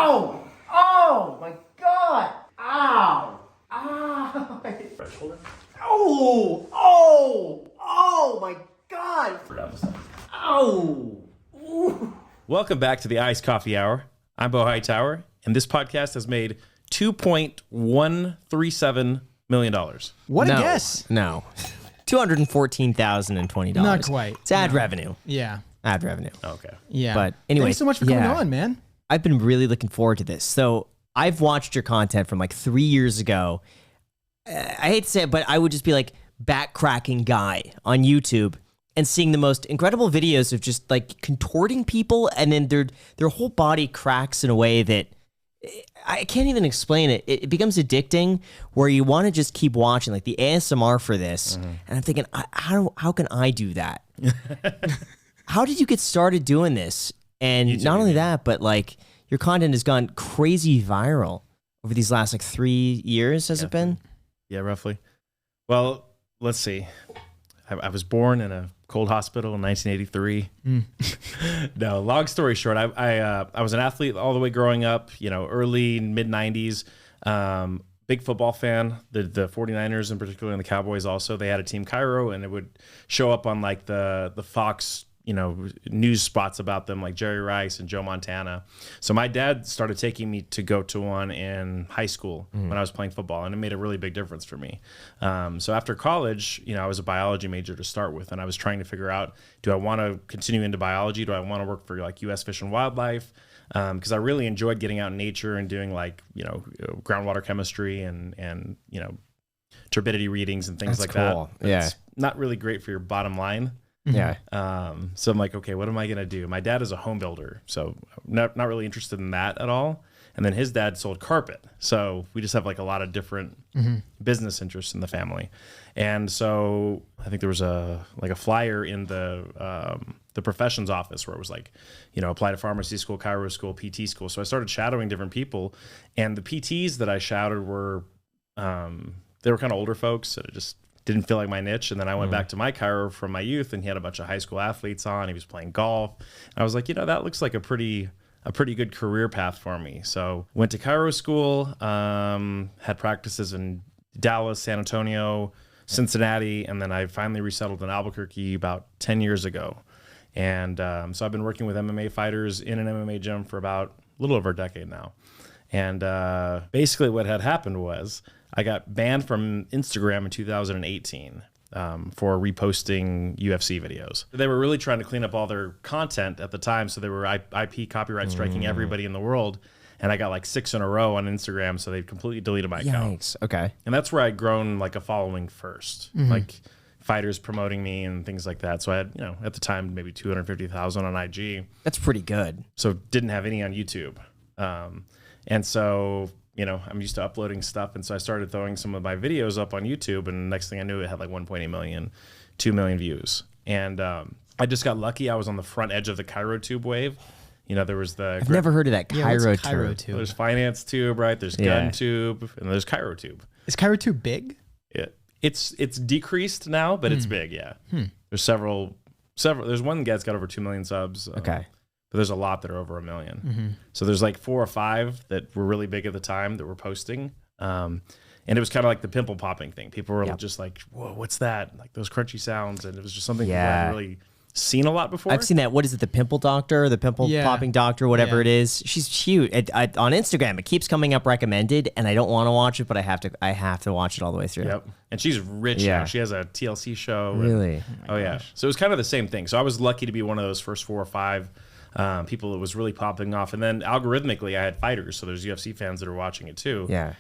Ow! Oh my God! Ow! Ow! Oh! Oh! Oh my God! Ow! Ooh. Welcome back to the Iced Coffee Hour. I'm Beau Hightower, and this podcast has made $2.137 million. What a guess. No. $214,020. Not quite. It's ad revenue. Yeah. Ad revenue. Okay. Yeah. But anyway. Thanks so much for coming on, man. I've been really looking forward to this. So I've watched your content from like 3 years ago. I hate to say it, but I would just be like back-cracking guy on YouTube and seeing the most incredible videos of just like contorting people, and then their whole body cracks in a way that I can't even explain it. It becomes addicting where you want to just keep watching, like the ASMR for this. Mm-hmm. And I'm thinking, how can I do that? How did you get started doing this? And YouTube, not only that, but like your content has gone crazy viral over these last like 3 years, has it been? Yeah, roughly. Well, let's see. I was born in a cold hospital in 1983. No, long story short, I was an athlete all the way growing up, early, mid-90s. Big football fan, the 49ers in particular, and the Cowboys also. They had a team Chiro, and it would show up on like the Fox news spots about them, like Jerry Rice and Joe Montana. So my dad started taking me to go to one in high school when I was playing football, and it made a really big difference for me. So after college, I was a biology major to start with, and I was trying to figure out, do I want to continue into biology? Do I want to work for like U.S. Fish and Wildlife? Because I really enjoyed getting out in nature and doing like, groundwater chemistry and turbidity readings and things like that. It's not really great for your bottom line. Yeah. So I'm like, okay, what am I going to do? My dad is a home builder, so not really interested in that at all. And then his dad sold carpet. So we just have like a lot of different business interests in the family. And so I think there was a flyer in the professions office where it was like, apply to pharmacy school, chiro school, PT school. So I started shadowing different people, and the PTs that I shadowed were, they were kind of older folks. So it just didn't feel like my niche. And then I went back to my chiro from my youth, and he had a bunch of high school athletes on. He was playing golf. And I was like, that looks like a pretty good career path for me. So went to chiro school, had practices in Dallas, San Antonio, Cincinnati, and then I finally resettled in Albuquerque about 10 years ago. And so I've been working with MMA fighters in an MMA gym for about a little over a decade now. And basically what had happened was I got banned from Instagram in 2018 for reposting UFC videos. They were really trying to clean up all their content at the time, so they were IP copyright striking everybody in the world. And I got like 6 in a row on Instagram, so they completely deleted my account. Yikes. Okay. And that's where I'd grown like a following first, like fighters promoting me and things like that. So I had, at the time, maybe 250,000 on IG. That's pretty good. So didn't have any on YouTube. And so, I'm used to uploading stuff. And so I started throwing some of my videos up on YouTube. And next thing I knew, it had like 1.8 million, 2 million views. And I just got lucky. I was on the front edge of the ChiroTube wave. There was I've never heard of that ChiroTube. There's Finance Tube, right? There's Gun Tube, and there's ChiroTube. Is ChiroTube big? It's decreased now, but it's big, yeah. There's several. There's one that's got over 2 million subs. Okay. But there's a lot that are over 1 million. So there's like 4 or 5 that were really big at the time that were posting. And it was kind of like the pimple popping thing. People were just like, whoa, what's that? Like those crunchy sounds. And it was just something people hadn't really seen a lot before. I've seen that. What is it? The pimple doctor, the pimple popping doctor, whatever it is. She's cute. On Instagram, it keeps coming up recommended, and I don't want to watch it, but I have to watch it all the way through. Yep. And she's rich now. She has a TLC show. Really? Oh yeah. So it was kind of the same thing. So I was lucky to be one of those first 4 or 5 people that was really popping off. And then algorithmically, I had fighters. So there's UFC fans that are watching it too. Yeah.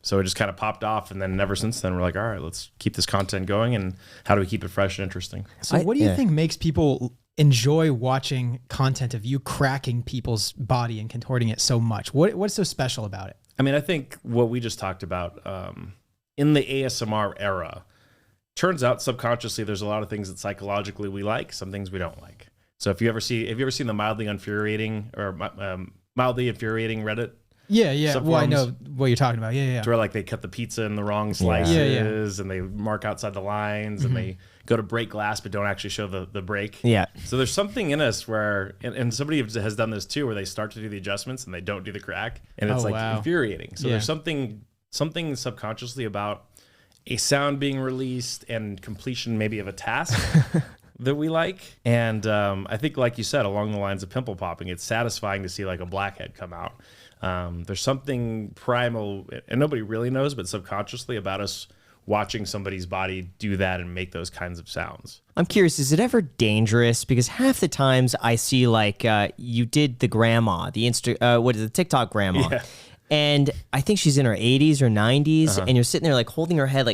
So it just kind of popped off, and then ever since then we're like, all right, let's keep this content going, and how do we keep it fresh and interesting? So what do you think makes people enjoy watching content of you cracking people's body and contorting it so much? What's so special about it? I mean, I think what we just talked about in the ASMR era, turns out subconsciously there's a lot of things that psychologically we like, some things we don't like. So have you ever seen the mildly infuriating Reddit? Yeah. Well, I know what you're talking about. Yeah. To where like they cut the pizza in the wrong slices and they mark outside the lines and they go to break glass but don't actually show the break. Yeah. So there's something in us where, and somebody has done this too, where they start to do the adjustments and they don't do the crack, and it's infuriating. So there's something subconsciously about a sound being released and completion maybe of a task that we like. And I think, like you said, along the lines of pimple popping, it's satisfying to see like a blackhead come out. There's something primal, and nobody really knows, but subconsciously about us watching somebody's body do that and make those kinds of sounds. I'm curious, is it ever dangerous? Because half the times I see like you did the grandma, the TikTok grandma. Yeah. And I think she's in her 80s or 90s, and you're sitting there like holding her head,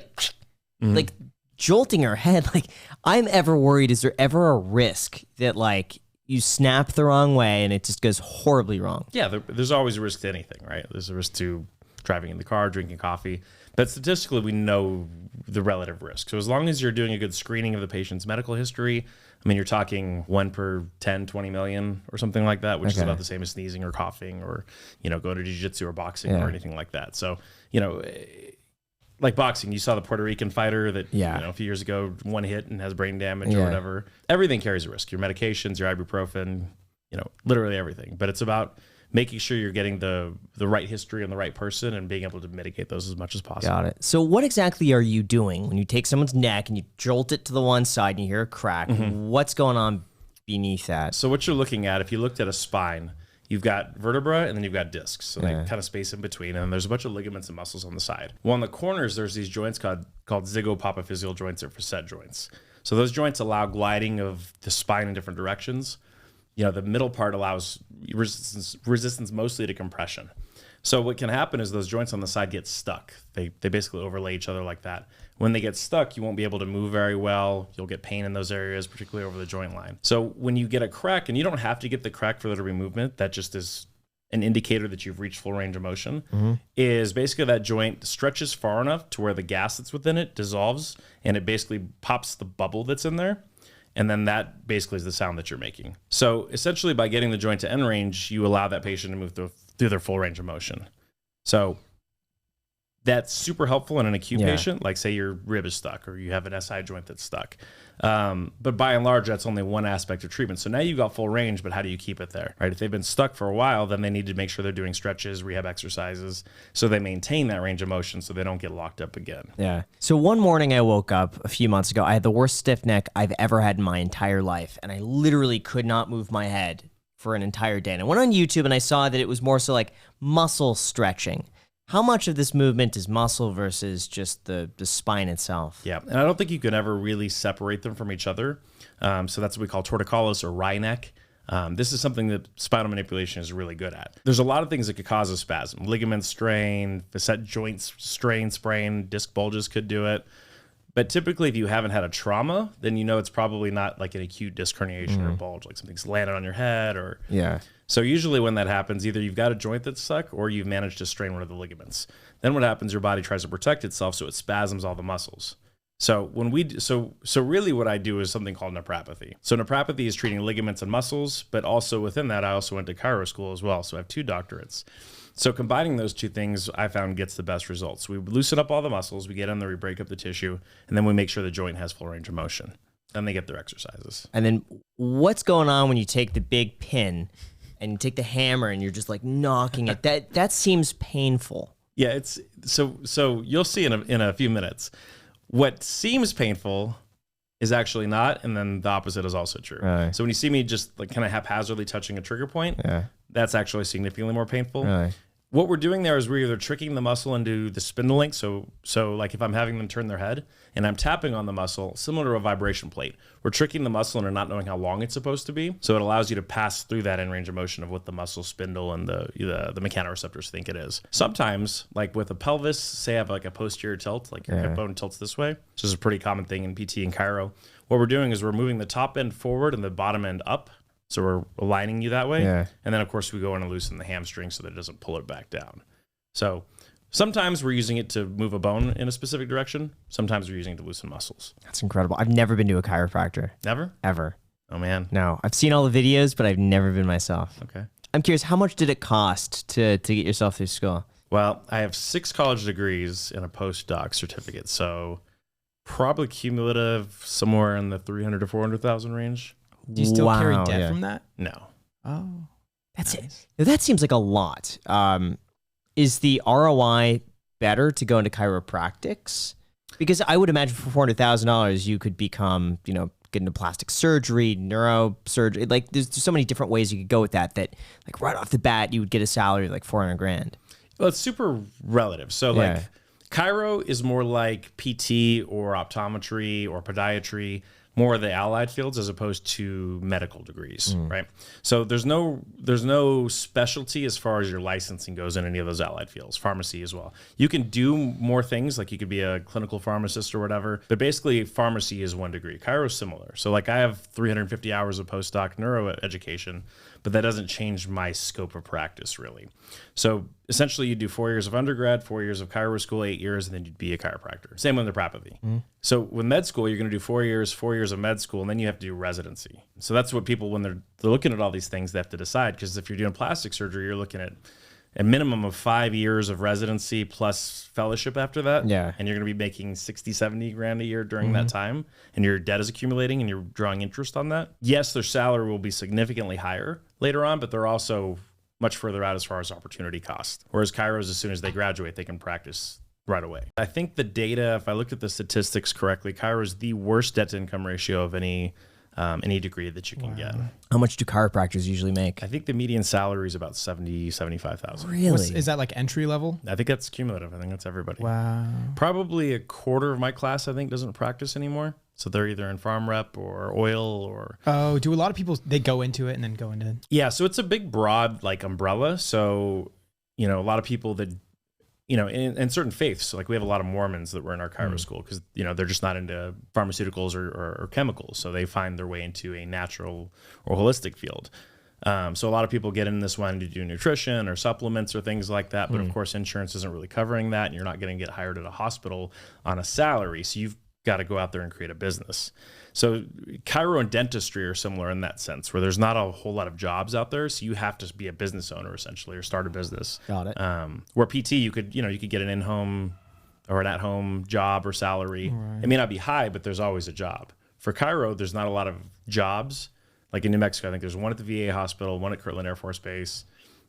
like jolting her head. Like, I'm ever worried, is there ever a risk that like you snap the wrong way and it just goes horribly wrong? Yeah, there's always a risk to anything, right? There's a risk to driving in the car, drinking coffee. But statistically, we know the relative risk. So as long as you're doing a good screening of the patient's medical history, I mean, you're talking 1 per 10, 20 million or something like that, which is about the same as sneezing or coughing or, go to jiu-jitsu or boxing or anything like that. So, like boxing, you saw the Puerto Rican fighter that, a few years ago, one hit and has brain damage or whatever. Everything carries a risk. Your medications, your ibuprofen, literally everything. But it's about making sure you're getting the right history on the right person and being able to mitigate those as much as possible. Got it. So what exactly are you doing when you take someone's neck and you jolt it to the one side and you hear a crack? What's going on beneath that? So what you're looking at, if you looked at a spine, you've got vertebra and then you've got discs. So they kind of space in between, and there's a bunch of ligaments and muscles on the side. Well, on the corners, there's these joints called zygapopophyseal joints or facet joints. So those joints allow gliding of the spine in different directions. The middle part allows resistance mostly to compression. So what can happen is those joints on the side get stuck. They basically overlay each other like that. When they get stuck, you won't be able to move very well. You'll get pain in those areas, particularly over the joint line. So when you get a crack, and you don't have to get the crack for there to be movement, that just is an indicator that you've reached full range of motion, is basically that joint stretches far enough to where the gas that's within it dissolves, and it basically pops the bubble that's in there. And then that basically is the sound that you're making. So essentially, by getting the joint to end range, you allow that patient to move through their full range of motion. So that's super helpful in an acute patient, like say your rib is stuck or you have an SI joint that's stuck. But by and large, that's only one aspect of treatment. So now you've got full range, but how do you keep it there, right? If they've been stuck for a while, then they need to make sure they're doing stretches, rehab exercises, so they maintain that range of motion so they don't get locked up again. Yeah. So one morning I woke up a few months ago. I had the worst stiff neck I've ever had in my entire life, and I literally could not move my head for an entire day. And I went on YouTube and I saw that it was more so like muscle stretching. How much of this movement is muscle versus just the spine itself? Yeah, and I don't think you can ever really separate them from each other. So that's what we call torticollis or wry neck. This is something that spinal manipulation is really good at. There's a lot of things that could cause a spasm. Ligament strain, facet joints strain, sprain, disc bulges could do it. But typically, if you haven't had a trauma, then it's probably not like an acute disc herniation or bulge, like something's landed on your head or... Yeah. So usually when that happens, either you've got a joint that's stuck or you've managed to strain one of the ligaments. Then what happens, your body tries to protect itself, so it spasms all the muscles. So really what I do is something called nephropathy. So nephropathy is treating ligaments and muscles, but also within that, I also went to chiro school as well. So I have 2 doctorates. So combining those 2 things, I found gets the best results. We loosen up all the muscles, we get in there, we break up the tissue, and then we make sure the joint has full range of motion. Then they get their exercises. And then what's going on when you take the big pin and you take the hammer and you're just like knocking it? That seems painful. Yeah, it's so you'll see in a few minutes. What seems painful is actually not, and then the opposite is also true. Right. So when you see me just like kind of haphazardly touching a trigger point, that's actually significantly more painful. Right. What we're doing there is we're either tricking the muscle into the spindle link. So like if I'm having them turn their head and I'm tapping on the muscle, similar to a vibration plate, we're tricking the muscle into not knowing how long it's supposed to be. So it allows you to pass through that in range of motion of what the muscle spindle and the mechanoreceptors think it is. Sometimes, like with a pelvis, say I have like a posterior tilt, like your hip bone tilts this way, which is a pretty common thing in PT and chiro. What we're doing is we're moving the top end forward and the bottom end up. So we're aligning you that way. Yeah. And then, of course, we go in and loosen the hamstring so that it doesn't pull it back down. So sometimes we're using it to move a bone in a specific direction. Sometimes we're using it to loosen muscles. That's incredible. I've never been to a chiropractor. Never? Ever. Oh, man. No. I've seen all the videos, but I've never been myself. Okay. I'm curious, how much did it cost to get yourself through school? Well, I have 6 college degrees and a postdoc certificate. So Probably cumulative somewhere in the 300 to 400,000 range. Do you still carry Wow, debt yeah. from that? No. Oh, That's nice. it. That seems like a lot. Is the ROI better to go into chiropractics? Because I would imagine for $400,000, you could become, get into plastic surgery, neurosurgery. Like there's so many different ways you could go with that. Like right off the bat, you would get a salary of like 400 grand. Well, it's super relative. So like chiro is more like PT or optometry or podiatry, more of the allied fields as opposed to medical degrees, right? So there's no specialty as far as your licensing goes in any of those allied fields. Pharmacy as well. You can do more things, like you could be a clinical pharmacist or whatever, but basically pharmacy is 1 degree. Chiro is similar. So like I have 350 hours of postdoc neuro education, but that doesn't change my scope of practice really. So essentially you do 4 years of undergrad, 4 years of chiro school, 8 years, and then you'd be a chiropractor. Same with naturopathy. So with med school, you're going to do 4 years of med school, and then you have to do residency. So that's what people, when they're looking at all these things, they have to decide. Because if you're doing plastic surgery, you're looking at a minimum of 5 years of residency plus fellowship after that. Yeah. And you're going to be making 60, 70 grand a year during that time. And your debt is accumulating and you're drawing interest on that. Yes, their salary will be significantly higher later on, but they're also much further out as far as opportunity cost. Whereas chiros, as soon as they graduate, they can practice right away. I think the data, if I looked at the statistics correctly, chiro is the worst debt to income ratio of any degree that you can get. How much do chiropractors usually make? I think the median salary is about 70, 75,000. Really? Is that like entry level? I think that's cumulative. I think that's everybody. Wow. Probably a quarter of my class, I think, doesn't practice anymore. So they're either in farm rep or oil or... Oh, do a lot of people, they go into it and then go into... Yeah, so it's a big, broad, like, umbrella. So, a lot of people that, in certain faiths, so like we have a lot of Mormons that were in our chiro school because, they're just not into pharmaceuticals or chemicals. So they find their way into a natural or holistic field. So a lot of people get in this one to do nutrition or supplements or things like that. But of course, insurance isn't really covering that. And you're not going to get hired at a hospital on a salary. So you've got to go out there and create a business. So chiro and dentistry are similar in that sense, where there's not a whole lot of jobs out there. So you have to be a business owner essentially, or start a business. Got it. Where PT, you could get an in-home or an at-home job or salary. Right. It may not be high, but there's always a job. For chiro, there's not a lot of jobs. Like in New Mexico, I think there's one at the VA hospital, one at Kirtland Air Force Base,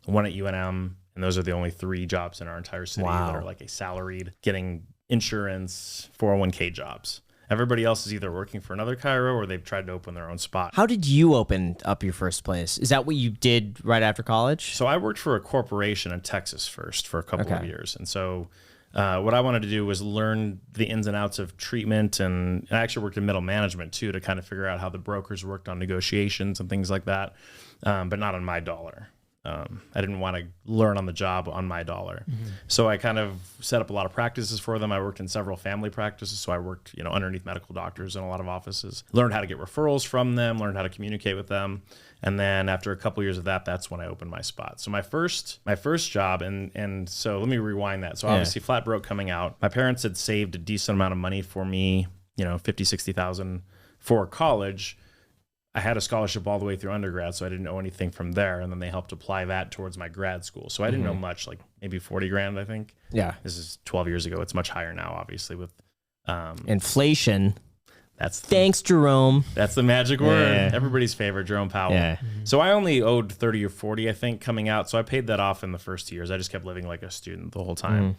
one at UNM, and those are the only 3 jobs in our entire city that are like a salaried, getting insurance, 401k jobs. Everybody else is either working for another chiro or they've tried to open their own spot. How did you open up your first place? Is that what you did right after college? So I worked for a corporation in Texas first for a couple of years. And so what I wanted to do was learn the ins and outs of treatment. And I actually worked in middle management too, to kind of figure out how the brokers worked on negotiations and things like that, but not on my dollar. I didn't want to learn on the job on my dollar. So I kind of set up a lot of practices for them. I worked in several family practices. So I worked, underneath medical doctors in a lot of offices, learned how to get referrals from them, learned how to communicate with them. And then after a couple of years of that, that's when I opened my spot. So my first job, and so let me rewind that. So obviously flat broke coming out. My parents had saved a decent amount of money for me, 50, 60,000 for college. I had a scholarship all the way through undergrad, so I didn't know anything from there. And then they helped apply that towards my grad school. So I didn't know much, like maybe 40 grand, I think. Yeah. This is 12 years ago. It's much higher now, obviously, with inflation. Thanks, Jerome. That's the magic word. Everybody's favorite, Jerome Powell. Yeah. So I only owed 30 or 40, I think, coming out. So I paid that off in the first years. I just kept living like a student the whole time.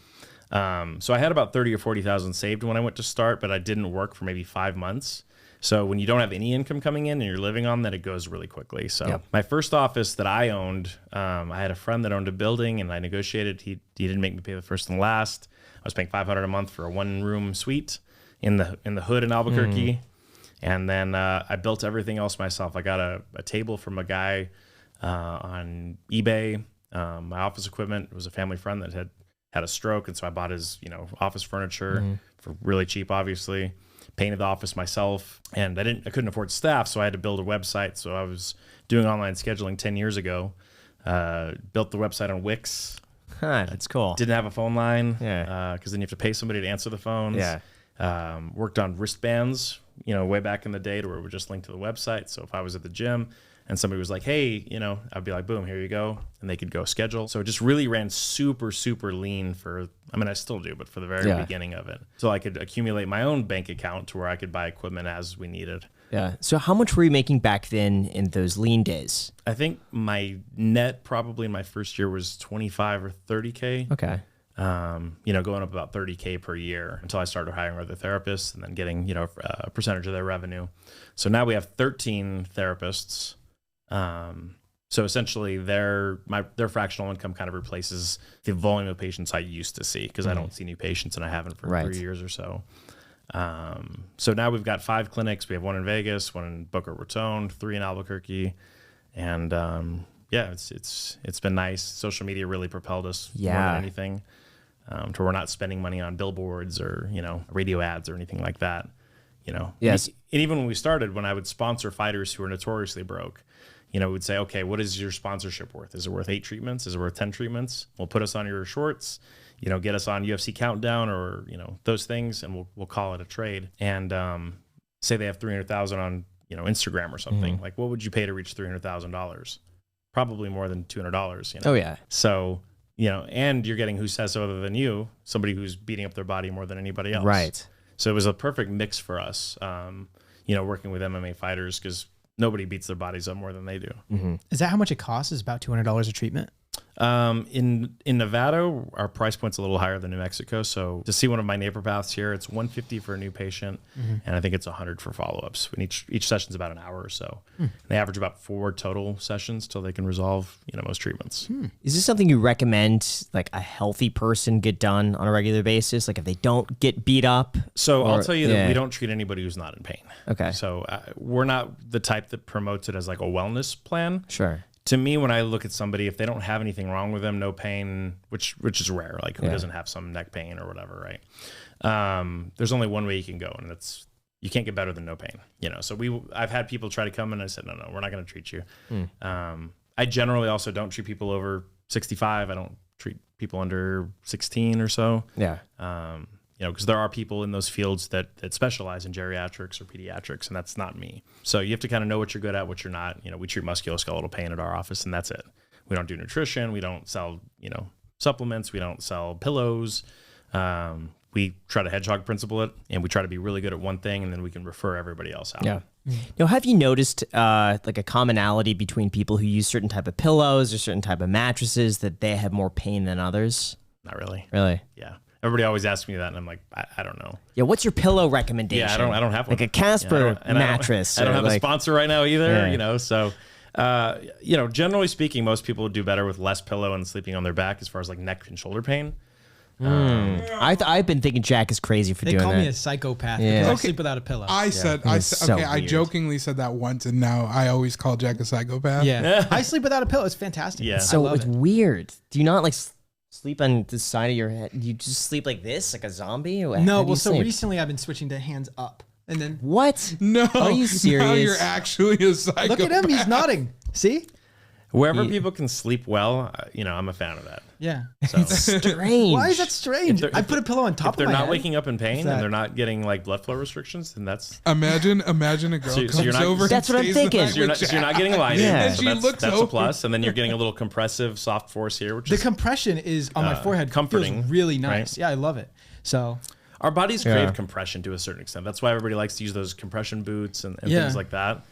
So I had about 30 or 40,000 saved when I went to start, but I didn't work for maybe 5 months. So when you don't have any income coming in and you're living on that, it goes really quickly. So my first office that I owned, I had a friend that owned a building and I negotiated. He didn't make me pay the first and last. I was paying $500 a month for a 1-room suite in the hood in Albuquerque. And then I built everything else myself. I got a table from a guy on eBay. My office equipment was a family friend that had a stroke. And so I bought his, office furniture for really cheap, obviously. Painted the office myself, and I couldn't afford staff, so I had to build a website. So I was doing online scheduling 10 years ago. Built the website on Wix. That's cool. Didn't have a phone line, because then you have to pay somebody to answer the phones. Worked on wristbands, way back in the day, to where we just linked to the website. So if I was at the gym, and somebody was like, hey, I'd be like, boom, here you go. And they could go schedule. So it just really ran super, super lean I still do, but for the very beginning of it. So I could accumulate my own bank account to where I could buy equipment as we needed. Yeah. So how much were you making back then in those lean days? I think my net probably in my first year was 25 or 30K. Okay. Going up about 30K per year until I started hiring other therapists and then getting, a percentage of their revenue. So now we have 13 therapists. So essentially their fractional income kind of replaces the volume of patients I used to see because I don't see new patients and I haven't for 3 years or so. So now we've got 5 clinics. We have 1 in Vegas, 1 in Boca Raton, 3 in Albuquerque. And, it's been nice. Social media really propelled us more than anything. To where we're not spending money on billboards or, radio ads or anything like that, Yes. And even when we started, when I would sponsor fighters who are notoriously broke, we'd say, okay, what is your sponsorship worth? Is it worth 8 treatments? Is it worth 10 treatments? We'll put us on your shorts, get us on UFC Countdown or, those things, and we'll call it a trade. And say they have 300,000 on, Instagram or something. Like, what would you pay to reach $300,000? Probably more than $200, Oh, yeah. So, and you're getting who says so other than you, somebody who's beating up their body more than anybody else. Right. So it was a perfect mix for us, working with MMA fighters because nobody beats their bodies up more than they do. Mm-hmm. Is that how much it costs? Is about $200 a treatment? In Nevada, our price point's a little higher than New Mexico. So to see one of my naturopaths here, it's $150 for a new patient, and I think it's $100 for follow-ups. And each session's about an hour or so. They average about 4 total sessions till they can resolve, most treatments. Is this something you recommend, like a healthy person get done on a regular basis? Like if they don't get beat up? So I'll tell you that we don't treat anybody who's not in pain. Okay. So we're not the type that promotes it as like a wellness plan. Sure. To me, when I look at somebody, if they don't have anything wrong with them, no pain, which is rare, like who doesn't have some neck pain or whatever, right? There's only one way you can go, and that's you can't get better than no pain. So I've had people try to come and I said, no, we're not going to treat you. I generally also don't treat people over 65. I don't treat people under 16 or so. Yeah. Because there are people in those fields that specialize in geriatrics or pediatrics, and that's not me. So you have to kind of know what you're good at, what you're not. We treat musculoskeletal pain at our office, and that's it. We don't do nutrition. We don't sell, supplements. We don't sell pillows. We try to hedgehog principle it, and we try to be really good at one thing, and then we can refer everybody else out. Yeah. Now, have you noticed like a commonality between people who use certain type of pillows or certain type of mattresses that they have more pain than others? Not really. Really? Yeah. Everybody always asks me that, and I'm like, I don't know. Yeah, what's your pillow recommendation? Yeah, I don't have one. Like a Casper mattress. I don't have a sponsor right now either. Yeah. So, generally speaking, most people do better with less pillow and sleeping on their back as far as like neck and shoulder pain. I've been thinking Jack is crazy for They doing call that. me a psychopath Yeah. because I sleep without a pillow. I weird. jokingly said that once, and now I always call Jack a psychopath. Yeah. I sleep without a pillow. It's fantastic. Yeah. I So love it's it. weird. Do you not like sleep on the side of your head? You just sleep like this, like a zombie? How No, do you well, so sleep? recently I've been switching to hands up. And then What? No, Are you Now serious? you're actually a psychopath. look at him. He's nodding. See? Wherever people can sleep well, I'm a fan of that. Yeah. So Strange. Why is that strange? they're- I put a pillow on top if they're of my not head. waking up in pain that? and they're not getting like blood flow restrictions, then that's Imagine a girl So you're comes not- over. That's and what I'm stays the thinking. night you're with not Jack. getting lighting. Yeah. And So she that's looks a over. plus, and then you're getting a little compressive soft force here, which The is compression is on my forehead. comforting, Feels really nice. right? Yeah, I love it. So our bodies Yeah. crave compression to a certain extent. That's why everybody likes to use those compression boots and Yeah. things like that.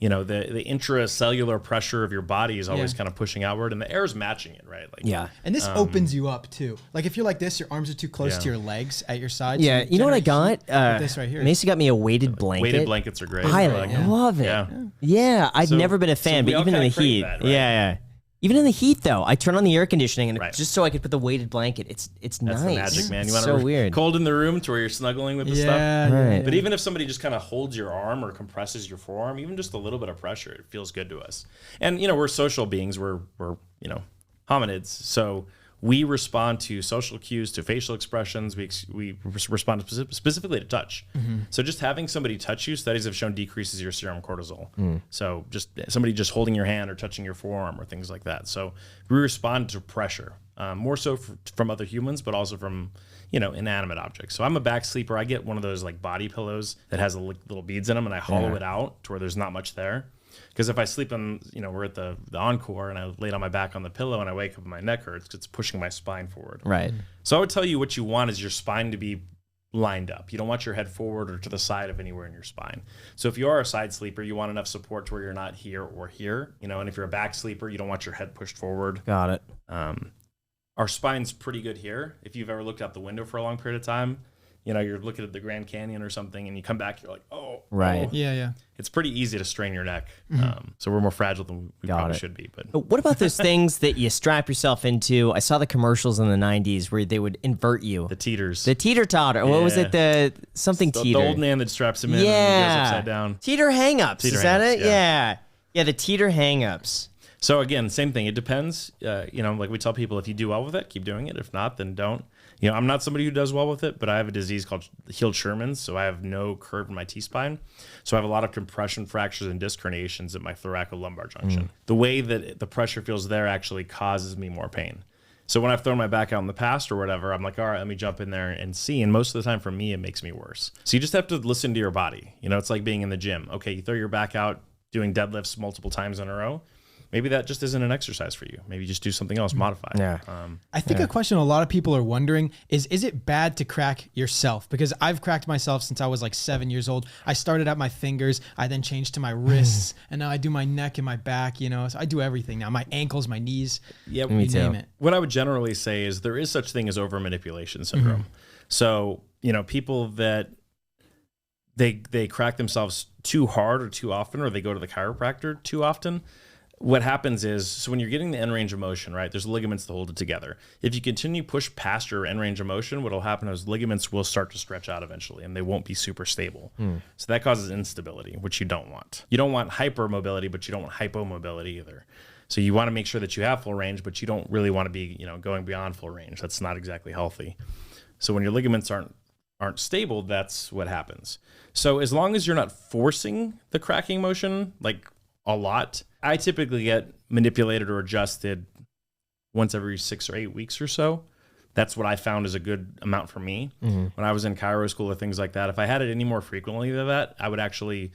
The intracellular pressure of your body is always Yeah. kind of pushing outward, and the air is matching it, right? Like, Yeah. and this opens you up too. Like if you're like this, your arms are too close Yeah. to your legs at your sides. Yeah, you know what I got? this right here. Macy got me a weighted blanket. weighted blankets are great. I like it. love it. Yeah. Yeah, I've So- never been a fan, so we but all even in the kinda crave heat. that, right? Yeah. Even in the heat, though, I turn on the air conditioning and Right. just so I could put the weighted blanket. It's That's nice. the magic, man. You It's want so weird. cold in the room to where you're snuggling with the stuff. yeah, Right. yeah. But even if somebody just kind of holds your arm or compresses your forearm, even just a little bit of pressure, it feels good to us. And we're social beings. We're hominids. So we respond to social cues, to facial expressions. We respond specifically to touch. So just having somebody touch you, studies have shown decreases your serum cortisol. So just somebody just holding your hand or touching your forearm or things like that. So we respond to pressure, more so from other humans, but also from inanimate objects. So I'm a back sleeper. I get one of those like body pillows that has little beads in them, and I hollow it out to where there's not much there. Because if I sleep on, we're at the Encore and I laid on my back on the pillow and I wake up and my neck hurts because it's pushing my spine forward. Right. So I would tell you what you want is your spine to be lined up. You don't want your head forward or to the side of anywhere in your spine. So if you are a side sleeper, you want enough support to where you're not here or here, and if you're a back sleeper, you don't want your head pushed forward. Got it. Our spine's pretty good here. If you've ever looked out the window for a long period of time, you're looking at the Grand Canyon or something and you come back, you're like, oh. Right. Oh. Yeah. It's pretty easy to strain your neck. So we're more fragile than we probably should be. But What about those things that you strap yourself into? I saw the commercials in the 90s where they would invert you. the teeters. The teeter-totter. What was it? The the teeter. old man that straps him in and Yeah. he goes upside down. Teeter hangups. Teeter Is that hangups, it? yeah. Yeah, the teeter hangups. So again, same thing. It depends. Like we tell people, if you do well with it, keep doing it. If not, then don't. I'm not somebody who does well with it, but I have a disease called healed Sherman's, so I have no curve in my T-spine. So I have a lot of compression fractures and disc herniations at my thoracolumbar junction. The way that the pressure feels there actually causes me more pain. So when I've thrown my back out in the past or whatever, I'm like, all right, let me jump in there and see. And most of the time for me, it makes me worse. So you just have to listen to your body. It's like being in the gym. Okay, you throw your back out doing deadlifts multiple times in a row. Maybe that just isn't an exercise for you. Maybe just do something else, modify it. Yeah. I think a question a lot of people are wondering is it bad to crack yourself? Because I've cracked myself since I was like 7 years old. I started at my fingers. I then changed to my wrists. And now I do my neck and my back, So I do everything now. My ankles, my knees. Yeah, you name it. What I would generally say is there is such thing as over manipulation syndrome. So, people that they crack themselves too hard or too often, or they go to the chiropractor too often, what happens is, so when you're getting the end range of motion, right, there's ligaments to hold it together. If you continue push past your end range of motion, what will happen is ligaments will start to stretch out eventually and they won't be super stable. So that causes instability, which you don't want. You don't want hypermobility, but you don't want hypomobility either. So you want to make sure that you have full range, but you don't really want to be, going beyond full range. That's not exactly healthy. So when your ligaments aren't stable, that's what happens. So as long as you're not forcing the cracking motion, like a lot, I typically get manipulated or adjusted once every 6 or 8 weeks or so. That's what I found is a good amount for me. When I was in chiro school or things like that, if I had it any more frequently than that, I would actually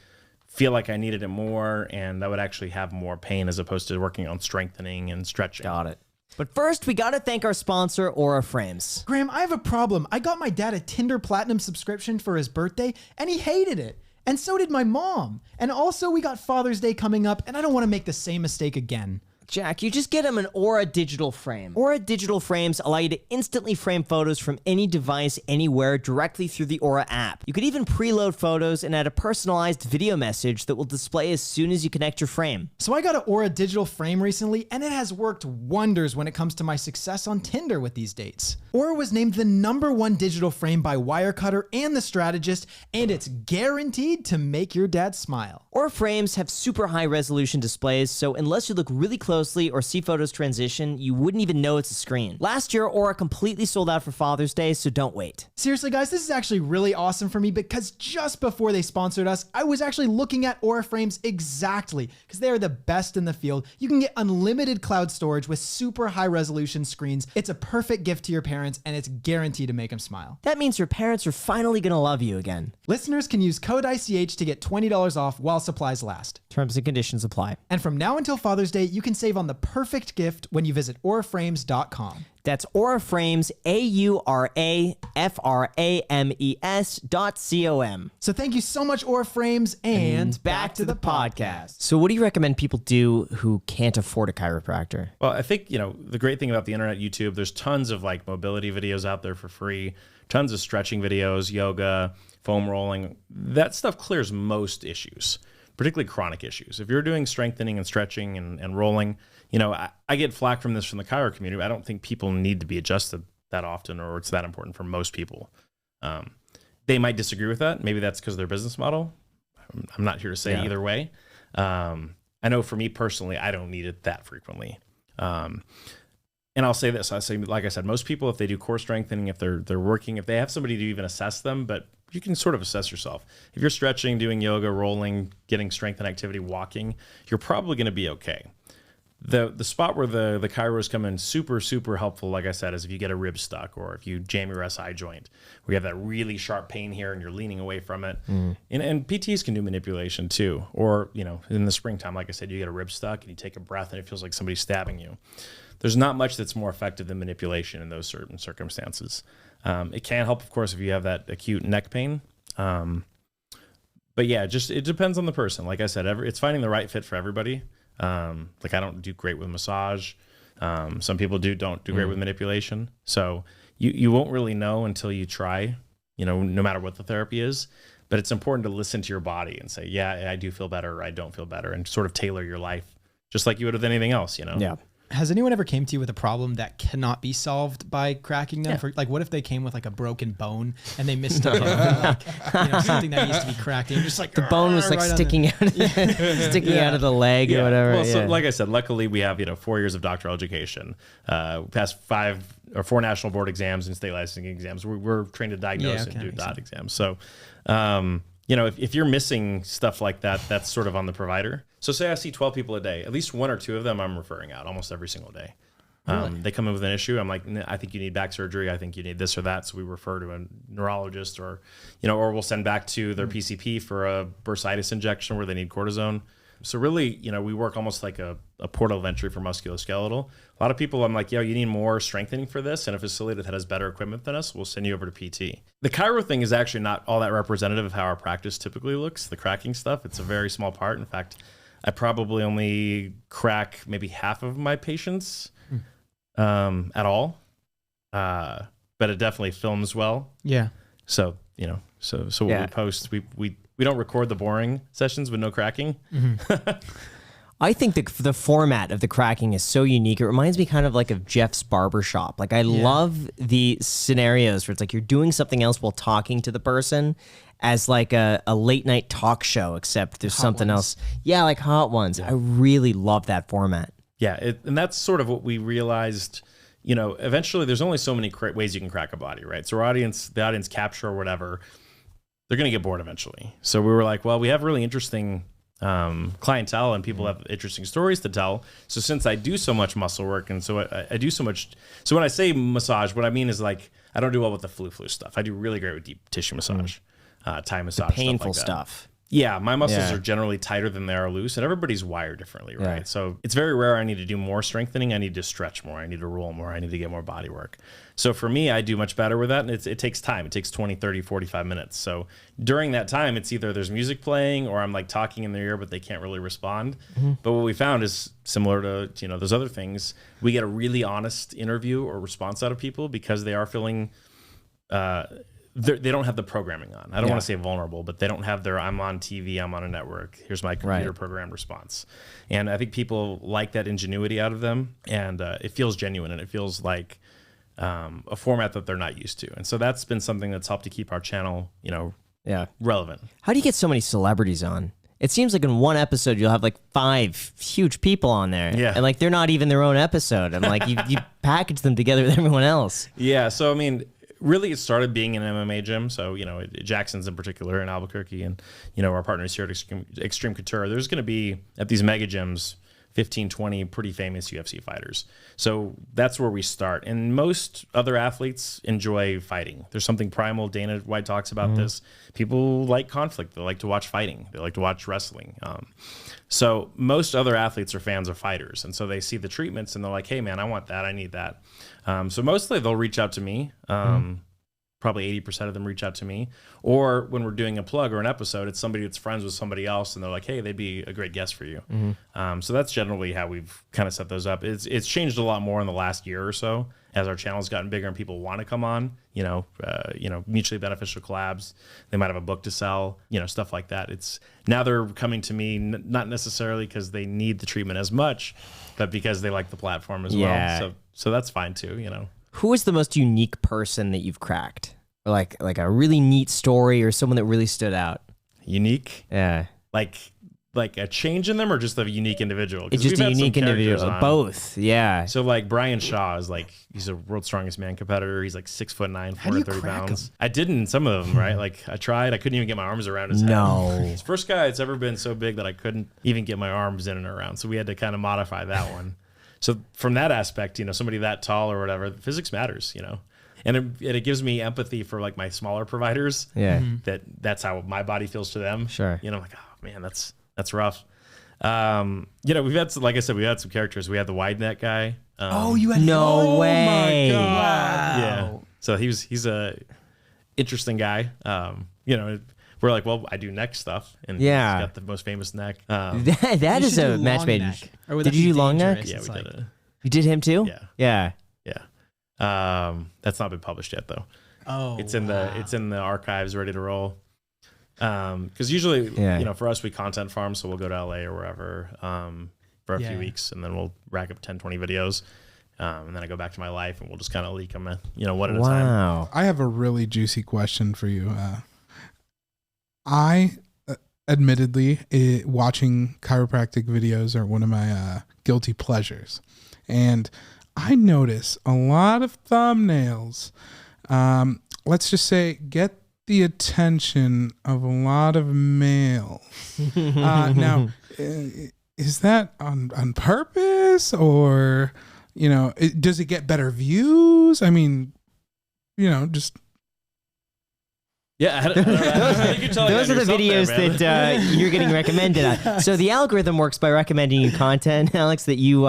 feel like I needed it more, and I would actually have more pain as opposed to working on strengthening and stretching. Got it. But first, we got to thank our sponsor, Aura Frames. Graham, I have a problem. I got my dad a Tinder Platinum subscription for his birthday, and he hated it. And so did my mom. And also, we got Father's Day coming up, and I don't want to make the same mistake again. Jack, you just get him an Aura digital frame. Aura digital frames allow you to instantly frame photos from any device, anywhere, directly through the Aura app. You could even preload photos and add a personalized video message that will display as soon as you connect your frame. So I got an Aura digital frame recently, and it has worked wonders when it comes to my success on Tinder with these dates. Aura was named the #1 digital frame by Wirecutter and The Strategist, and it's guaranteed to make your dad smile. Aura frames have super high resolution displays, so unless you look really closely or see photos transition, you wouldn't even know it's a screen. Last year, Aura completely sold out for Father's Day, so don't wait. Seriously, guys, this is actually really awesome for me because just before they sponsored us, I was actually looking at Aura frames exactly because they are the best in the field. You can get unlimited cloud storage with super high resolution screens. It's a perfect gift to your parents, and it's guaranteed to make them smile. That means your parents are finally gonna love you again. Listeners can use code ICH to get $20 off while supplies last. Terms and conditions apply. And from now until Father's Day, you can save on the perfect gift when you visit auraframes.com. That's Aura Frames, AURAFRAMES.com. So thank you so much, Aura Frames, and back to the podcast. So what do you recommend people do who can't afford a chiropractor? Well, I think, the great thing about the internet, YouTube, there's tons of like mobility videos out there for free, tons of stretching videos, yoga, foam rolling. That stuff clears most issues, particularly chronic issues. If you're doing strengthening and stretching and rolling, I get flack from this from the chiro community. I don't think people need to be adjusted that often, or it's that important for most people. They might disagree with that. Maybe that's because of their business model. I'm not here to say either way. I know for me personally, I don't need it that frequently. And I'll say this, like I said, most people, if they do core strengthening, if they're working, if they have somebody to even assess them, but you can sort of assess yourself. If you're stretching, doing yoga, rolling, getting strength and activity, walking, you're probably going to be okay. The spot where the chiros come in super helpful, like I said, is if you get a rib stuck or if you jam your SI joint, where you have that really sharp pain here and you're leaning away from it. And PTs can do manipulation too. Or, in the springtime, like I said, you get a rib stuck and you take a breath and it feels like somebody's stabbing you. There's not much that's more effective than manipulation in those certain circumstances. It can help, of course, if you have that acute neck pain. But yeah, it depends on the person. Like I said, it's finding the right fit for everybody. Like I don't do great with massage. Some people don't do great with manipulation. So you won't really know until you try, no matter what the therapy is. But it's important to listen to your body and say, yeah, I do feel better or I don't feel better, and sort of tailor your life just like you would with anything else, Yeah. Has anyone ever came to you with a problem that cannot be solved by cracking them? Yeah. For like, what if they came with like a broken bone and they mistook it for like, something that needs to be cracked? And you're just like The bone was like right sticking out, sticking out of the leg or whatever. Well, so like I said, luckily we have 4 years of doctoral education, past 5 or 4 national board exams and state licensing exams. We're trained to diagnose and do dot exams. So, if you're missing stuff like that, that's sort of on the provider. So say I see 12 people a day, at least 1 or 2 of them I'm referring out almost every single day. Really? They come in with an issue. I'm like, I think you need back surgery. I think you need this or that. So we refer to a neurologist or we'll send back to their PCP for a bursitis injection where they need cortisone. So really, we work almost like a portal of entry for musculoskeletal. A lot of people, I'm like, you need more strengthening for this. And a facility that has better equipment than us, we'll send you over to PT. The chiro thing is actually not all that representative of how our practice typically looks, the cracking stuff. It's a very small part. In fact, I probably only crack maybe half of my patients at all. But it definitely films well. Yeah. So, so when we post, we don't record the boring sessions with no cracking. I think the format of the cracking is so unique. It reminds me kind of like of Jeff's Barbershop. Like I love the scenarios where it's like you're doing something else while talking to the person, as like a late night talk show, except there's something else. Yeah, like Hot Ones. I really love that format. Yeah, and that's sort of what we realized. Eventually there's only so many ways you can crack a body, right? So the audience capture or whatever, they're going to get bored eventually. So we were like, well, we have really interesting clientele and people have interesting stories to tell. So since I do so much muscle work and so I do so much, so when I say massage, what I mean is like, I don't do well with the flu stuff. I do really great with deep tissue massage, Thai massage, Painful stuff. Like that. stuff. Yeah, my muscles are generally tighter than they are loose, and everybody's wired differently, right? Yeah. So it's very rare I need to do more strengthening. I need to stretch more. I need to roll more. I need to get more body work. So for me, I do much better with that, and it takes time. It takes 20, 30, 45 minutes. So during that time, it's either there's music playing or I'm like talking in their ear, but they can't really respond. But what we found is similar to those other things. We get a really honest interview or response out of people because they are feeling they don't have the programming on. I don't want to say vulnerable, but they don't have their I'm on TV, I'm on a network, here's my computer programmed response. And I think people like that ingenuity out of them, and it feels genuine, and it feels like a format that they're not used to. And so that's been something that's helped to keep our channel, relevant. How do you get so many celebrities on? It seems like in one episode you'll have like 5 huge people on there. Yeah. And like they're not even their own episode. And like you package them together with everyone else. Yeah. So I mean, really, it started being an MMA gym. So, Jackson's in particular in Albuquerque, and, our partners here at Extreme Couture, there's going to be at these mega gyms 15, 20 pretty famous UFC fighters. So that's where we start. And most other athletes enjoy fighting. There's something primal. Dana White talks about this. People like conflict. They like to watch fighting. They like to watch wrestling. So most other athletes are fans of fighters. And so they see the treatments and they're like, hey, man, I want that. I need that. So mostly they'll reach out to me. Probably 80% of them reach out to me. Or when we're doing a plug or an episode, it's somebody that's friends with somebody else, and they're like, hey, they'd be a great guest for you. So that's generally how we've kind of set those up. It's changed a lot more in the last year or so as our channel's gotten bigger and people want to come on, mutually beneficial collabs. They might have a book to sell, stuff like that. Now they're coming to me, not necessarily because they need the treatment as much, but because they like the platform as well. So that's fine too, Who is the most unique person that you've cracked? Or like a really neat story or someone that really stood out? Unique? Yeah. Like like a change in them or just a unique individual? 'Cause It's just we've a had some unique characters individual. on. Both. Yeah. So like Brian Shaw is like, he's a world's strongest man competitor. He's like 6'9", How do you 430 crack pounds. I did in some of them, right? Like I tried, I couldn't even get my arms around his head. No. He's the first guy that's ever been so big that I couldn't even get my arms in and around. So we had to kind of modify that one. So from that aspect, you know, somebody that tall or whatever, physics matters, you know. And it gives me empathy for like my smaller providers. Yeah. That's how my body feels to them. Sure. You know, like, oh man, that's rough. You know, we've had some, like I said, we had some characters. We had the wide net guy. You had No way. God. Yeah. So he's a interesting guy. You know, we're like, well, I do neck stuff, and Yeah. he's got the most famous neck. That You is should a do match long made. neck. Or would Did that you be do long neck? dangerous? Yeah, It's we like- did it. You did him too? Yeah. Yeah. Yeah. That's not been published yet though. Oh, It's in the archives, ready to roll. Because usually, Yeah. you know, for us, we content farm, so we'll go to LA or wherever for a Yeah. few weeks, and then we'll rack up 10, 20 videos, and then I go back to my life, and we'll just kind of leak them, you know, one at a time. Wow. I have a really juicy question for you. I admittedly, watching chiropractic videos are one of my guilty pleasures, and I notice a lot of thumbnails. Let's just say get the attention of a lot of males. Now, is that on purpose, or you know, does it get better views? I mean, you know, just. Yeah, I think you're telling Those on are the yourself videos there, man. that you're getting recommended on. So the algorithm works by recommending you content, Alex, that you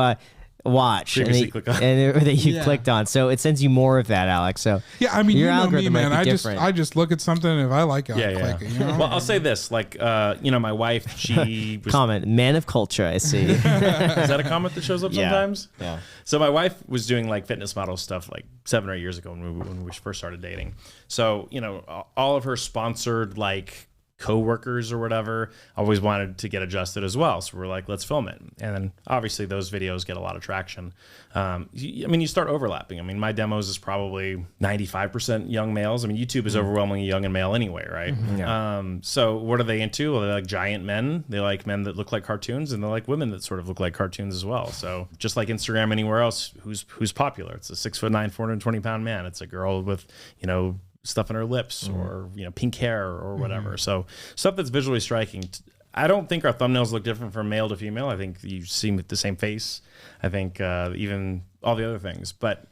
watch Previously click on. or that you Yeah. clicked on. So it sends you more of that, Alex. So Yeah, I mean, Your you know me, algorithm might man. be I different. just look at something, and if I like it, I click it. You know? Well, I'll say this, like, you know, my wife, she was. comment, man of culture, I see. Is that a comment that shows up Yeah. sometimes? Yeah. So my wife was doing like fitness model stuff like 7 or 8 years ago when we first started dating. So, you know, all of her sponsored like co-workers or whatever always wanted to get adjusted as well. So we're like, let's film it. And then obviously those videos get a lot of traction. I mean, you start overlapping. I mean, my demos is probably 95% young males. I mean, YouTube is overwhelmingly young and male anyway, right? So what are they into? Well, they like giant men. They like men that look like cartoons, and they like women that sort of look like cartoons as well. So just like Instagram anywhere else, who's popular? It's a 6'9", 420-pound man. It's a girl with, you know, stuff in her lips or, you know, pink hair or whatever. So stuff that's visually striking. I don't think our thumbnails look different from male to female. I think you see the same face. I think even all the other things. But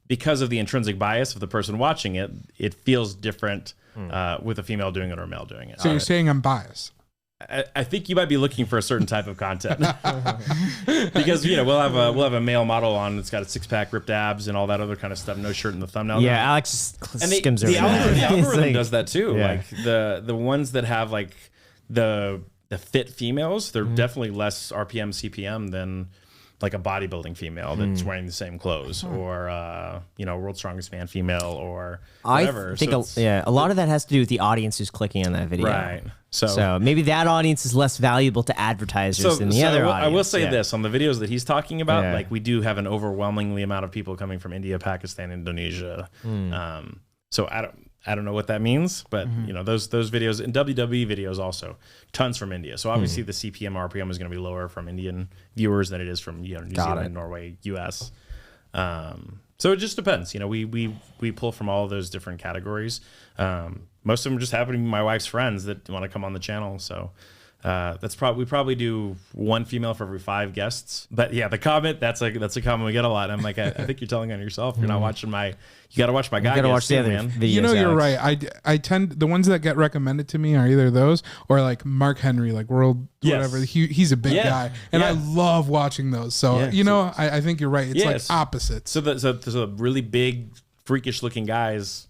because of the intrinsic bias of the person watching it, it feels different with a female doing it or a male doing it. So you're saying I'm biased? I think you might be looking for a certain type of content because, you know, we'll have a male model on that's got a 6-pack, ripped abs, and all that other kind of stuff. No shirt in the thumbnail. Yeah, Alex And skims over the that. algorithm It's does that too. Yeah. Like the ones that have like the fit females, they're definitely less RPM CPM than like a bodybuilding female that's wearing the same clothes, or you know, world's strongest man female, or whatever. I think So a lot of that has to do with the audience who's clicking on that video. right. So maybe that audience is less valuable to advertisers than the other audience. I will say Yeah. this on the videos that he's talking about. Yeah. Like, we do have an overwhelmingly amount of people coming from India, Pakistan, Indonesia. So I don't know what that means, but you know, those videos and WWE videos also tons from India. So obviously the CPM RPM is going to be lower from Indian viewers than it is from, you know, New Zealand, Norway, US. So it just depends. You know, we pull from all of those different categories. Most of them just happen to be my wife's friends that want to come on the channel. So we probably do one female for every 5 guests. But yeah, the comment, that's a comment we get a lot. I'm like, I think you're telling on yourself. You're not watching you got to watch my guy. You gotta watch the guests other too, man. videos. You know, you're Alex. right. I tend, the ones that get recommended to me are either those or like Mark Henry, like world Yes. whatever. He's a big Yeah. guy, and I Yeah. love watching those. So Yeah. you know, I think you're right. It's Yes. like opposites. So the really big, freakish looking guys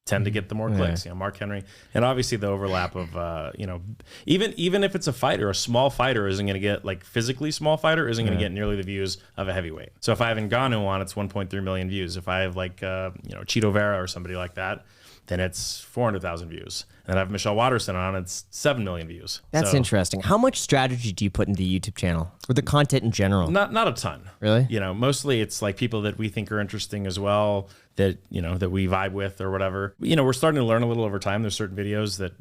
tend to get the more clicks. You know, Mark Henry, and obviously the overlap of you know, even if it's a fighter, a small fighter isn't going to get, like, physically small fighter isn't going to get nearly the views of a heavyweight. So if I have Ngannou on, it's 1.3 million views. If I have like you know, Cheeto Vera or somebody like that, then it's 400,000 views. And I have Michelle Watterson on, it's 7 million views. That's So, interesting. How much strategy do you put into the YouTube channel or the content in general? Not a ton. Really? You know, mostly it's like people that we think are interesting as well, that, you know, that we vibe with or whatever. You know, we're starting to learn a little over time. There's certain videos that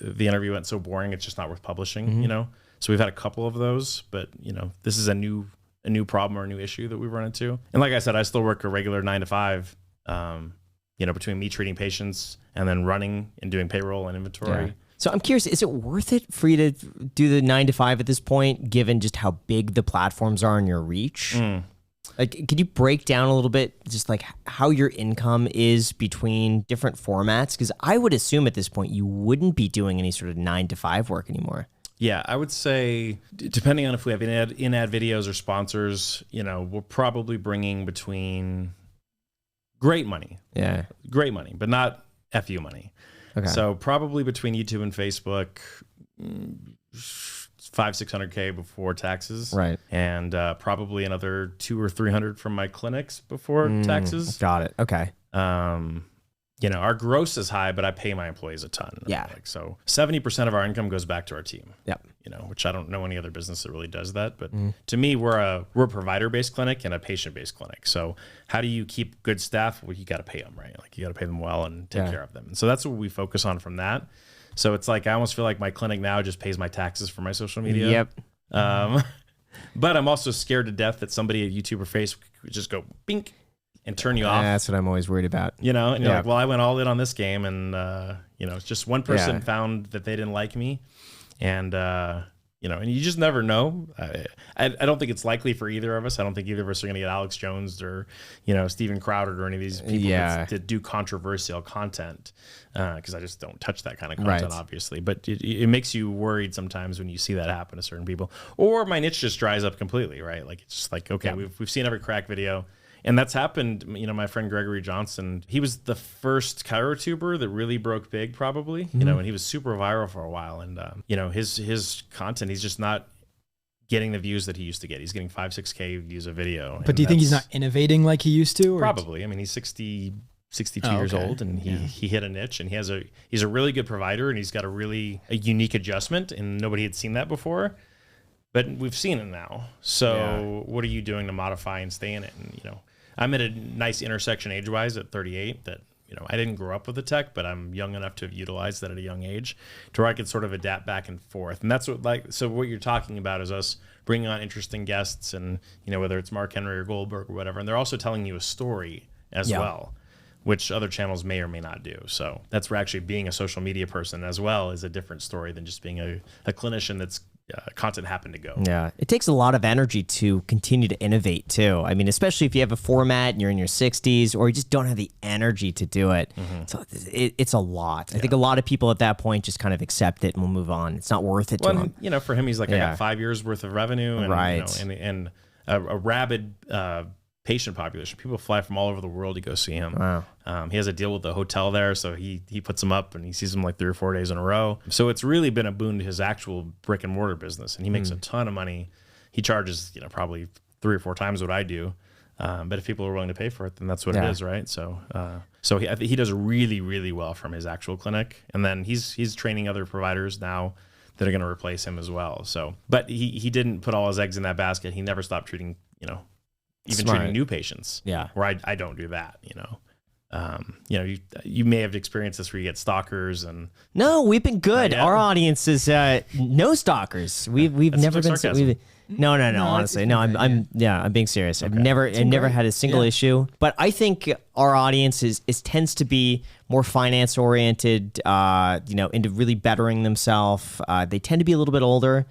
the interview went so boring, it's just not worth publishing, you know? So we've had a couple of those, but you know, this is a new problem or a new issue that we've run into. And like I said, I still work a regular 9 to 5, you know, between me treating patients and then running and doing payroll and inventory. Yeah. So I'm curious, is it worth it for you to do the 9 to 5 at this point, given just how big the platforms are and your reach? Like, could you break down a little bit just like how your income is between different formats? Because I would assume at this point you wouldn't be doing any sort of 9 to 5 work anymore. Yeah, I would say, depending on if we have in-ad videos or sponsors, you know, we're probably bringing between great money, but not FU money. Okay. So probably between YouTube and Facebook, 500-600K before taxes, Right. And probably another 200 or 300 from my clinics before taxes. Got it. Okay. You know, our gross is high, but I pay my employees a ton. Yeah. Like, so 70% of our income goes back to our team. Yep. You know, which I don't know any other business that really does that. But to me, we're a provider-based clinic and a patient-based clinic. So how do you keep good staff? Well, you got to pay them, right? Like you got to pay them well and take care of them. And so that's what we focus on from that. So it's like I almost feel like my clinic now just pays my taxes for my social media. Yep. But I'm also scared to death that somebody at YouTube or Facebook could just go bink and turn you off. That's what I'm always worried about. You know, and you're like, well, I went all in on this game, and you know, it's just one person Yeah. found that they didn't like me, and you know, and you just never know. I don't think it's likely for either of us. I don't think either of us are going to get Alex Jones or, you know, Steven Crowder or any of these people that do controversial content, because I just don't touch that kind of content, obviously. But it makes you worried sometimes when you see that happen to certain people, or my niche just dries up completely, right? Like it's just like, okay, we've seen every crack video. And that's happened, you know, my friend Gregory Johnson, he was the first chirotuber that really broke big probably, you know, and he was super viral for a while. And, you know, his content, he's just not getting the views that he used to get. He's getting 5-6K views a video. But do you think he's not innovating like he used to? Or probably. I mean, he's 62 years old, and he hit a niche, and he's a really good provider, and he's got a unique adjustment, and nobody had seen that before. But we've seen it now. So what are you doing to modify and stay in it? And, you know, I'm at a nice intersection age-wise at 38 that, you know, I didn't grow up with the tech, but I'm young enough to have utilized that at a young age to where I could sort of adapt back and forth. And that's so what you're talking about is us bringing on interesting guests, and, you know, whether it's Mark Henry or Goldberg or whatever, and they're also telling you a story as well, which other channels may or may not do. So that's where actually being a social media person as well is a different story than just being a clinician that's content happened to go. Yeah. It takes a lot of energy to continue to innovate too. I mean, especially if you have a format and you're in your 60s or you just don't have the energy to do it. So it's a lot. I think a lot of people at that point just kind of accept it and will move on. It's not worth it to them. You know, for him, he's like, I got 5 years worth of revenue and, you know, and a rabid patient population. People fly from all over the world to go see him. Wow. He has a deal with the hotel there, so he puts them up and he sees them like 3 or 4 days in a row. So it's really been a boon to his actual brick and mortar business, and he makes a ton of money. He charges, you know, probably 3 or 4 times what I do. But if people are willing to pay for it, then that's what it is, right? So I think he does really, really well from his actual clinic, and then he's training other providers now that are going to replace him as well. So, but he didn't put all his eggs in that basket. He never stopped treating, you know, even treating new patients. Yeah. Where I don't do that, you know. You know, you may have experienced this where you get stalkers and. No, we've been good. Our audience is no stalkers. We've never been. No. Honestly, no. I'm being serious. Okay. I've never had a single issue. But I think our audience is tends to be more finance oriented. You know, into really bettering themselves. They tend to be a little bit older.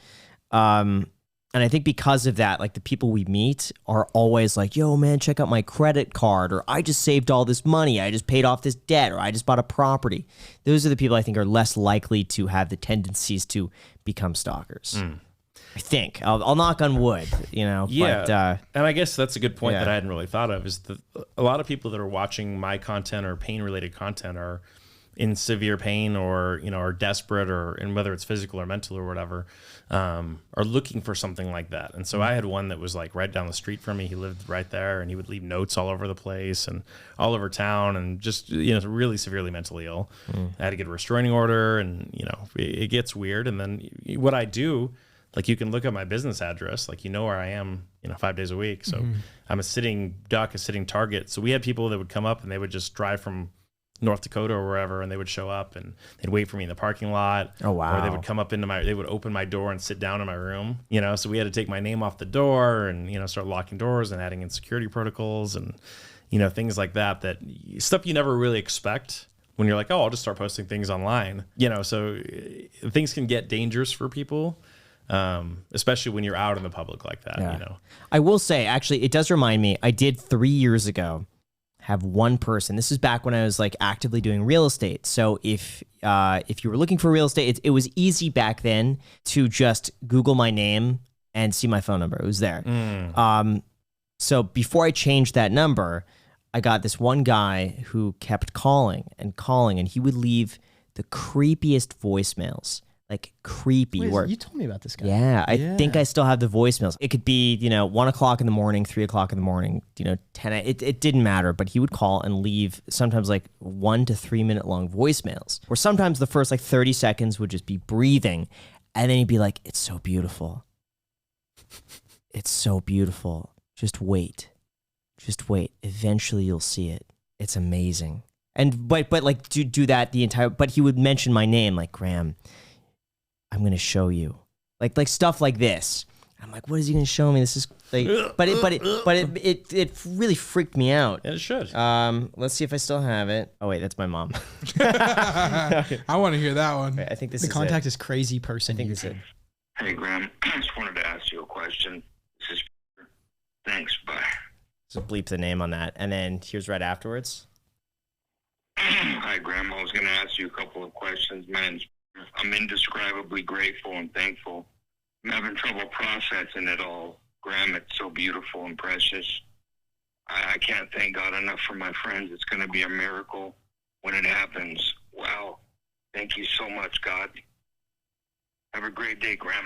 And I think because of that, like the people we meet are always like, yo, man, check out my credit card, or I just saved all this money. I just paid off this debt, or I just bought a property. Those are the people I think are less likely to have the tendencies to become stalkers. I think. I'll knock on wood, you know. Yeah. But, and I guess that's a good point that I hadn't really thought of, is that a lot of people that are watching my content or pain-related content are in severe pain, or, you know, are desperate, or, and whether it's physical or mental or whatever, are looking for something like that. And so I had one that was like right down the street from me. He lived right there, and he would leave notes all over the place and all over town, and just, you know, really severely mentally ill. I had to get a restraining order, and, you know, it gets weird. And then what I do, like, you can look at my business address, like, you know where I am, you know, 5 days a week. So I'm a sitting duck, a sitting target. So we had people that would come up and they would just drive from, North Dakota or wherever, and they would show up and they'd wait for me in the parking lot. Oh, wow. Or they would come up they would open my door and sit down in my room, so we had to take my name off the door and, start locking doors and adding in security protocols and, things like that stuff you never really expect when you're like, oh, I'll just start posting things online, so things can get dangerous for people. Especially when you're out in the public like that, I will say, actually, it does remind me, I did 3 years ago have one person. This is back when I was like actively doing real estate. So if you were looking for real estate, it was easy back then to just Google my name and see my phone number. It was there. So before I changed that number, I got this one guy who kept calling, and he would leave the creepiest voicemails. Like creepy. You told me about this guy. Yeah, I think I still have the voicemails. It could be, 1 o'clock in the morning, 3 o'clock in the morning, 10. It didn't matter, but he would call and leave sometimes like 1 to 3 minute long voicemails. Or sometimes the first like 30 seconds would just be breathing, and then he'd be like, "It's so beautiful. It's so beautiful. Just wait. Eventually you'll see it. It's amazing." And but like do that the entire. But he would mention my name, like, "Graham, I'm going to show you," like stuff like this. I'm like, what is he going to show me? This is like, but it really freaked me out. And it should. Let's see if I still have it. Oh wait, that's my mom. I want to hear that one. Wait, I think this The is contact it. is crazy person. I think this is it. Hey, Graham. I just wanted to ask you a question. This is... Thanks, bye. So bleep the name on that, and then here's right afterwards. Hi, Graham. I was going to ask you a couple of questions, man. I'm indescribably grateful and thankful. I'm having trouble processing it all. Graham, it's so beautiful and precious. I can't thank God enough for my friends. It's going to be a miracle when it happens. Wow. Thank you so much, God. Have a great day, Graham.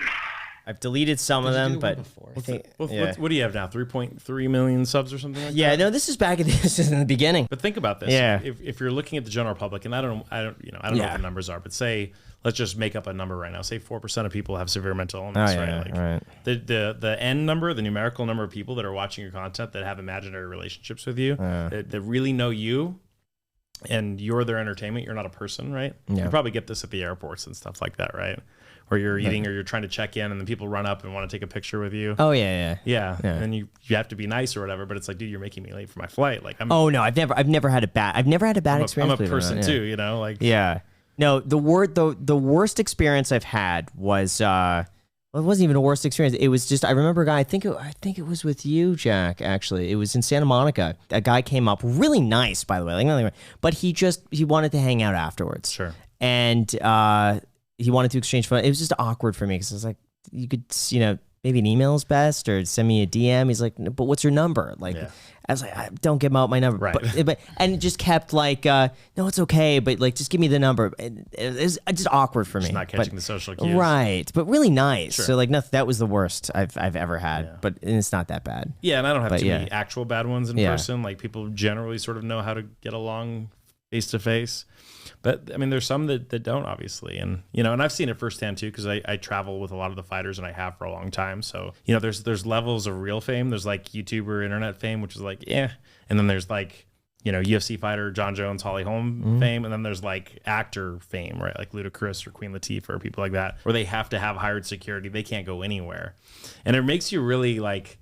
I've deleted some of them, but I think, what do you have now? 3.3 million subs or something like that? yeah, no, this is back at this is in the beginning. But think about this. Yeah. If you're looking at the general public, and I don't know what the numbers are, but say, let's just make up a number right now. Say 4% of people have severe mental illness, right? Right. The N number, the numerical number of people that are watching your content that have imaginary relationships with you, that really know you, and you're their entertainment. You're not a person, right? Yeah. You probably get this at the airports and stuff like that, right? Where you're eating or you're trying to check in, and then people run up and want to take a picture with you. Oh yeah. And you have to be nice or whatever, but it's like, dude, you're making me late for my flight. Like, Oh no, I've never had a bad experience. I'm a believe it or person not. too, like. Yeah. No, the worst experience I've had was well, it wasn't even a worst experience. It was just, I remember a guy, I think it was with you, Jack, actually. It was in Santa Monica. A guy came up, really nice, by the way, like nothing, but he wanted to hang out afterwards. Sure. And he wanted to exchange phone. It was just awkward for me because I was like, you could, maybe an email is best, or send me a DM. He's like, but what's your number? Like, Yeah. I was like, don't give out my number. Right. But and it just kept like, no, it's okay, but like, just give me the number. And it was just awkward for me. Just not catching the social cues. Right, but really nice. Sure. So like, nothing. That was the worst I've ever had. Yeah. But it's not that bad. Yeah, and I don't have But too yeah. many actual bad ones in Yeah. person. Like, people generally sort of know how to get along face to face. But I mean, there's some that don't, obviously, and and I've seen it firsthand too, because I travel with a lot of the fighters, and I have for a long time. So there's levels of real fame. There's like YouTuber, internet fame, which is like and then there's like UFC fighter John Jones, Holly Holm fame, and then there's like actor fame, right? Like Ludacris or Queen Latifah or people like that, where they have to have hired security. They can't go anywhere, and it makes you really like.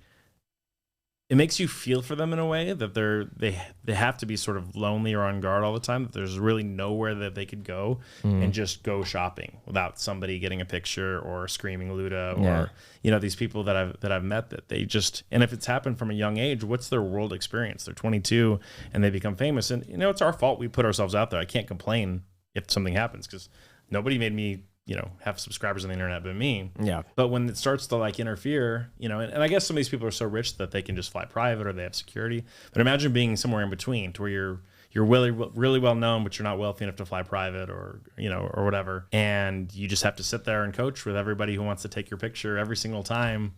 It makes you feel for them in a way that they have to be sort of lonely or on guard all the time, that there's really nowhere that they could go and just go shopping without somebody getting a picture or screaming Luda or these people that I've met, that they just, and if it's happened from a young age, what's their world experience? They're 22 and they become famous, and it's our fault. We put ourselves out there. I can't complain if something happens, because nobody made me have subscribers on the internet but me. Yeah. But when it starts to like interfere, and I guess some of these people are so rich that they can just fly private or they have security. But imagine being somewhere in between, to where you're really well known, but you're not wealthy enough to fly private or whatever. And you just have to sit there and coach with everybody who wants to take your picture every single time.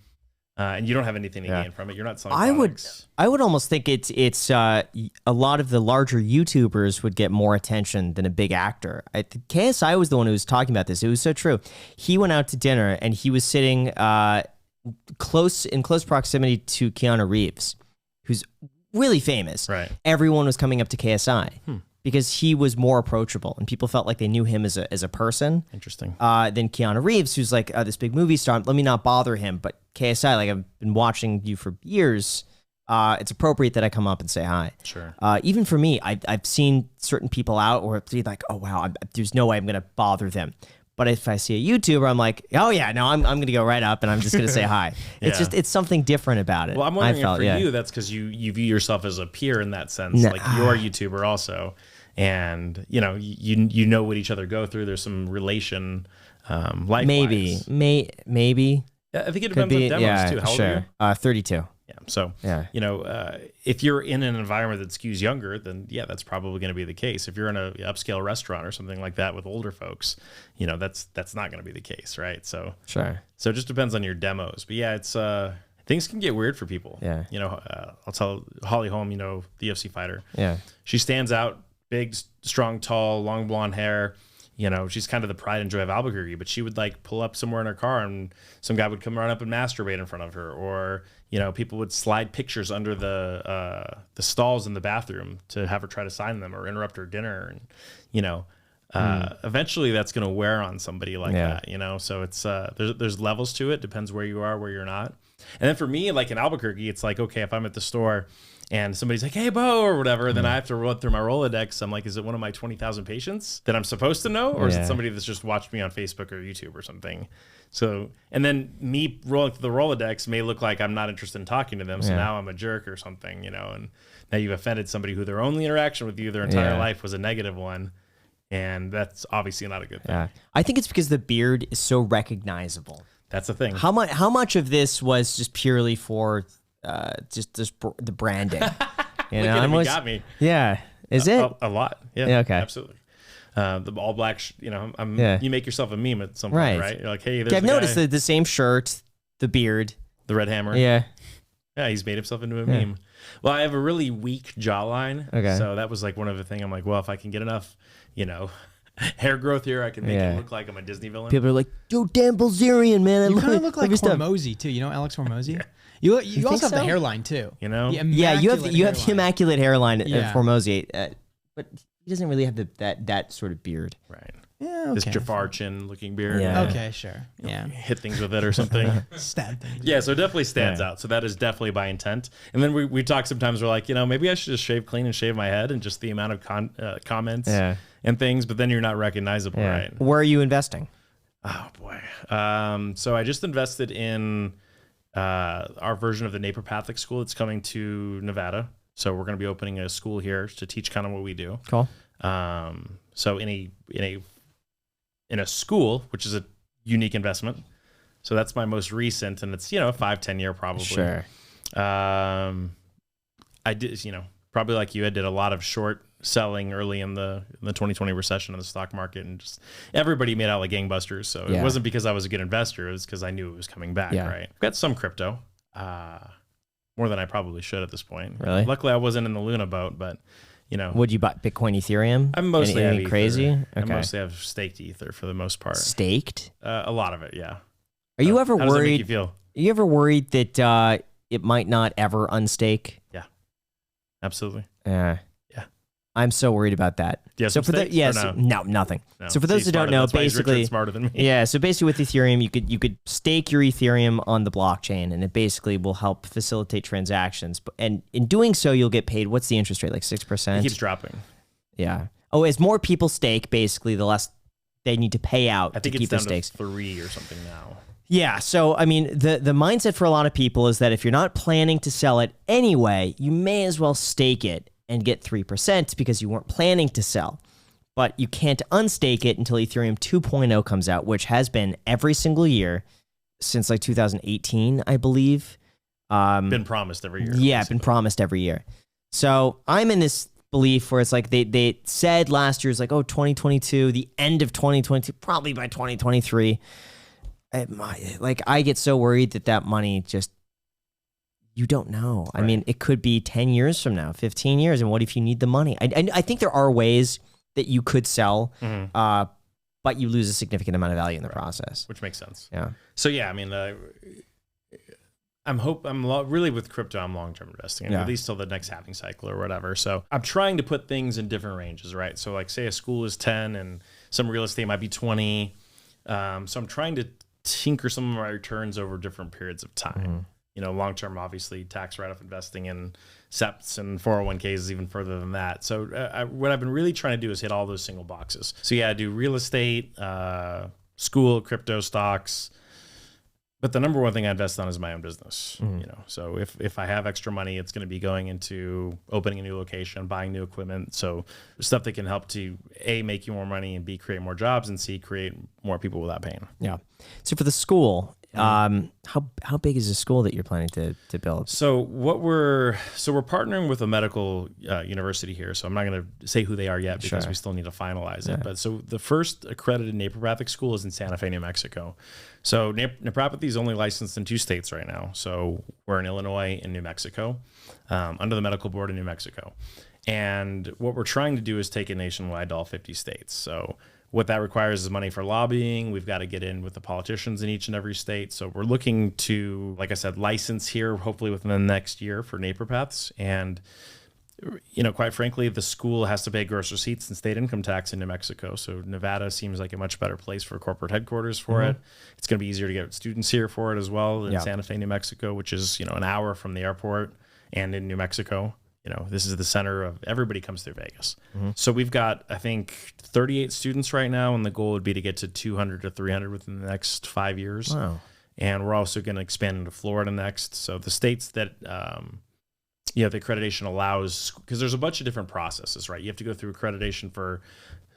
And you don't have anything to gain from it. You're not selling products. I would almost think it's a lot of the larger YouTubers would get more attention than a big actor. KSI was the one who was talking about this. It was so true. He went out to dinner and he was sitting in close proximity to Keanu Reeves, who's really famous. Right. Everyone was coming up to KSI because he was more approachable and people felt like they knew him as a person. Interesting. Than Keanu Reeves, who's like this big movie star. Let me not bother him. But KSI, like I've been watching you for years. It's appropriate that I come up and say hi. Sure. Even for me, I've seen certain people out or be like, oh wow, there's no way I'm gonna bother them. But if I see a YouTuber, I'm like, oh yeah, no, I'm gonna go right up and I'm just gonna say hi. It's Yeah. just it's something different about it. Well, I'm wondering I felt, if for you, that's because you view yourself as a peer in that sense. Like you're a YouTuber also, and you know what each other go through. There's some relation, life. maybe. Yeah, I think it depends on demos too. How old are you? 32. Yeah. So, Yeah. If you're in an environment that skews younger, then yeah, that's probably going to be the case. If you're in a upscale restaurant or something like that with older folks, that's not going to be the case, right? So, Sure. so it just depends on your demos. But yeah, it's things can get weird for people. Yeah. I'll tell Holly Holm, the UFC fighter. Yeah. She stands out, big, strong, tall, long blonde hair. She's kind of the pride and joy of Albuquerque, but she would like pull up somewhere in her car and some guy would come run up and masturbate in front of her, or people would slide pictures under the stalls in the bathroom to have her try to sign them or interrupt her dinner, and eventually that's going to wear on somebody like that. So it's there's levels to it. Depends where you are, where you're not. And then for me, like in Albuquerque, it's like, okay, if I'm at the store and somebody's like, hey, Beau, or whatever, then I have to run through my Rolodex. I'm like, is it one of my 20,000 patients that I'm supposed to know? Or is it somebody that's just watched me on Facebook or YouTube or something? So, and then me rolling through the Rolodex may look like I'm not interested in talking to them. So now I'm a jerk or something, and now you've offended somebody who their only interaction with you their entire life was a negative one. And that's obviously not a good thing. Yeah. I think it's because the beard is so recognizable. That's the thing. How much of this was just purely for the branding? You got me. Yeah. Is it? A lot. Yeah. Yeah, okay. Absolutely. The all black, you make yourself a meme at some point, right? You're like, hey, there's I've noticed the same shirt, the beard. The red hammer. Yeah. Yeah, he's made himself into a meme. Well, I have a really weak jawline. Okay. So that was like one of the things. I'm like, well, if I can get enough, hair growth here, I can make it look like I'm a Disney villain. People are like, yo, Dan Bilzerian, man. You kind of look like Hormozy too. Alex Hormozy? Yeah. You think also have the so? hairline too. You know? The Yeah, you have the hairline. immaculate hairline of Yeah. Hormozy, but he doesn't really have that sort of beard. Right. Yeah, okay. This Jafar chin looking beard. Yeah. Okay, sure. Yeah. Hit things with it or something. Stab things. Yeah, so it definitely stands out. So that is definitely by intent. And then we talk sometimes, we're like, maybe I should just shave clean and shave my head, and just the amount of comments and things, but then you're not recognizable, right? Where are you investing? Oh, boy. So I just invested in our version of the Naturopathic school that's coming to Nevada. So we're going to be opening a school here to teach kind of what we do. Cool. So in a school, which is a unique investment. So that's my most recent, and it's 5-10 year probably. Sure. I did probably like you, I did a lot of short selling early in the 2020 recession in the stock market, and just everybody made out like gangbusters. So it wasn't because I was a good investor; it was because I knew it was coming back. Yeah. Right. Got some crypto, more than I probably should at this point. Really? Luckily, I wasn't in the Luna boat, but. Would you buy Bitcoin, Ethereum? I'm mostly anything have crazy. Ether. Okay. I mostly have staked Ether for the most part. Staked? A lot of it, yeah. Are you ever How does that make worried? you feel? Are you ever worried that it might not ever unstake? Absolutely. Yeah. Yeah. I'm so worried about that. Do you have so some for stakes, the or no? nothing. No. So for those See, who don't smarter. know, That's why he's richer and basically, smarter than me. yeah. So basically, with Ethereum, you could stake your Ethereum on the blockchain, and it basically will help facilitate transactions. And in doing so, you'll get paid. What's the interest rate? Like 6%. It keeps dropping. Yeah. Oh, as more people stake, basically, the less they need to pay out I think to it's keep their down stakes. to 3 or something now. Yeah. So, I mean, the mindset for a lot of people is that if you're not planning to sell it anyway, you may as well stake it and get 3% because you weren't planning to sell. But you can't unstake it until Ethereum 2.0 comes out, which has been every single year since like 2018, I believe. Been promised every year. Yeah, been promised every year. So I'm in this belief where it's like they said last year is like, 2022, the end of 2022, probably by 2023. I get so worried that money just, you don't know. Right. I mean, it could be 10 years from now, 15 years. And what if you need the money? I think there are ways that you could sell, but you lose a significant amount of value in the process. Which makes sense. Yeah. So, yeah, I mean, really with crypto. I'm long-term investing, at least till the next halving cycle or whatever. So I'm trying to put things in different ranges, right? So like say a school is 10 and some real estate might be 20. So I'm trying to tinker some of my returns over different periods of time. You know, long-term, obviously, tax write-off investing in SEPs and 401ks is even further than that. So what I've been really trying to do is hit all those single boxes. So yeah, I do real estate, school, crypto, stocks. But the number one thing I invest on is my own business. You know, so if I have extra money, it's going to be going into opening a new location, buying new equipment. So stuff that can help to A, make you more money, and B, create more jobs, and C, create more people without pain. Yeah. So for the school, how big is the school that you're planning to build? So we're partnering with a medical university here. So I'm not going to say who they are yet because we still need to finalize it. But so the first accredited naturopathic school is in Santa Fe, New Mexico. So naturopathy is only licensed in 2 states right now. So we're in Illinois and New Mexico, under the medical board in New Mexico. And what we're trying to do is take it nationwide to all 50 states. So what that requires is money for lobbying. We've got to get in with the politicians in each and every state. So we're looking to, like I said, license here, hopefully within the next year for naturopaths. And, you know, quite frankly, the school has to pay gross receipts and state income tax in New Mexico. So Nevada seems like a much better place for corporate headquarters for it. It's going to be easier to get students here for it as well in Santa Fe, New Mexico, which is, you know, an hour from the airport and in New Mexico. You know, this is the center of everybody comes through Vegas. So we've got, I think, 38 students right now, and the goal would be to get to 200 to 300 within the next 5 years. Wow. And we're also going to expand into Florida next. So the states that, you know, the accreditation allows, because there's a bunch of different processes, right? You have to go through accreditation for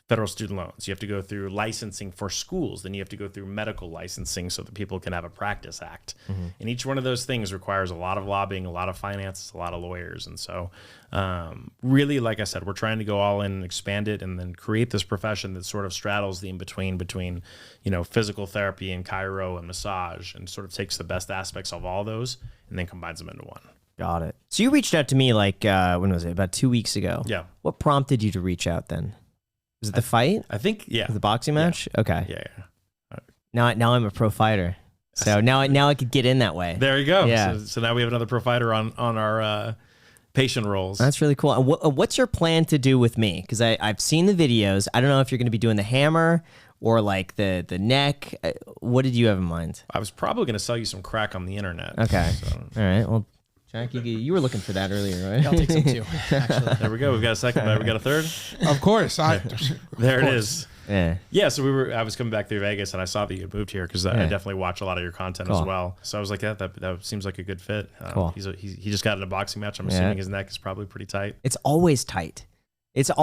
federal student loans. You have to go through licensing for schools. Then you have to go through medical licensing so that people can have a practice act. And each one of those things requires a lot of lobbying, a lot of finances, a lot of lawyers. And so really, like I said, we're trying to go all in and expand it and then create this profession that sort of straddles the in-between between, you know, physical therapy and chiro and massage, and sort of takes the best aspects of all those and then combines them into one. Got it. So you reached out to me like, when was it? About 2 weeks ago. Yeah. What prompted you to reach out then? Was it the fight? I think, yeah. The boxing match? Yeah. Okay. Yeah. Now I'm a pro fighter. So now I could get in that way. There you go. Yeah. So now we have another pro fighter on our patient roles. That's really cool. And what's your plan to do with me? Because I've seen the videos. I don't know if you're going to be doing the hammer or like the neck. What did you have in mind? I was probably going to sell you some crack on the internet. Okay. So. All right. Well, Jack, you were looking for that earlier, right? I'll take some too, actually. There we go. We've got a second, but we got a third. Of course. There it is. Yeah. Yeah. So I was coming back through Vegas and I saw that you had moved here because I definitely watch a lot of your content as well. So I was like, that seems like a good fit. Cool. He just got in a boxing match. I'm assuming his neck is probably pretty tight. It's always tight. I'm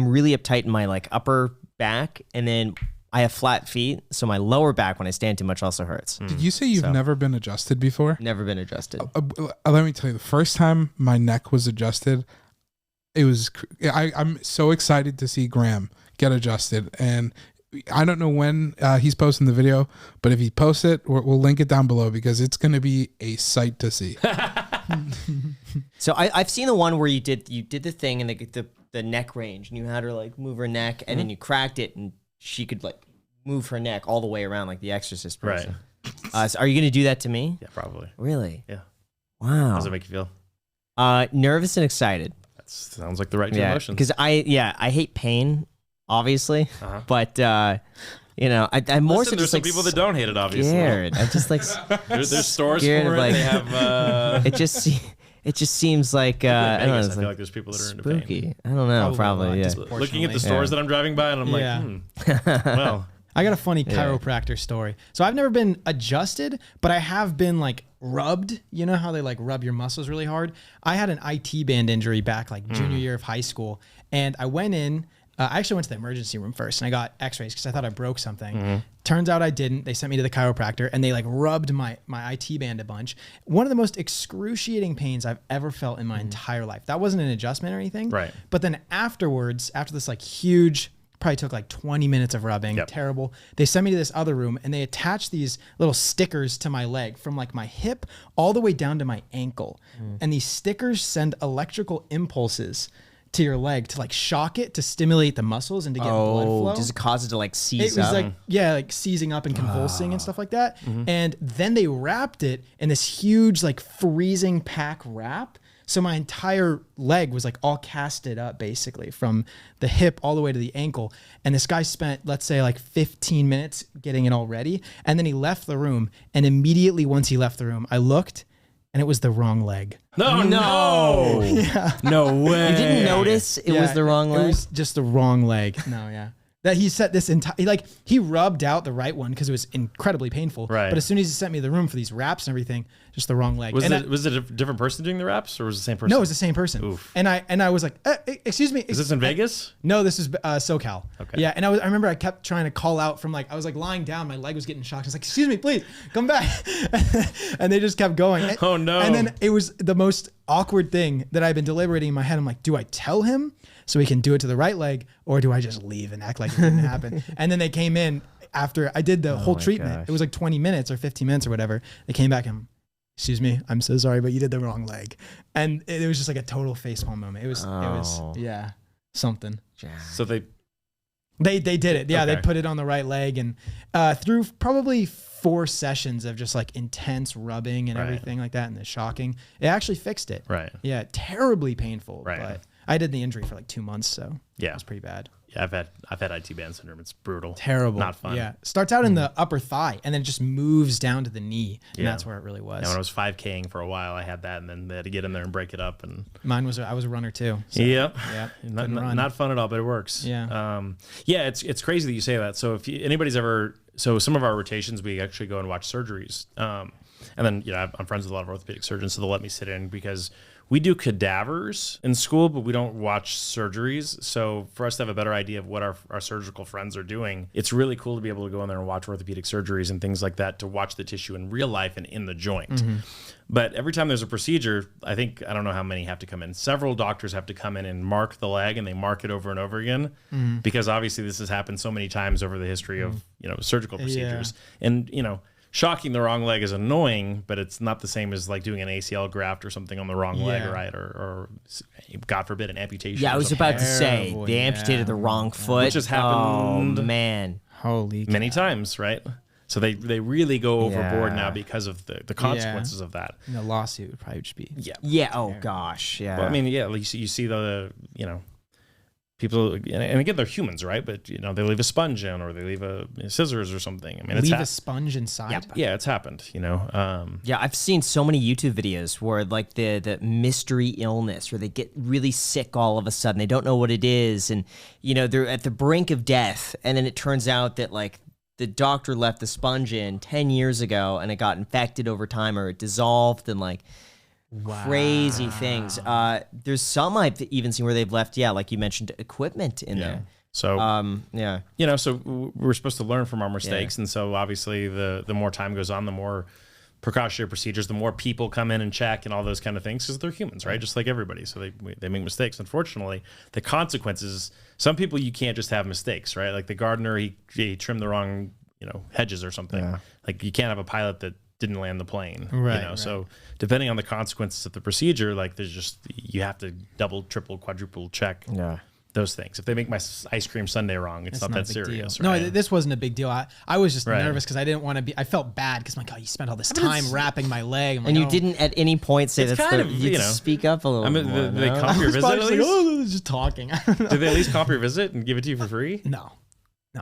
really uptight in my like upper back, and then I have flat feet, so my lower back when I stand too much also hurts. Did you say you've never been adjusted before? Never been adjusted. Let me tell you, the first time my neck was adjusted, I'm so excited to see Graham get adjusted. And I don't know when he's posting the video, but if he posts it, we'll link it down below because it's going to be a sight to see. So I've seen the one where you did the thing in the neck range, and you had her like move her neck, and then you cracked it, and she could like move her neck all the way around like the Exorcist person. Right. So are you going to do that to me? Yeah, probably. Really? Yeah. Wow. How does it make you feel? Nervous and excited. That sounds like the right two emotions. Because I hate pain, obviously, but you know, I'm more so there's just some like people that don't hate it. Obviously, scared. I'm just like there's stores scared for it. Like, they have. It just seems like I don't know. I feel like there's people that are into spooky. pain. I don't know. Probably yeah. Looking at the stores that I'm driving by, and I'm like, well. I got a funny chiropractor story. So I've never been adjusted, but I have been like rubbed. You know how they like rub your muscles really hard? I had an IT band injury back like junior year of high school. And I went in, I actually went to the emergency room first and I got x-rays because I thought I broke something. Turns out I didn't. They sent me to the chiropractor and they like rubbed my IT band a bunch. One of the most excruciating pains I've ever felt in my entire life. That wasn't an adjustment or anything. Right. But then afterwards, after this like huge, probably took like 20 minutes of rubbing. Yep. Terrible. They sent me to this other room and they attached these little stickers to my leg from like my hip all the way down to my ankle. And these stickers send electrical impulses to your leg to like shock it to stimulate the muscles and to get blood flow. Does it cause it to like seize It was up? like, yeah, like seizing up and convulsing and stuff like that. And then they wrapped it in this huge, like freezing pack wrap. So my entire leg was like all casted up basically from the hip all the way to the ankle. And this guy spent, let's say like 15 minutes getting it all ready. And then he left the room. And immediately once he left the room, I looked and it was the wrong leg. No. Yeah. No way. You didn't notice it was the wrong It leg? was just the wrong leg. No, yeah. That he set this entire, like he rubbed out the right one because it was incredibly painful. Right. But as soon as he sent me to the room for these wraps and everything, just the wrong leg. Was And it a different person doing the wraps, or was it the same person? no, it was the same person. Oof. And I was like, excuse me. Is this in Vegas? No, this is SoCal. Okay. Yeah, and I remember I kept trying to call out from like, I was like lying down, my leg was getting shocked. I was like, excuse me, please come back. And they just kept going. And, Oh, no. And then it was the most awkward thing that I've been deliberating in my head. I'm like, do I tell him so he can do it to the right leg, or do I just leave and act like it didn't happen? And then they came in after I did the whole treatment. gosh. It was like 20 minutes or 15 minutes or whatever. They came back and, excuse me, I'm so sorry, but you did the wrong leg. And it was just like a total facepalm moment. It was, yeah, something. So they They did it. Yeah, Okay. they put it on the right leg, and through probably 4 sessions of just like intense rubbing and Right. everything like that, and the shocking, it actually fixed it. Right. Yeah, terribly painful. Right. But I did the injury for like 2 months, so Yeah. it was pretty bad. Yeah, I've had IT band syndrome. It's brutal. Terrible. Not fun. Yeah, starts out in the upper thigh, and then it just moves down to the knee, and Yeah. that's where it really was. Yeah, when I was 5King for a while, I had that, and then they had to get in there and break it up. And Mine was I was a runner too. So, yep, yeah, not, couldn't run. not fun at all, but it works. Yeah. Yeah, it's crazy that you say that. So if anybody's ever, so some of our rotations, we actually go and watch surgeries. And then, I'm friends with a lot of orthopedic surgeons, so they'll let me sit in because we do cadavers in school, but we don't watch surgeries. So for us to have a better idea of what our surgical friends are doing, it's really cool to be able to go in there and watch orthopedic surgeries and things like that, to watch the tissue in real life and in the joint. But every time there's a procedure, I don't know how many have to come in. Several doctors have to come in and mark the leg, and they mark it over and over again, because obviously this has happened so many times over the history of, surgical procedures. And, shocking the wrong leg is annoying, but it's not the same as like doing an ACL graft or something on the wrong leg, right? Or God forbid, an amputation. Yeah, I or was something. about to say Terrible, they amputated yeah. the wrong foot, Which has happened Oh man, Holy many times, right? So they really go overboard Yeah. now because of the consequences of that. the lawsuit would probably just be yeah. Oh gosh, yeah. Well, I mean, yeah, you see the, people, and again, they're humans, right? But, they leave a sponge in, or they leave a scissors or something. I mean, leave a sponge inside. yeah, it's happened, Yeah, I've seen so many YouTube videos where like the mystery illness, where they get really sick all of a sudden. They don't know what it is, and they're at the brink of death, and then it turns out that like the doctor left the sponge in 10 years ago, and it got infected over time, or it dissolved, and like crazy things. There's some I've even seen where they've left, like you mentioned, equipment in there. So, Yeah. so we're supposed to learn from our mistakes. And so obviously the more time goes on, the more precautionary procedures, the more people come in and check and all those kind of things, because they're humans, right? Just like everybody. So they make mistakes. Unfortunately, the consequences, some people, you can't just have mistakes, right? Like the gardener, he trimmed the wrong, hedges or something. Yeah. Like you can't have a pilot that didn't land the plane, Right. So depending on the consequences of the procedure, like you have to double, triple, quadruple check those things. If they make my ice cream sundae wrong, it's not that a big serious. deal. Right? No, this wasn't a big deal. I was just Right. nervous because I didn't want to be. I felt bad because I'm like, oh, you spent all this time wrapping my leg. I'm like, And you oh. didn't at any point say It's that's kind the, of, you speak up a little I mean, more. they no? comp your visit Probably at just like, least? oh, just talking. I don't know. Did they at least comp your visit and give it to you for free? No,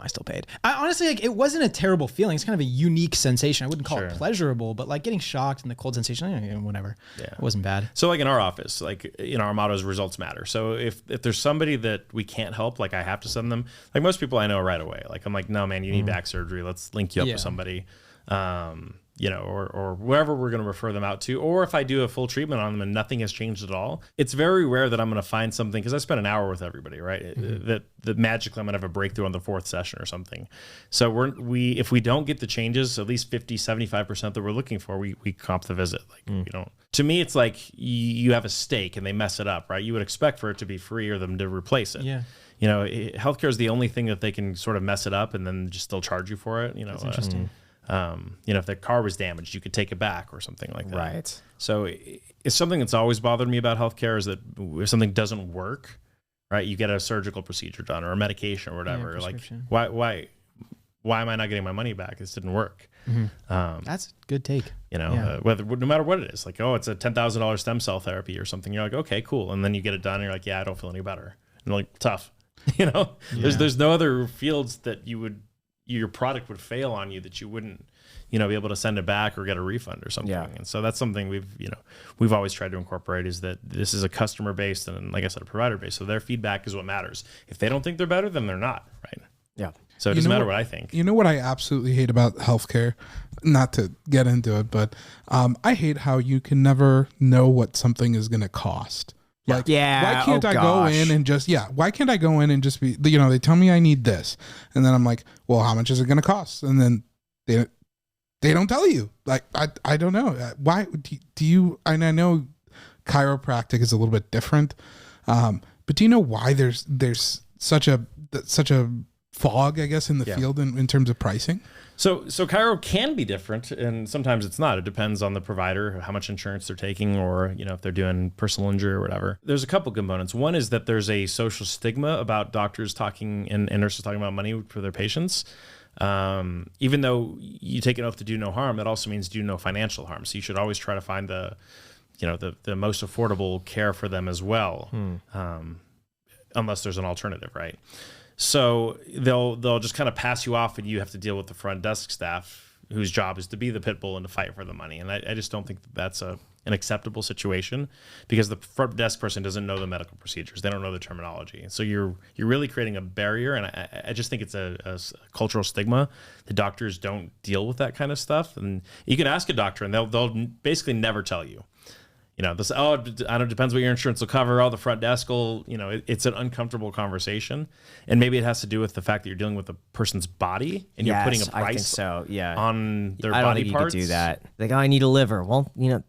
I still paid. I honestly, like, it wasn't a terrible feeling. It's kind of a unique sensation. I wouldn't call it Sure. pleasurable, but like getting shocked and the cold sensation, whatever. Yeah. It wasn't bad. So like in our office, like our motto is results matter. So if there's somebody that we can't help, like I have to send them, like most people I know right away. Like I'm like, no man, you need back surgery. Let's link you up Yeah. with somebody. Or wherever we're going to refer them out to. Or if I do a full treatment on them and nothing has changed at all, it's very rare that I'm going to find something, because I spent an hour with everybody, right? That magically I'm going to have a breakthrough on the 4th session or something. So if we don't get the changes, at least 50, 75% that we're looking for, we comp the visit. Like we don't. To me, it's like you have a steak and they mess it up, right? You would expect for it to be free or them to replace it. Yeah. Healthcare is the only thing that they can sort of mess it up and then just still charge you for it. That's interesting. If the car was damaged, you could take it back or something like that. Right. So it's something that's always bothered me about healthcare, is that if something doesn't work, right? You get a surgical procedure done or a medication or whatever. Like, prescription. why am I not getting my money back? This didn't work. That's a good take. You know, Yeah. no matter what it is, like, oh, it's a $10,000 stem cell therapy or something. You're like, okay, cool. And then you get it done and you're like, yeah, I don't feel any better. And like, tough, you know, there's no other fields that your product would fail on you that you wouldn't, you know, be able to send it back or get a refund or something. Yeah. And so that's something we've always tried to incorporate, is that this is a customer based and, like I said, a provider based. So their feedback is what matters. If they don't think they're better, then they're not, right? Yeah. So it doesn't matter what I think. You know what I absolutely hate about healthcare? Not to get into it, but I hate how you can never know what something is going to cost. Like, Yeah, why can't oh I go gosh. in and just, why can't I go in and just be, you know, they tell me I need this. And then I'm like, well, how much is it going to cost? And then they don't tell you. Like, I don't know. Why do you, and I know chiropractic is a little bit different. But do you know why there's such a fog, I guess, in the field in terms of pricing? So chiro can be different, and sometimes it's not. It depends on the provider, how much insurance they're taking, or, you know, if they're doing personal injury or whatever. There's a couple components. One is that there's a social stigma about doctors talking and nurses talking about money for their patients. Even though you take an oath to do no harm, that also means do no financial harm. So you should always try to find the most affordable care for them as well, unless there's an alternative, right? So they'll just kind of pass you off, and you have to deal with the front desk staff whose job is to be the pit bull and to fight for the money. And I just don't think that's an acceptable situation, because the front desk person doesn't know the medical procedures. They don't know the terminology. So you're really creating a barrier. And I just think it's a cultural stigma. The doctors don't deal with that kind of stuff. And you can ask a doctor and they'll basically never tell you. You know, this, I don't, depends what your insurance will cover. Oh, the front desk will, you know, it's an uncomfortable conversation. And maybe it has to do with the fact that you're dealing with a person's body and you're putting a I think price so. Yeah. on their I don't body think parts. you could do that. Like, oh, I need a liver. Well, you know,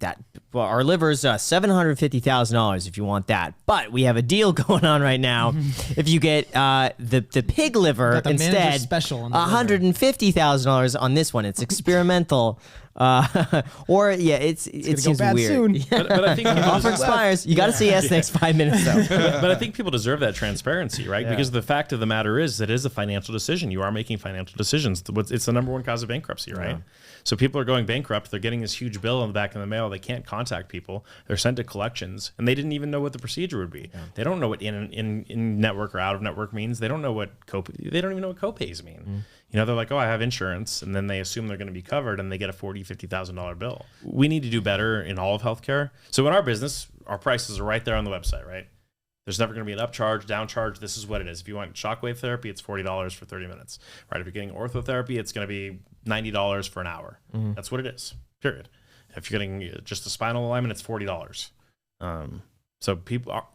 our liver's $750,000 if you want that. But we have a deal going on right now. If you get the pig liver Got the manager instead, special on the liver. $150,000 on this one. It's experimental. Or it go seems bad weird. soon. Yeah. But I think people Offer expires. You got to say yes next 5 minutes though. but I think people deserve that transparency, right? Because the fact of the matter is that it is a financial decision. You are making financial decisions. It's the number one cause of bankruptcy, right? So people are going bankrupt. They're getting this huge bill in the back of the mail. They can't contact people. They're sent to collections, and they didn't even know what the procedure would be. They don't know what in network or out of network means. They don't know what they don't even know what copays mean. You know, they're like, oh, I have insurance, and then they assume they're going to be covered, and they get a $50,000 bill. We need to do better in all of healthcare. So in our business, our prices are right there on the website, right? There's never going to be an upcharge, downcharge. This is what it is. If you want shockwave therapy, it's $40 for 30 minutes, right? If you're getting orthotherapy, it's going to be $90 for an hour. That's what it is, period. If you're getting just a spinal alignment, it's $40. So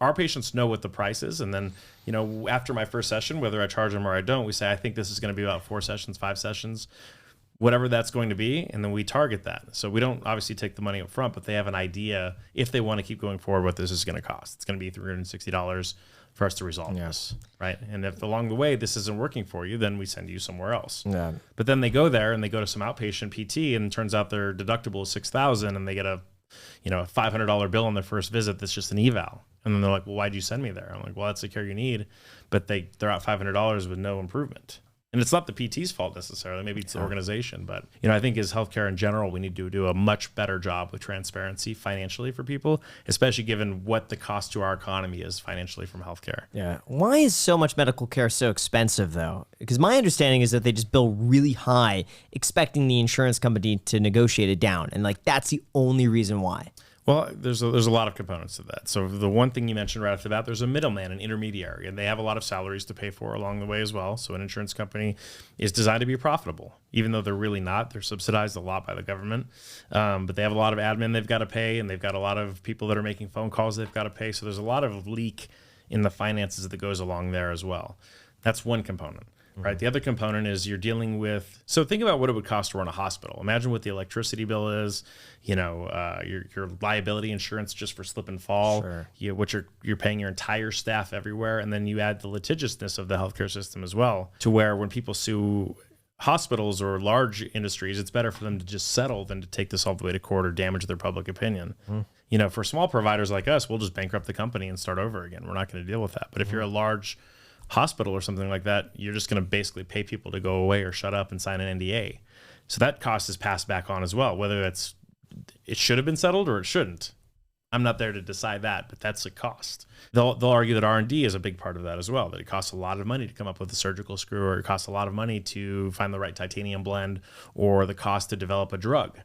our patients know what the price is. And then, you know, after my first session, whether I charge them or I don't, we say, I think this is going to be about 4 sessions, 5 sessions, whatever that's going to be. And then we target that. So we don't obviously take the money up front, but they have an idea if they want to keep going forward, what this is going to cost. It's going to be $360 for us to resolve this, right? And if along the way this isn't working for you, then we send you somewhere else. Yeah. But then they go there and they go to some outpatient PT, and it turns out their deductible is $6,000, and they get a $500 bill on their first visit that's just an eval. And then they're like, well, why'd you send me there? I'm like, well, that's the care you need. But they're out $500 with no improvement. And it's not the PT's fault necessarily. Maybe it's the organization. But, you know, I think as healthcare in general, we need to do a much better job with transparency financially for people, especially given what the cost to our economy is financially from healthcare. Yeah. Why is so much medical care so expensive, though? Because my understanding is that they just bill really high, expecting the insurance company to negotiate it down. And, like, that's the only reason why. Well, there's a lot of components to that. So the one thing you mentioned right off the bat, there's a middleman, an intermediary, and they have a lot of salaries to pay for along the way as well. So an insurance company is designed to be profitable, even though they're really not. They're subsidized a lot by the government, but they have a lot of admin they've got to pay, and they've got a lot of people that are making phone calls they've got to pay. So there's a lot of leak in the finances that goes along there as well. That's one component. Right. The other component is you're dealing with. So think about what it would cost to run a hospital. Imagine what the electricity bill is. You know, your liability insurance just for slip and fall. Sure. What you're paying your entire staff everywhere, and then you add the litigiousness of the healthcare system as well. To where when people sue hospitals or large industries, it's better for them to just settle than to take this all the way to court or damage their public opinion. For small providers like us, we'll just bankrupt the company and start over again. We're not going to deal with that. But if you're a large hospital or something like that, you're just going to basically pay people to go away or shut up and sign an NDA. So that cost is passed back on as well, whether it should have been settled or it shouldn't. I'm not there to decide that, but that's a cost. They'll argue that R&D is a big part of that as well, that it costs a lot of money to come up with a surgical screw, or it costs a lot of money to find the right titanium blend, or the cost to develop a drug.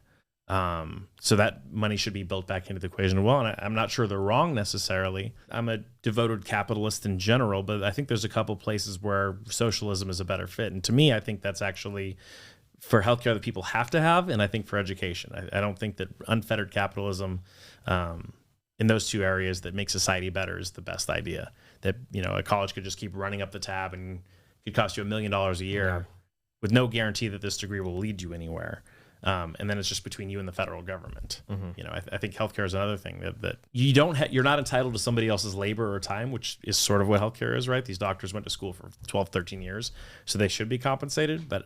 So that money should be built back into the equation as well. And I'm not sure they're wrong necessarily. I'm a devoted capitalist in general, but I think there's a couple places where socialism is a better fit. And to me, I think that's actually for healthcare that people have to have, and I think for education. I don't think that unfettered capitalism in those two areas that make society better is the best idea. That a college could just keep running up the tab and it could cost you $1 million a year with no guarantee that this degree will lead you anywhere. And then it's just between you and the federal government. I think healthcare is another thing that you're not entitled to somebody else's labor or time, which is sort of what healthcare is, right? These doctors went to school for 12, 13 years, so they should be compensated. But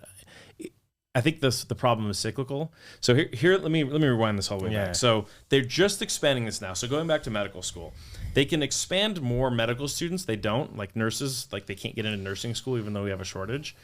I think the problem is cyclical. So here let me rewind this whole way back. So they're just expanding this now. So going back to medical school, they can expand more medical students. They don't, like nurses, like they can't get into nursing school even though we have a shortage.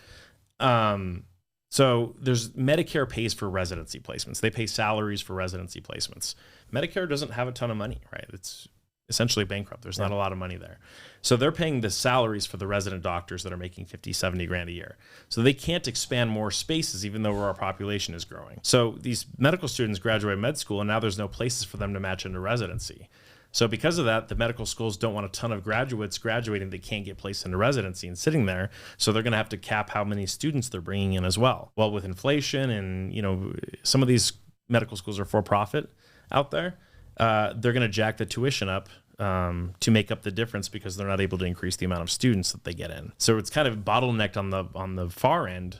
So there's Medicare pays for residency placements. They pay salaries for residency placements. Medicare doesn't have a ton of money, right? It's essentially bankrupt. There's not a lot of money there. So they're paying the salaries for the resident doctors that are making 50, 70 grand a year. So they can't expand more spaces even though our population is growing. So these medical students graduate med school and now there's no places for them to match into residency. So because of that, the medical schools don't want a ton of graduates graduating that can't get placed into residency and sitting there. So they're going to have to cap how many students they're bringing in as well. Well, with inflation and, some of these medical schools are for profit out there. They're going to jack the tuition up to make up the difference because they're not able to increase the amount of students that they get in. So it's kind of bottlenecked on the far end,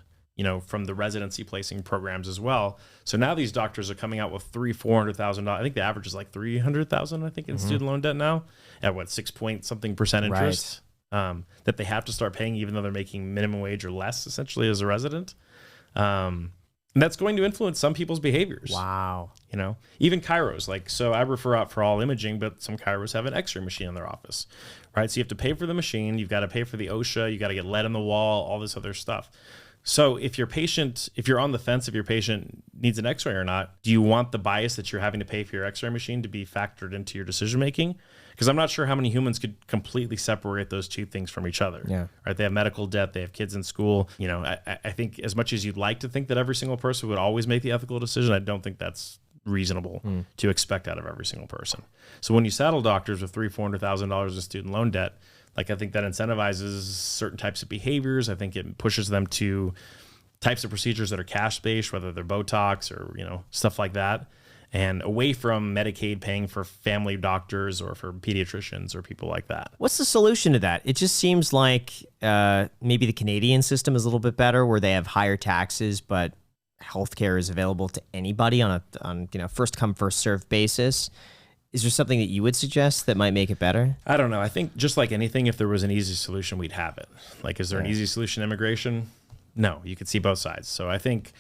from the residency placing programs as well. So now these doctors are coming out with $400,000. I think the average is like $300,000. I think in student loan debt now at 6% interest that they have to start paying even though they're making minimum wage or less essentially as a resident. And that's going to influence some people's behaviors. Wow. Even chiros, so I refer out for all imaging, but some chiros have an x-ray machine in their office, right? So you have to pay for the machine. You've got to pay for the OSHA. You got to get lead in the wall, all this other stuff. So if you're on the fence if your patient needs an x-ray or not, do you want the bias that you're having to pay for your x-ray machine to be factored into your decision making? Because I'm not sure how many humans could completely separate those two things from each other. Yeah. Right? They have medical debt. They have kids in school. I think as much as you'd like to think that every single person would always make the ethical decision, I don't think that's reasonable to expect out of every single person. So when you saddle doctors with $400,000 in student loan debt, I think that incentivizes certain types of behaviors. I think it pushes them to types of procedures that are cash-based, whether they're Botox or, stuff like that, and away from Medicaid paying for family doctors or for pediatricians or people like that. What's the solution to that? It just seems like maybe the Canadian system is a little bit better where they have higher taxes, but healthcare is available to anybody on a first come, first served basis. Is there something that you would suggest that might make it better? I don't know. I think just like anything, if there was an easy solution, we'd have it. Is there an easy solution to immigration? No, you could see both sides. So I think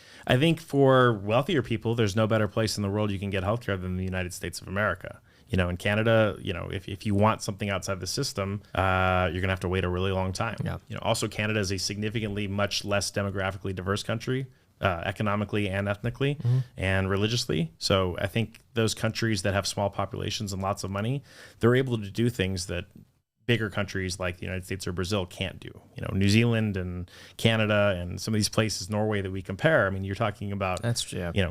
for wealthier people, there's no better place in the world you can get healthcare than the United States of America. In Canada, if you want something outside the system, you're going to have to wait a really long time. Yeah. Also, Canada is a significantly much less demographically diverse country. Economically and ethnically and religiously. So I think those countries that have small populations and lots of money, they're able to do things that bigger countries like the United States or Brazil can't do. New Zealand and Canada and some of these places, Norway, that we compare. I mean, you're talking about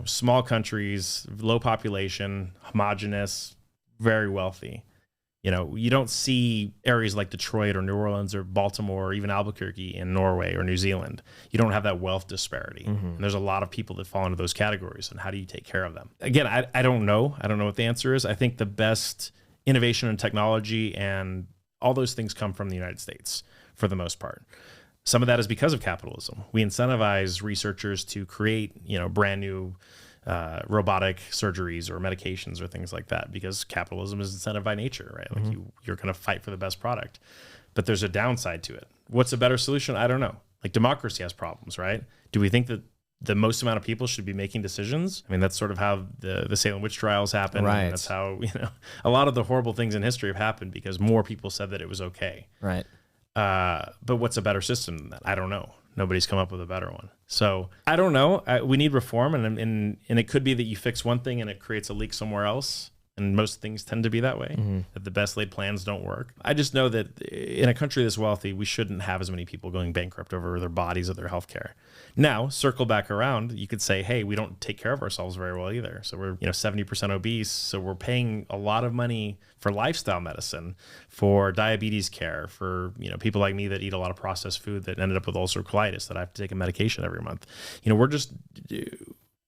small countries, low population, homogenous, very wealthy. You don't see areas like Detroit or New Orleans or Baltimore or even Albuquerque in Norway or New Zealand. You don't have that wealth disparity. And there's a lot of people that fall into those categories. And how do you take care of them? Again, I don't know. I don't know what the answer is. I think the best innovation and technology and all those things come from the United States for the most part. Some of that is because of capitalism. We incentivize researchers to create, brand new robotic surgeries or medications or things like that because capitalism is incentive by nature, right? You're going to fight for the best product, but there's a downside to it. What's a better solution? I don't know. Democracy has problems, right? Do we think that the most amount of people should be making decisions. I mean, that's sort of how the Salem witch trials happened. Right. And that's how, a lot of the horrible things in history have happened because more people said that it was okay. Right. But what's a better system than that? I don't know. Nobody's come up with a better one. So I don't know. We need reform, and it could be that you fix one thing and it creates a leak somewhere else. And most things tend to be that way, that the best laid plans don't work. I just know that in a country this wealthy, we shouldn't have as many people going bankrupt over their bodies or their healthcare. Now, circle back around, you could say, hey, we don't take care of ourselves very well either. So we're 70% obese. So we're paying a lot of money for lifestyle medicine, for diabetes care, for people like me that eat a lot of processed food that ended up with ulcerative colitis that I have to take a medication every month.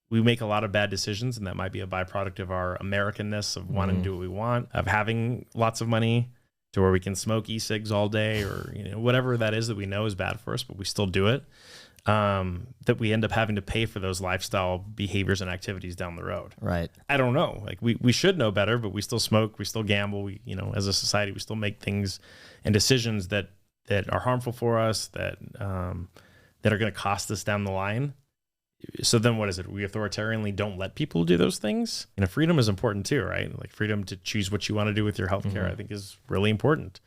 We make a lot of bad decisions, and that might be a byproduct of our Americanness of wanting to do what we want, of having lots of money to where we can smoke e-cigs all day or whatever that is that we know is bad for us, but we still do it, that we end up having to pay for those lifestyle behaviors and activities down the road. Right. I don't know. Like we should know better, but we still smoke, we still gamble. We, as a society, we still make things and decisions that are harmful for us, that are going to cost us down the line. So then what is it? We authoritarianly don't let people do those things? Freedom is important too, right? Like freedom to choose what you want to do with your healthcare, I think is really important.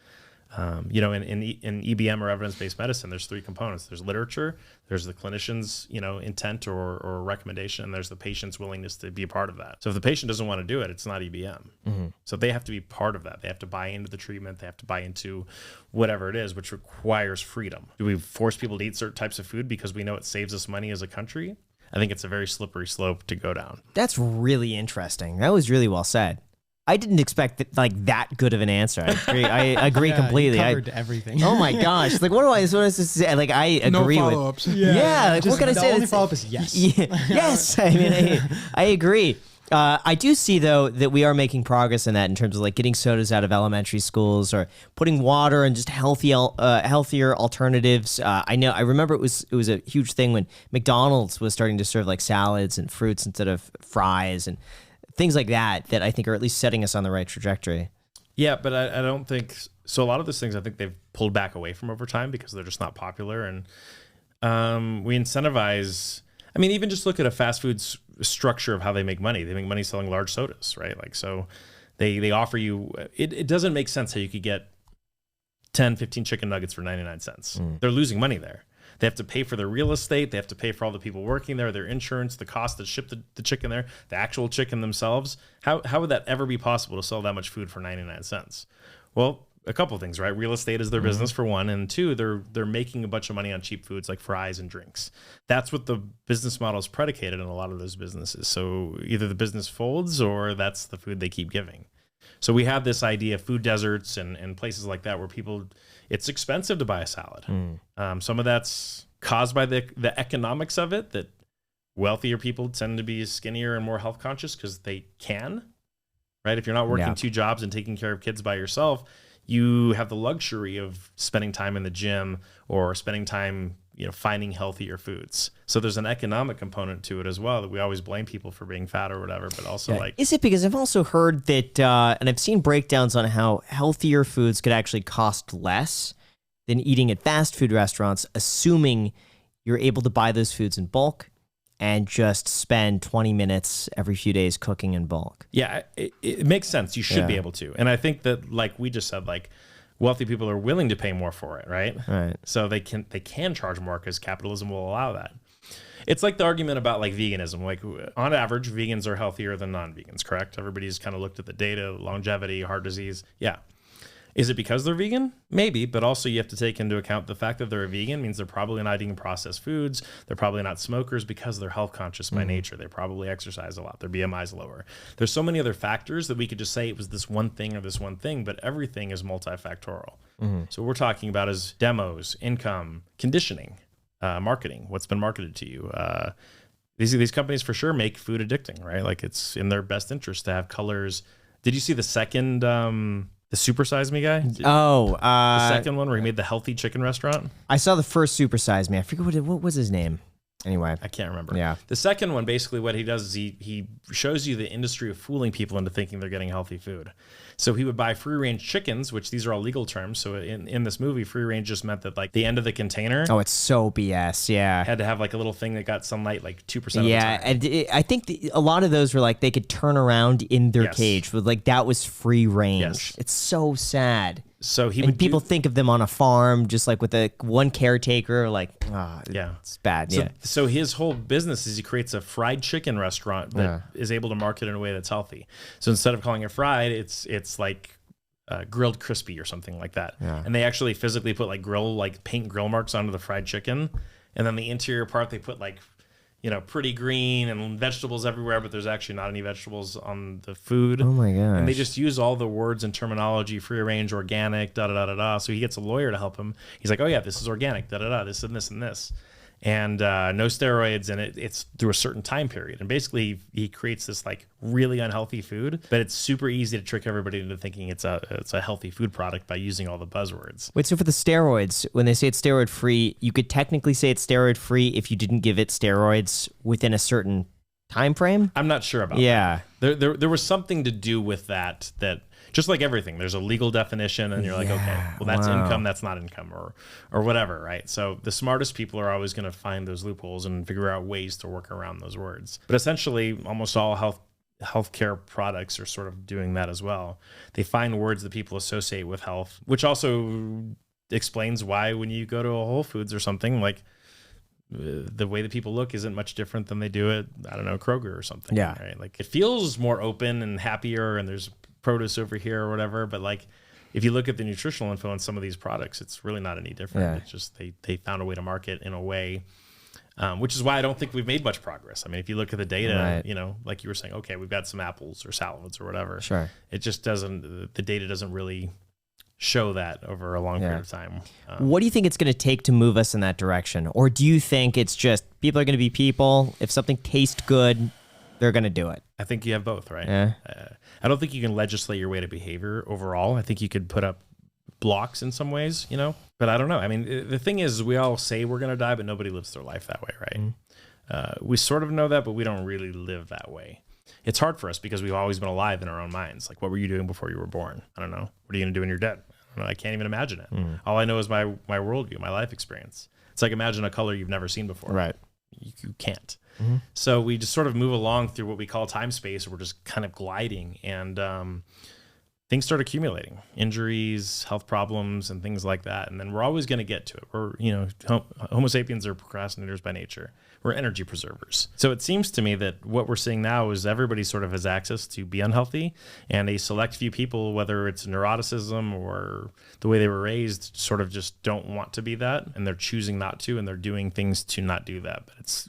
In EBM or evidence-based medicine, there's 3 components. There's literature, there's the clinician's, intent or recommendation, and there's the patient's willingness to be a part of that. So if the patient doesn't want to do it, it's not EBM. So they have to be part of that. They have to buy into the treatment. They have to buy into whatever it is, which requires freedom. Do we force people to eat certain types of food because we know it saves us money as a country? I think it's a very slippery slope to go down. That's really interesting. That was really well said. I didn't expect that good of an answer. I agree completely. You covered everything. Oh my gosh! Like, what am I supposed to say? Like, I agree No with. follow-ups. Yeah. Like, what can I say? The only follow-up is yes. Yes. I mean, I agree. I do see though that we are making progress in that in terms of like getting sodas out of elementary schools or putting water and just healthier alternatives. I remember it was a huge thing when McDonald's was starting to serve like salads and fruits instead of fries and things like that I think are at least setting us on the right trajectory. Yeah, but I don't think so. A lot of those things I think they've pulled back away from over time because they're just not popular, and we incentivize. I mean, even just look at a fast food's structure of how they make money. They make money selling large sodas, right? Like, so they offer you, it doesn't make sense how you could get 10, 15 chicken nuggets for 99 cents. They're losing money there. They have to pay for their real estate. They have to pay for all the people working there, their insurance, the cost to ship the chicken there, the actual chicken themselves. How would that ever be possible to sell that much food for 99 cents? Well, a couple of things, right? Real estate is their business for one, and two, they're making a bunch of money on cheap foods like fries and drinks. That's what the business model is predicated on a lot of those businesses. So either the business folds or that's the food they keep giving. So we have this idea of food deserts and places like that where it's expensive to buy a salad. Some of that's caused by the economics of it, that wealthier people tend to be skinnier and more health conscious because they can, right? If you're not working 2 jobs and taking care of kids by yourself, you have the luxury of spending time in the gym or spending time, finding healthier foods. So there's an economic component to it as well that we always blame people for being fat or whatever, but also is it because I've also heard that, and I've seen breakdowns on how healthier foods could actually cost less than eating at fast food restaurants, assuming you're able to buy those foods in bulk and just spend 20 minutes every few days cooking in bulk. Yeah, it makes sense. You should be able to. And I think that, like we just said, like wealthy people are willing to pay more for it, right? Right. So they can charge more because capitalism will allow that. It's like the argument about like veganism. Like on average, vegans are healthier than non-vegans, correct? Everybody's kind of looked at the data, longevity, heart disease. Yeah. Is it because they're vegan? Maybe, but also you have to take into account the fact that they're a vegan means they're probably not eating processed foods. They're probably not smokers because they're health conscious by nature. They probably exercise a lot. Their BMI is lower. There's so many other factors that we could just say it was this one thing or this one thing, but everything is multifactorial. So what we're talking about is demos, income, conditioning, marketing, what's been marketed to you. These companies for sure make food addicting, right? Like it's in their best interest to have colors. Did you see the second... the Super Size Me guy? The second one where he made the healthy chicken restaurant? I saw the first Super Size Me. I forget what was his name. Anyway, I can't remember. Yeah. The second one, basically what he does is he shows you the industry of fooling people into thinking they're getting healthy food. So he would buy free range chickens, which these are all legal terms. So in this movie, free range just meant that like the end of the container oh, it's so BS. Yeah. had to have like a little thing that got sunlight like 2% of the Yeah, time. and I think a lot of those were like they could turn around in their Yes. cage, but like that was free range. Yes. It's so sad. So he And would people think of them on a farm, just like with a one caretaker. Like, Yeah. it's bad. So, Yeah, so his whole business is he creates a fried chicken restaurant that is able to market in a way that's healthy. So instead of calling it fried, it's like grilled crispy or something like that. Yeah. And they actually physically put like paint grill marks onto the fried chicken, and then the interior part they put like pretty green and vegetables everywhere, but there's actually not any vegetables on the food. Oh my gosh. And they just use all the words and terminology, free range, organic, da da da da da. So he gets a lawyer to help him. He's like, oh yeah, this is organic, da da da, this and this and this. And no steroids, and it's through a certain time period. And basically he creates this like really unhealthy food, but it's super easy to trick everybody into thinking it's a healthy food product by using all the buzzwords. Wait, so for the steroids, when they say it's steroid free, you could technically say it's steroid free if you didn't give it steroids within a certain time frame? I'm not sure about Yeah. that. There was something to do with that just like everything, there's a legal definition, and you're like, okay, well, that's income, that's not income, or whatever, right? So the smartest people are always going to find those loopholes and figure out ways to work around those words. But essentially, almost all healthcare products are sort of doing that as well. They find words that people associate with health, which also explains why when you go to a Whole Foods or something, like the way that people look isn't much different than they do at, I don't know, Kroger or something. Yeah. Right. Like it feels more open and happier, and there's produce over here or whatever. But like, if you look at the nutritional info on some of these products, it's really not any different. Yeah. It's just they found a way to market in a way, which is why I don't think we've made much progress. I mean, if you look at the data, Right. like you were saying, okay, we've got some apples or salads or whatever. Sure. It just doesn't. The data doesn't really show that over a long period of time. What do you think it's going to take to move us in that direction? Or do you think it's just people are going to be people? If something tastes good, they're going to do it? I think you have both, right? Yeah. I don't think you can legislate your way to behavior overall. I think you could put up blocks in some ways, but I don't know. I mean, the thing is, we all say we're going to die, but nobody lives their life that way, right? We sort of know that, but we don't really live that way. It's hard for us because we've always been alive in our own minds. Like, what were you doing before you were born? I don't know. What are you going to do when you're dead? I don't know. I can't even imagine it. All I know is my worldview, my life experience. It's like imagine a color you've never seen before. Right. You can't. So we just sort of move along through what we call time space. We're just kind of gliding, and things start accumulating, injuries, health problems, and things like that. And then we're always going to get to it. We're, Homo sapiens are procrastinators by nature. We're energy preservers. So it seems to me that what we're seeing now is everybody sort of has access to be unhealthy, and a select few people, whether it's neuroticism or the way they were raised, sort of just don't want to be that, and they're choosing not to, and they're doing things to not do that. But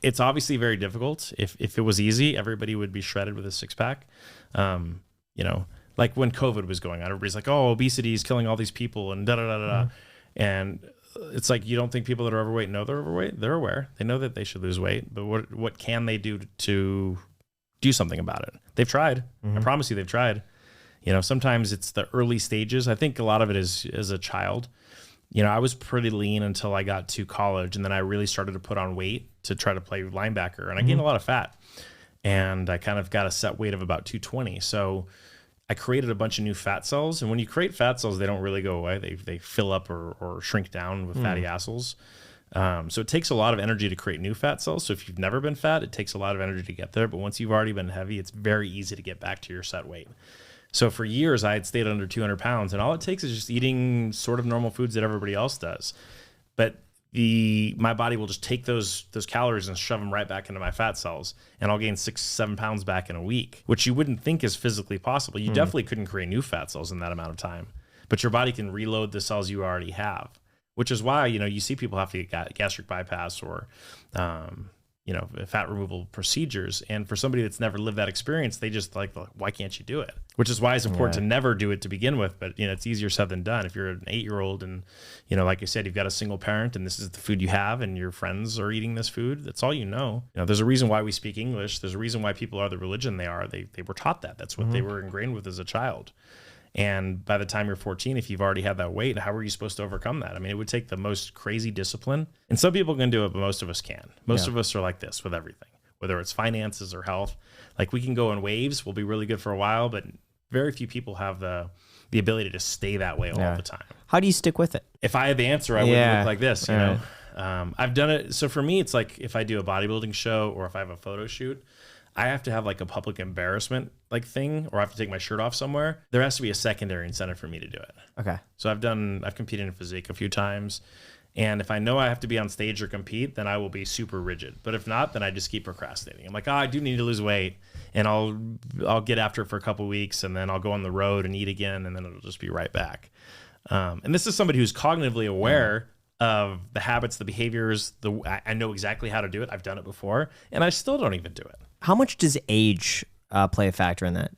it's obviously very difficult. If it was easy, everybody would be shredded with a six-pack. Like when COVID was going on, everybody's like, oh, obesity is killing all these people and da-da-da-da-da. And it's like, you don't think people that are overweight know they're overweight? They're aware. They know that they should lose weight. But what can they do to do something about it? They've tried. I promise you they've tried. Sometimes it's the early stages. I think a lot of it is as a child. I was pretty lean until I got to college, and then I really started to put on weight to try to play linebacker, and I gained a lot of fat, and I kind of got a set weight of about 220. So I created a bunch of new fat cells, and when you create fat cells, they don't really go away. They fill up or shrink down with fatty acids. So it takes a lot of energy to create new fat cells. So if you've never been fat, it takes a lot of energy to get there. But once you've already been heavy, it's very easy to get back to your set weight. So for years, I had stayed under 200 pounds, and all it takes is just eating sort of normal foods that everybody else does. But my body will just take those calories and shove them right back into my fat cells, and I'll gain 6-7 pounds back in a week, which you wouldn't think is physically possible. You definitely couldn't create new fat cells in that amount of time, but your body can reload the cells you already have, which is why, you see people have to get gastric bypass or, fat removal procedures. And for somebody that's never lived that experience, they just like, why can't you do it? Which is why it's important to never do it to begin with. But, it's easier said than done. If you're an 8-year-old and, like you said, you've got a single parent and this is the food you have and your friends are eating this food, that's all you know. There's a reason why we speak English. There's a reason why people are the religion they are. They were taught that. That's what they were ingrained with as a child. And by the time you're 14, if you've already had that weight, how are you supposed to overcome that? I mean, it would take the most crazy discipline. And some people can do it, but most of us can. Most of us are like this with everything, whether it's finances or health. Like we can go in waves. We'll be really good for a while, but very few people have the ability to stay that way all the time. How do you stick with it? If I had the answer, I wouldn't look like this, you know? I've done it. So for me, it's like if I do a bodybuilding show or if I have a photo shoot, I have to have like a public embarrassment like thing, or I have to take my shirt off somewhere. There has to be a secondary incentive for me to do it. Okay. So I've competed in physique a few times. And if I know I have to be on stage or compete, then I will be super rigid. But if not, then I just keep procrastinating. I'm like, I do need to lose weight, and I'll get after it for a couple of weeks, and then I'll go on the road and eat again, and then it'll just be right back. And this is somebody who's cognitively aware of the habits, the behaviors. I know exactly how to do it. I've done it before, and I still don't even do it. How much does age play a factor in that?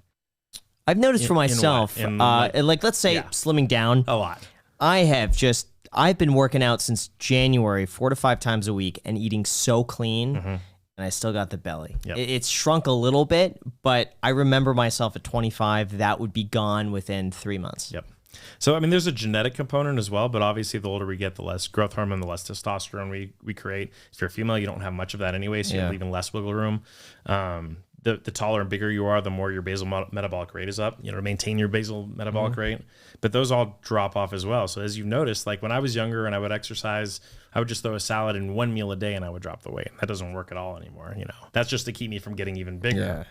I've noticed for myself, like let's say slimming down. A lot. I've been working out since January 4 to 5 times a week and eating so clean, and I still got the belly. Yep. It's shrunk a little bit, but I remember myself at 25, that would be gone within 3 months. Yep. So, I mean, there's a genetic component as well, but obviously the older we get, the less growth hormone, the less testosterone we create. If you're a female, you don't have much of that anyway, so you have even less wiggle room. The taller and bigger you are, the more your basal metabolic rate is up, to maintain your basal metabolic rate. But those all drop off as well. So as you've noticed, like when I was younger and I would exercise, I would just throw a salad in one meal a day and I would drop the weight. That doesn't work at all anymore. That's just to keep me from getting even bigger. Yeah.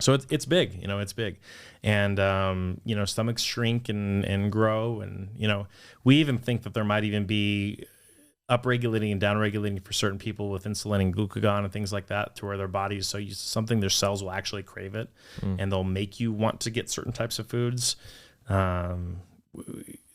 So it's big, it's big. And, stomachs shrink and grow. And, we even think that there might even be upregulating and downregulating for certain people with insulin and glucagon and things like that, to where their bodies so used to something, their cells will actually crave it, and they'll make you want to get certain types of foods.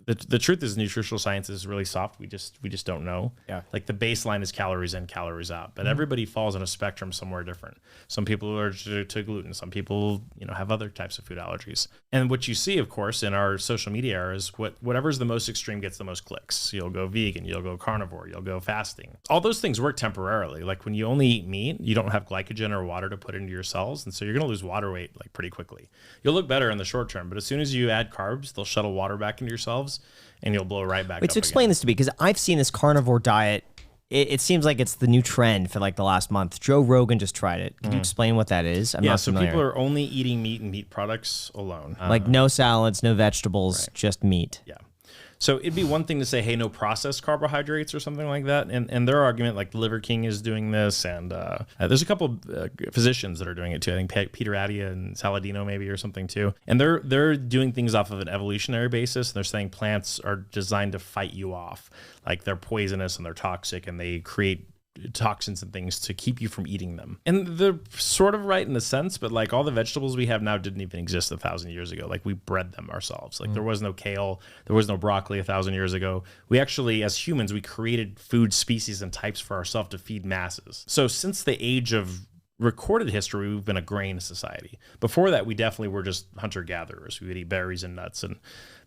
The truth is nutritional science is really soft. We just don't know. Yeah. Like the baseline is calories in, calories out, but everybody falls on a spectrum somewhere different. Some people are allergic to gluten. Some people, have other types of food allergies. And what you see, of course, in our social media era is whatever's the most extreme gets the most clicks. You'll go vegan, you'll go carnivore, you'll go fasting. All those things work temporarily. Like when you only eat meat, you don't have glycogen or water to put into your cells. And so you're going to lose water weight like pretty quickly. You'll look better in the short term, but as soon as you add carbs, they'll shuttle water back into your cells, and you'll blow right back up. So explain this to me, because I've seen this carnivore diet. It seems like it's the new trend for like the last month. Joe Rogan just tried it. Can you explain what that is? I'm not familiar. People are only eating meat and meat products alone. Like no salads, no vegetables, just meat. Yeah. So it'd be one thing to say, hey, no processed carbohydrates or something like that. And their argument, like Liver King is doing this. And there's a couple physicians that are doing it too. I think Peter Attia and Saladino maybe or something too. And they're doing things off of an evolutionary basis. And they're saying plants are designed to fight you off. Like they're poisonous and they're toxic and they create toxins and things to keep you from eating them. And they're sort of right in a sense, but like all the vegetables we have now didn't even exist 1,000 years ago. Like we bred them ourselves. Like there was no kale, there was no broccoli 1,000 years ago. We actually, as humans, we created food species and types for ourselves to feed masses. So since the age of recorded history, we've been a grain society. Before that, we definitely were just hunter-gatherers. We would eat berries and nuts.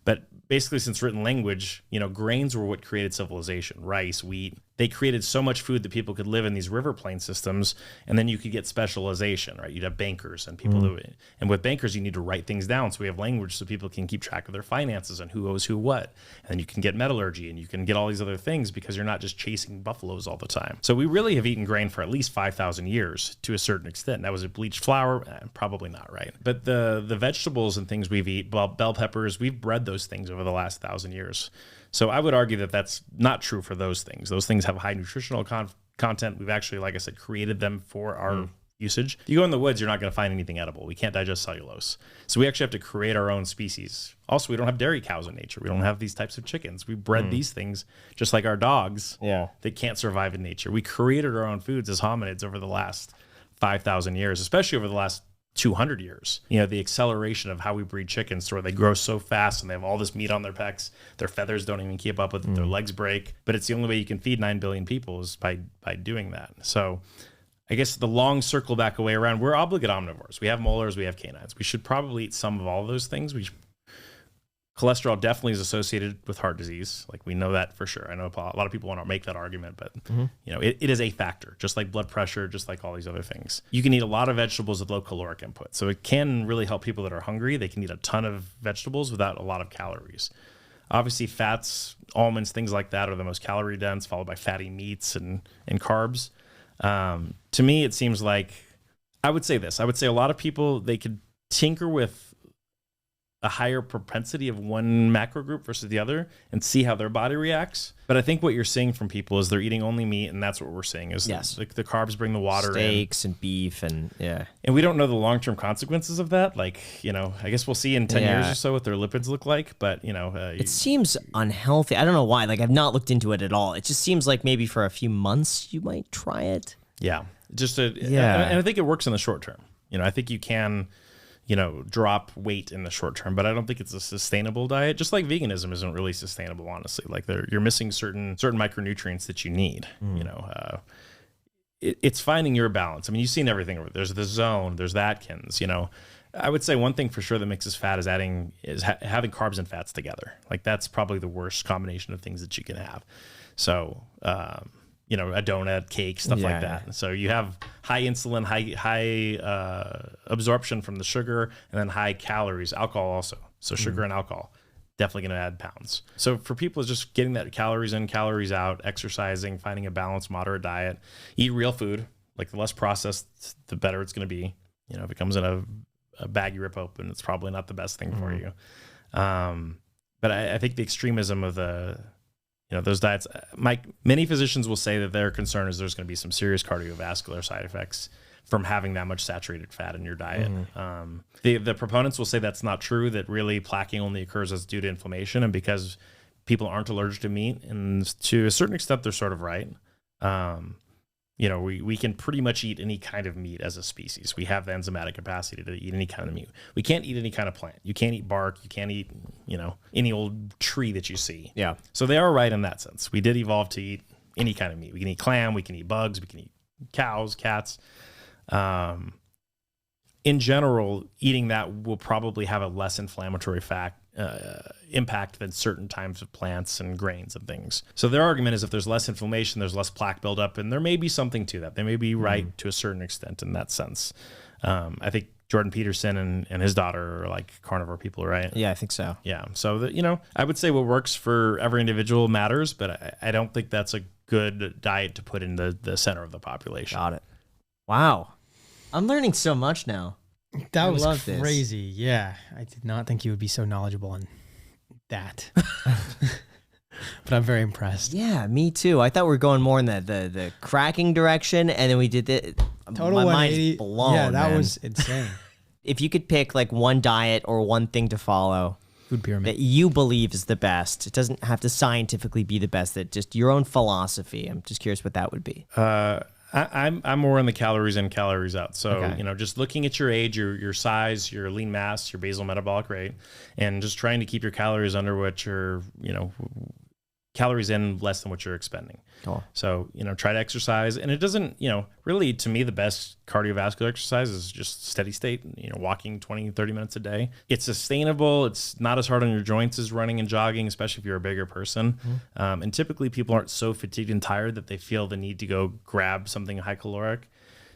But basically, since written language, grains were what created civilization. Rice, wheat. They created so much food that people could live in these river plain systems, and then you could get specialization, right? You'd have bankers and people do it. And with bankers, you need to write things down so we have language so people can keep track of their finances and who owes who what. And then you can get metallurgy and you can get all these other things because you're not just chasing buffaloes all the time. So we really have eaten grain for at least 5,000 years to a certain extent. Now, was it bleached flour? Probably not, right? But the vegetables and things we've eaten, bell peppers, we've bred those things over the last 1,000 years. So I would argue that that's not true for those things. Those things have high nutritional content. We've actually, like I said, created them for our usage. If you go in the woods, you're not going to find anything edible. We can't digest cellulose. So we actually have to create our own species. Also, we don't have dairy cows in nature. We don't have these types of chickens. We bred these things just like our dogs that can't survive in nature. We created our own foods as hominids over the last 5,000 years, especially over the last 200 years. The acceleration of how we breed chickens to where they grow so fast and they have all this meat on their pecs. Their feathers don't even keep up with it. Their legs break. But it's the only way you can feed 9 billion people is by doing that. So I guess the long circle back away around, we're obligate omnivores. We have molars, we have canines. We should probably eat some of all of those things. Cholesterol definitely is associated with heart disease. Like we know that for sure. I know a lot of people want to make that argument, but you know, it is a factor, just like blood pressure, just like all these other things. You can eat a lot of vegetables with low caloric input. So it can really help people that are hungry. They can eat a ton of vegetables without a lot of calories. Obviously fats, almonds, things like that are the most calorie dense, followed by fatty meats and carbs. To me, it seems like, I would say a lot of people, they could tinker with a higher propensity of one macro group versus the other and see how their body reacts. But I think what you're seeing from people is they're eating only meat, and that's what we're seeing is like the carbs bring the water steaks in. And beef and And we don't know the long-term consequences of that. Like, you know, I guess we'll see in 10 years or so what their lipids look like, but you know, it seems unhealthy. I don't know why. Like I've not looked into it at all. It just seems like maybe for a few months you might try it. Yeah. And I think it works in the short term. You know, I think you can, you know, drop weight in the short term, but I don't think it's a sustainable diet. Just like veganism isn't really sustainable, honestly. Like you're missing certain micronutrients that you need. You know, it's finding your balance. I mean, you've seen everything. There's the zone, there's the Atkins. You know, I would say one thing for sure that mixes fat is having carbs and fats together. Like that's probably the worst combination of things that you can have. So, you know, a donut, cake, stuff like that. So you have high insulin, high absorption from the sugar, and then high calories, alcohol also. So sugar and alcohol, definitely going to add pounds. So for people, it's just getting that calories in, calories out, exercising, finding a balanced, moderate diet, eat real food. Like the less processed, the better it's going to be. You know, if it comes in a bag you rip open, it's probably not the best thing for you. But I think the extremism of those diets, many physicians will say that their concern is there's going to be some serious cardiovascular side effects from having that much saturated fat in your diet. The proponents will say that's not true, that really plaquing only occurs as due to inflammation, and because people aren't allergic to meat, and to a certain extent, they're sort of right. You know, we can pretty much eat any kind of meat as a species. We have the enzymatic capacity to eat any kind of meat. We can't eat any kind of plant. You can't eat bark. You can't eat, you know, any old tree that you see. Yeah. So they are right in that sense. We did evolve to eat any kind of meat. We can eat clam. We can eat bugs. We can eat cows, cats. In general, eating that will probably have a less inflammatory impact than certain types of plants and grains and things. So their argument is if there's less inflammation, there's less plaque buildup, and there may be something to that. They may be right to a certain extent in that sense. I think Jordan Peterson and his daughter are like carnivore people, right? Yeah, I think so. Yeah. So, you know, I would say what works for every individual matters, but I don't think that's a good diet to put in the center of the population. Got it. Wow. I'm learning so much now. That was this. crazy. Yeah. I did not think you would be so knowledgeable on that. But I'm very impressed. Yeah, me too. I thought we were going more in the cracking direction, and then we did the Total my 180. mind's blown. Yeah, that man. was insane. If you could pick like one diet or one thing to follow Food pyramid that you believe is the best, it doesn't have to scientifically be the best, that just your own philosophy. I'm just curious what that would be. I'm more on the calories in, calories out. So, you know, just looking at your age, your size, your lean mass, your basal metabolic rate, and just trying to keep your calories under what you're, you know, calories in less than what you're expending. Cool. So, you know, try to exercise. And it doesn't, you know, really, to me, the best cardiovascular exercise is just steady state, you know, walking 20, 30 minutes a day. It's sustainable. It's not as hard on your joints as running and jogging, especially if you're a bigger person. And typically people aren't so fatigued and tired that they feel the need to go grab something high caloric.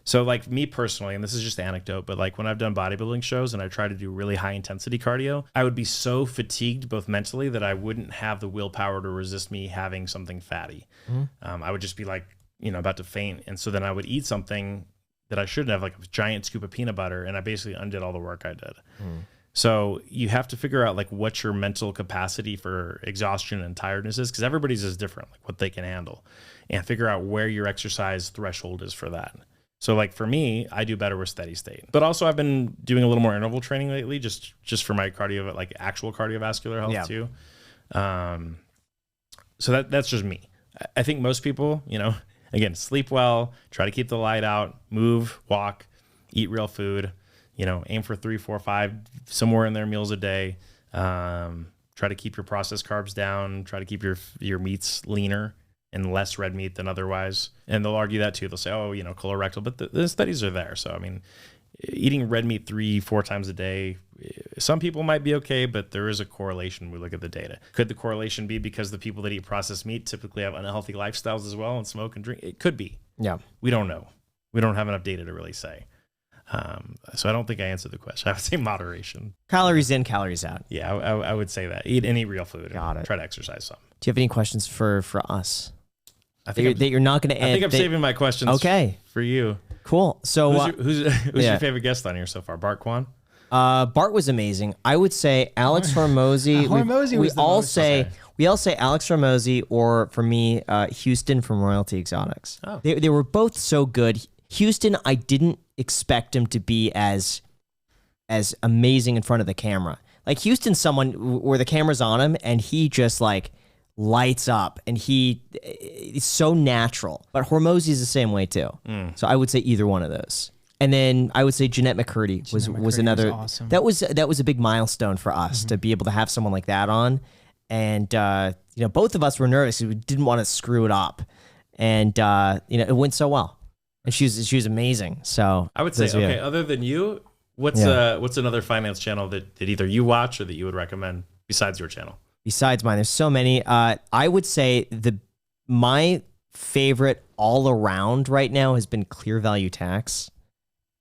So like me personally, and this is just anecdote, but like when I've done bodybuilding shows and I try to do really high intensity cardio, I would be so fatigued both mentally that I wouldn't have the willpower to resist me having something fatty. I would just be like, you know, about to faint. And so then I would eat something that I shouldn't have, like a giant scoop of peanut butter, and I basically undid all the work I did. So you have to figure out like what your mental capacity for exhaustion and tiredness is, because everybody's is different, like what they can handle, and figure out where your exercise threshold is for that. So like for me, I do better with steady state, but also I've been doing a little more interval training lately, just for my cardio, like actual cardiovascular health too. So that's just me. I think most people, you know, again, sleep well, try to keep the light out, move, walk, eat real food, you know, aim for 3, 4, 5, somewhere in their meals a day. Try to keep your processed carbs down, try to keep your meats leaner and less red meat than otherwise. And they'll argue that too. They'll say, oh, you know, colorectal, but the studies are there. So, I mean, eating red meat 3, 4 times a day some people might be okay, but there is a correlation when we look at the data. Could the correlation be because the people that eat processed meat typically have unhealthy lifestyles as well and smoke and drink? It could be. Yeah. We don't know. We don't have enough data to really say. So I don't think I answered the question. I would say moderation. Calories in, calories out. Yeah, I would say that. Eat any real food. Got it. Try to exercise some. Do you have any questions for us? I think That you're not going to I think I'm saving my questions for you. Cool. So Who's your favorite guest on here so far? Bart Kwan? Bart was amazing. I would say Alex Hormozy. Hormozy was the most. We all say Alex Hormozy, or for me, Houston from Royalty Exotics. Oh. They were both so good. Houston, I didn't expect him to be as amazing in front of the camera. Like Houston's someone where the camera's on him and he just like lights up and he's so natural. But Hormozy's the same way too. So I would say either one of those. And then I would say Jeanette McCurdy was another. Awesome. That was a big milestone for us to be able to have someone like that on. And both of us were nervous because we didn't want to screw it up. And it went so well. And she was amazing. So I would say, okay, other than you, what's another finance channel that either you watch or that you would recommend besides your channel? Besides mine, there's so many. I would say my favorite all around right now has been Clear Value Tax.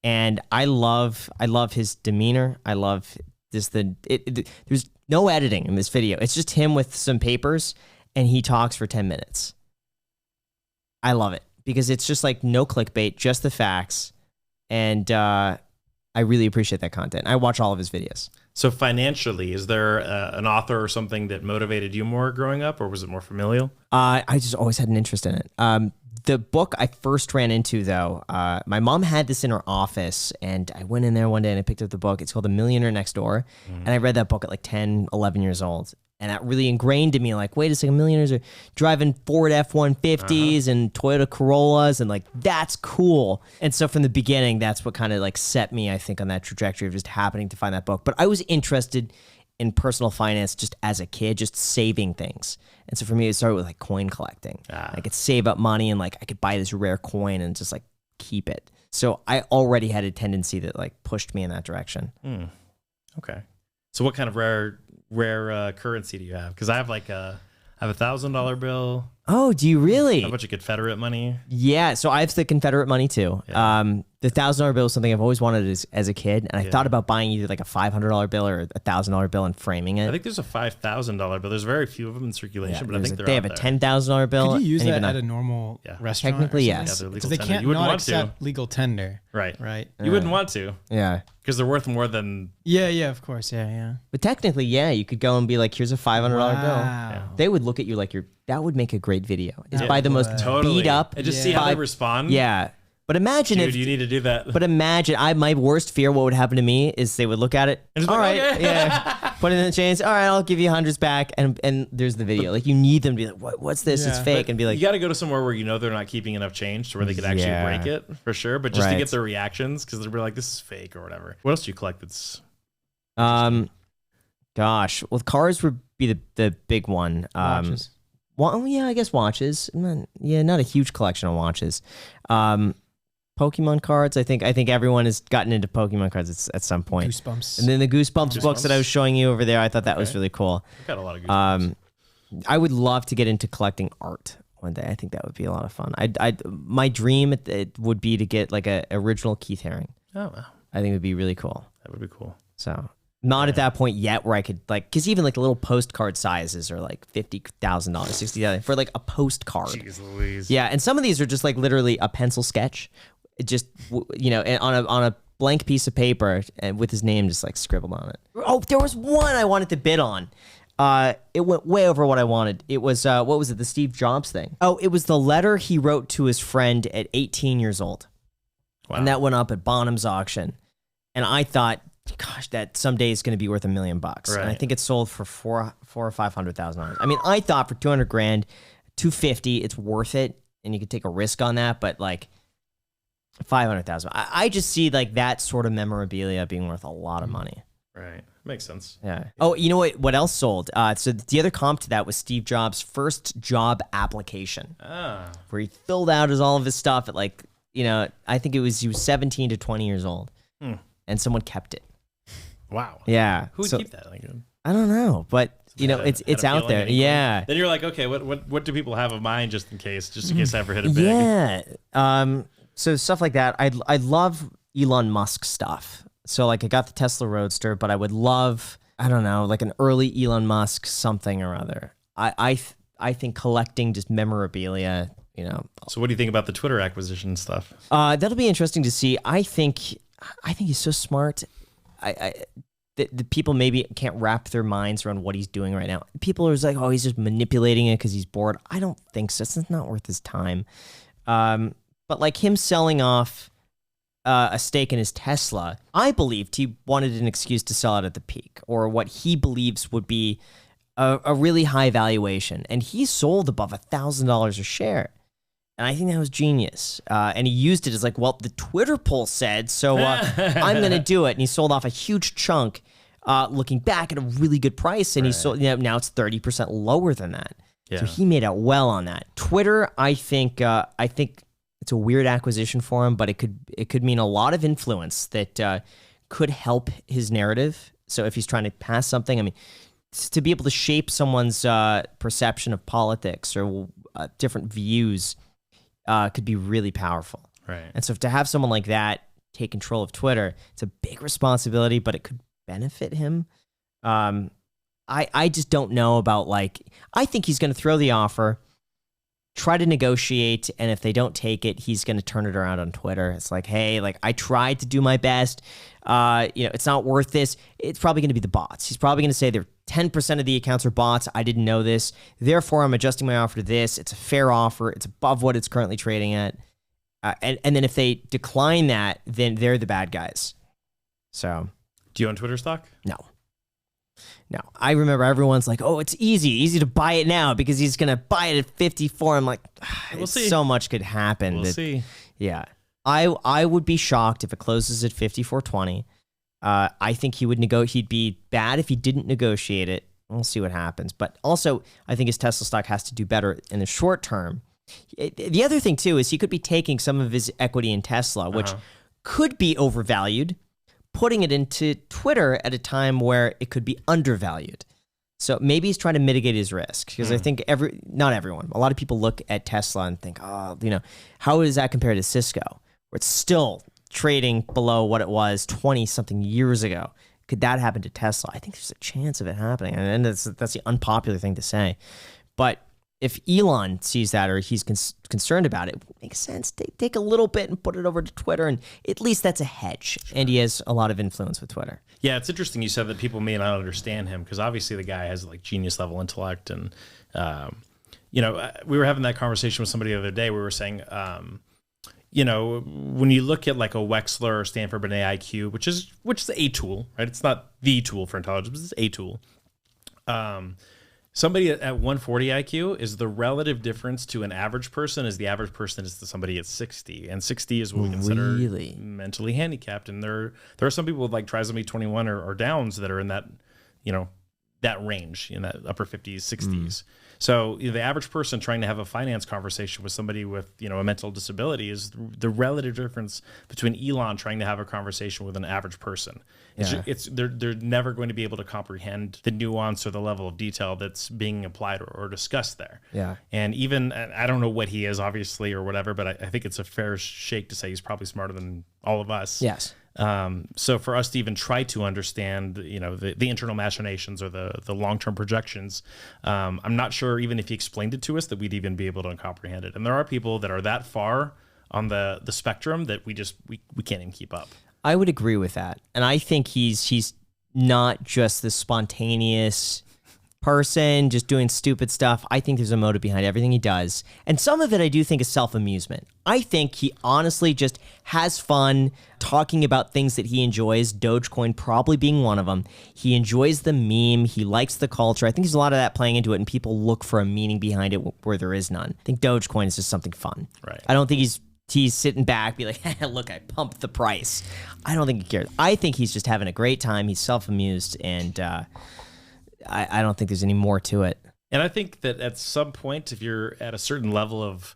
And I love his demeanor. I love there's no editing in this video. It's just him with some papers and he talks for 10 minutes. I love it. Because it's just like no clickbait, just the facts. And I really appreciate that content. I watch all of his videos. So financially, is there an author or something that motivated you more growing up, or was it more familial? I just always had an interest in it. The book I first ran into, though, my mom had this in her office, and I went in there one day and I picked up the book. It's called The Millionaire Next Door. And I read that book at like 10, 11 years old. And that really ingrained in me, like, wait a second, millionaires are driving Ford F-150s and Toyota Corollas, and like, that's cool. And so from the beginning, that's what kind of like set me, I think, on that trajectory of just happening to find that book. But I was interested in personal finance just as a kid, just saving things. And so for me, it started with like coin collecting. I could save up money and like I could buy this rare coin and just like keep it. So I already had a tendency that like pushed me in that direction. Okay. So what kind of rare currency do you have? Because I have a $1,000 bill. Oh, do you really? A bunch of Confederate money. Yeah, so I have the Confederate money too. Yeah. The $1,000 bill is something I've always wanted as a kid, and I thought about buying either like a $500 bill or a $1,000 bill and framing it. I think there's a $5,000 bill. There's very few of them in circulation, but I think they have a $10,000 bill. Could you use and that even at a normal restaurant? Technically, or yes. something? Yeah, Because they can't you wouldn't not want to. accept legal tender. Right. Right. You wouldn't want to Yeah. because they're worth more than. Yeah, of course. Yeah. But technically, yeah, you could go and be like, here's a $500 bill. Wow. They would look at you like that would make a great video. It's That by the most would. beat up. And just see how they respond. Yeah. But imagine Dude, if you need to do that. But imagine, my worst fear, what would happen to me is they would look at it. And just All be like, right, okay. yeah. Put it in the chains. All right, I'll give you hundreds back. And there's the video. Like, you need them to be like, what's this? It's Yeah. fake. And be like, you got to go to somewhere where you know they're not keeping enough change to where they could actually Yeah. break it for sure. But just to Right. get their reactions, because they'll be like, this is fake or whatever. What else do you collect that's. gosh. Well, cars would be the big one. Watches. Well, yeah, I guess watches. Not a huge collection of watches. Pokemon cards. I think everyone has gotten into Pokemon cards at some point. Goosebumps. And then the Goosebumps books that I was showing you over there, I thought that was really cool. I've got a lot of good I would love to get into collecting art one day. I think that would be a lot of fun. My dream it would be to get like a original Keith Haring. Oh, wow. I think it would be really cool. That would be cool. So not at that point yet where I could like, because even like the little postcard sizes are like $50,000, $60,000 for like a postcard. Jeez Louise. Yeah, and some of these are just like literally a pencil sketch. It just on a blank piece of paper and with his name just like scribbled on it. Oh, there was one I wanted to bid on. It went way over what I wanted. It was what was it? The Steve Jobs thing. Oh, it was the letter he wrote to his friend at 18 years old. Wow. And that went up at Bonham's auction. And I thought, gosh, that someday is going to be worth $1 million. Right. And I think it sold for $400,000 or $500,000. I mean, I thought for $200,000, $250,000, it's worth it, and you could take a risk on that. But like $500,000, I just see like that sort of memorabilia being worth a lot of money. Right. Makes sense. Yeah. Oh, you know what else sold? So the other comp to that was Steve Jobs' first job application, where he filled out all of his stuff at like, I think he was 17 to 20 years old, and someone kept it. Wow. Yeah. Who would So- keep that? Like, I don't know, but you know, had a it's out feeling there. in England. Yeah. Then you're like, okay, what do people have of mine just in case I ever hit it big? Yeah. So stuff like that. I love Elon Musk stuff. So like I got the Tesla Roadster, but I would love, I don't know, like an early Elon Musk something or other. I think collecting just memorabilia, you know. So what do you think about the Twitter acquisition stuff? That'll be interesting to see. I think he's so smart. The people maybe can't wrap their minds around what he's doing right now. People are just like, oh, he's just manipulating it because he's bored. I don't think so. It's not worth his time. But like him selling off a stake in his Tesla, I believed he wanted an excuse to sell it at the peak or what he believes would be a really high valuation. And he sold above $1,000 a share. And I think that was genius. And he used it as like, well, the Twitter poll said, so I'm going to do it. And he sold off a huge chunk, looking back at a really good price. And he sold, you know, now it's 30% lower than that. Yeah. So he made out well on that. Twitter, I think it's a weird acquisition for him, but it could mean a lot of influence that could help his narrative. So if he's trying to pass something, I mean, to be able to shape someone's perception of politics or different views could be really powerful. Right. And so to have someone like that take control of Twitter, it's a big responsibility, but it could benefit him. I just don't know about like, I think he's going to throw the offer, try to negotiate, and if they don't take it, he's going to turn it around on Twitter. It's like, hey, like I tried to do my best. You know, it's not worth this. It's probably going to be the bots. He's probably going to say 10% of the accounts are bots. I didn't know this. Therefore, I'm adjusting my offer to this. It's a fair offer. It's above what it's currently trading at. And then if they decline that, then they're the bad guys. So, Do you own Twitter stock? no. I remember everyone's like, oh, it's easy to buy it now because he's going to buy it at 54. I'm like, We'll see. so much could happen. We'll see. Yeah. I would be shocked if it closes at 54.20. I think he'd be bad if he didn't negotiate it. We'll see what happens. But also, I think his Tesla stock has to do better in the short term. The other thing, too, is he could be taking some of his equity in Tesla, which could be overvalued, putting it into Twitter at a time where it could be undervalued. So maybe he's trying to mitigate his risk because I think not everyone, a lot of people look at Tesla and think, oh, you know, how does that compare to Cisco, where it's still trading below what it was 20 something years ago? Could that happen to Tesla? I think there's a chance of it happening. And that's the unpopular thing to say. But if Elon sees that or he's concerned about it, it makes sense. Take a little bit and put it over to Twitter, and at least that's a hedge. Sure. And he has a lot of influence with Twitter. Yeah, it's interesting you said that people may not understand him because obviously the guy has like genius level intellect. And, you know, we were having that conversation with somebody the other day. We were saying, you know, when you look at like a Wechsler or Stanford Binet IQ, which is a tool, right? It's not the tool for intelligence, but it's a tool. Somebody at 140 IQ is the relative difference to an average person is the average person is to somebody at 60. And 60 is what we consider mentally handicapped. And there are some people with like trisomy 21 or Downs that are in that, you know, that range, in that upper 50s, 60s. So you know, the average person trying to have a finance conversation with somebody with, you know, a mental disability is the relative difference between Elon trying to have a conversation with an average person. They're never going to be able to comprehend the nuance or the level of detail that's being applied or discussed there. Yeah. And even, I don't know what he is, obviously, or whatever, but I think it's a fair shake to say he's probably smarter than all of us. Yes. So for us to even try to understand, you know, the internal machinations or the long-term projections, I'm not sure even if he explained it to us that we'd even be able to comprehend it. And there are people that are that far on the spectrum that we can't even keep up. I would agree with that. And I think he's not just the spontaneous person just doing stupid stuff. I think there's a motive behind everything he does. And some of it I do think is self-amusement. I think he honestly just has fun talking about things that he enjoys, Dogecoin probably being one of them. He enjoys the meme. He likes the culture. I think there's a lot of that playing into it, and people look for a meaning behind it where there is none. I think Dogecoin is just something fun. Right. I don't think he's sitting back, be like, look, I pumped the price. I don't think he cares. I think he's just having a great time. He's self-amused, and I don't think there's any more to it. And I think that at some point, if you're at a certain level of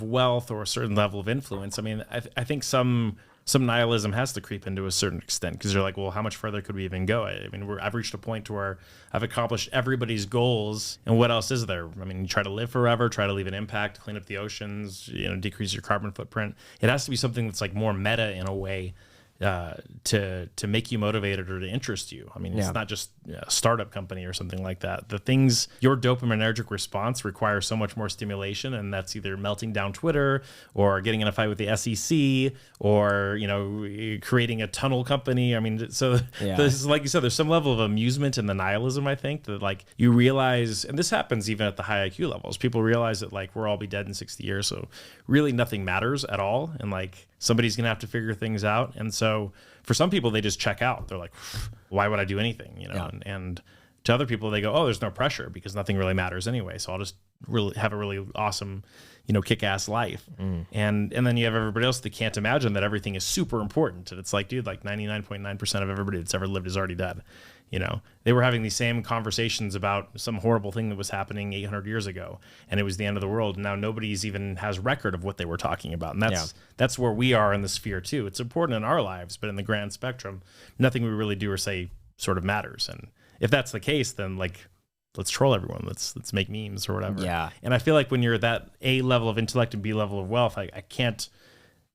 wealth or a certain level of influence, I mean, I think some some nihilism has to creep into a certain extent because you're like, well, how much further could we even go? I mean, I've reached a point to where I've accomplished everybody's goals, and what else is there? I mean, you try to live forever, try to leave an impact, clean up the oceans, decrease your carbon footprint. It has to be something that's like more meta in a way. To make you motivated or to interest you. I mean, it's not just a startup company or something like that. The things, your dopaminergic response requires so much more stimulation, and that's either melting down Twitter or getting in a fight with the SEC or, creating a tunnel company. I mean, so this, like you said, there's some level of amusement in the nihilism, I think, that like you realize, and this happens even at the high IQ levels, people realize that like we'll all be dead in 60 years, so really nothing matters at all, and like somebody's gonna have to figure things out. And so for some people, they just check out. They're like, why would I do anything? And to other people, they go, oh, there's no pressure because nothing really matters anyway, so I'll just really have a really awesome kick-ass life. And then you have everybody else that can't imagine that everything is super important, and it's like, dude, like 99.9% of everybody that's ever lived is already dead. They were having these same conversations about some horrible thing that was happening 800 years ago, and it was the end of the world. And now nobody's even has record of what they were talking about. And that's where we are in the sphere too. It's important in our lives, but in the grand spectrum, nothing we really do or say sort of matters. And if that's the case, then like, let's troll everyone. Let's make memes or whatever. Yeah. And I feel like when you're at that A level of intellect and B level of wealth, I can't,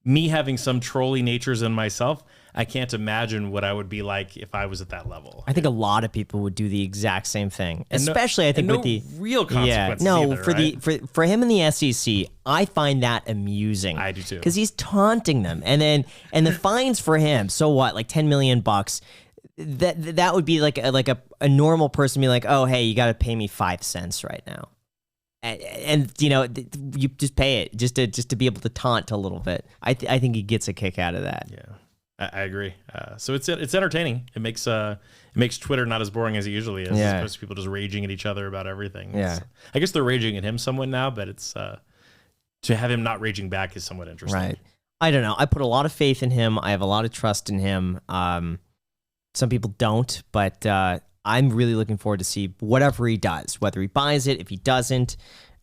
me having some trolly natures in myself, I can't imagine what I would be like if I was at that level. I think a lot of people would do the exact same thing, especially I think with with the real consequences. For him in the SEC, I find that amusing. I do too, because he's taunting them, and the fines for him. So what? Like $10 million. That would be like a normal person be like, oh hey, you got to pay me 5 cents right now. And you just pay it just to be able to taunt a little bit. I think he gets a kick out of that. Yeah, I agree. So it's entertaining. It makes Twitter not as boring as it usually is. As opposed to people just raging at each other about everything. I guess they're raging at him somewhat now, but it's to have him not raging back is somewhat interesting. Right. I don't know. I put a lot of faith in him. I have a lot of trust in him. Some people don't, but I'm really looking forward to see whatever he does, whether he buys it, if he doesn't.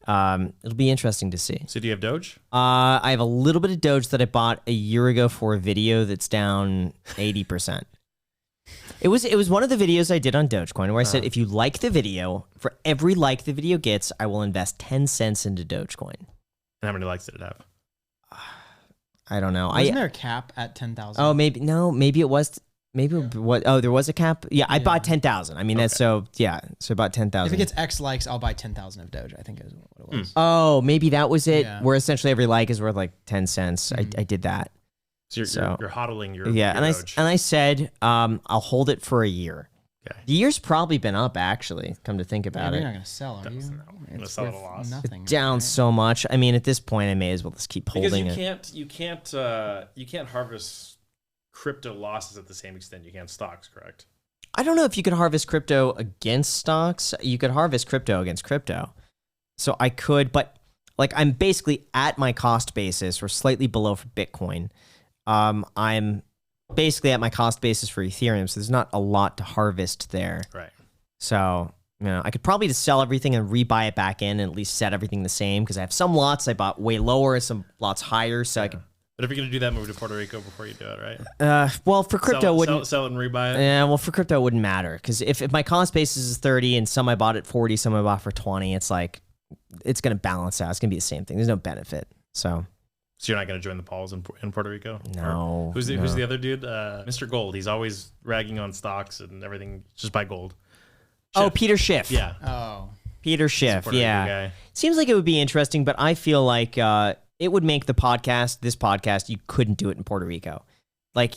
It'll be interesting to see. So do you have Doge? I have a little bit of Doge that I bought a year ago for a video that's down 80%. It was one of the videos I did on Dogecoin where I said, if you like the video, for every like the video gets, I will invest 10 cents into Dogecoin. And how many likes did it have? I don't know. Wasn't there a cap at 10,000? Oh, maybe it was. Maybe what? Oh, there was a cap. Yeah, I bought 10,000. I mean, that's so about 10,000. If it gets X likes, I'll buy 10,000 of Doge. I think is what it was. Oh, maybe that was it. Yeah. Where essentially every like is worth like 10 cents. I did that. So you're hodling your your Doge. And I said I'll hold it for a year. Okay. The year's probably been up actually. Come to think about You're it, not gonna sell, are you? I'm gonna sell at a loss. Nothing. down right? so much. I mean, at this point, I may as well just keep holding Because it. you can't harvest crypto losses at the same extent you can stocks, correct? I don't know if you could harvest crypto against stocks. You could harvest crypto against crypto. So I could, but like I'm basically at my cost basis or slightly below for Bitcoin. I'm basically at my cost basis for Ethereum. So there's not a lot to harvest there. Right. So, I could probably just sell everything and rebuy it back in and at least set everything the same because I have some lots I bought way lower, some lots higher. So I could. But if you're going to do that, move to Puerto Rico before you do it, right? Well, for crypto, sell it and rebuy it. Yeah, well, for crypto, it wouldn't matter because if my cost basis is 30 and some I bought at 40, some I bought for 20, it's like it's going to balance out. It's going to be the same thing. There's no benefit. So you're not going to join the Pauls in Puerto Rico? No. Who's the other dude? Mr. Gold. He's always ragging on stocks and everything. Just buy gold. Oh, Peter Schiff. Yeah. Oh, Peter Schiff. Puerto Rico Yeah. guy. Seems like it would be interesting, but I feel like it would make this podcast, you couldn't do it in Puerto Rico. Like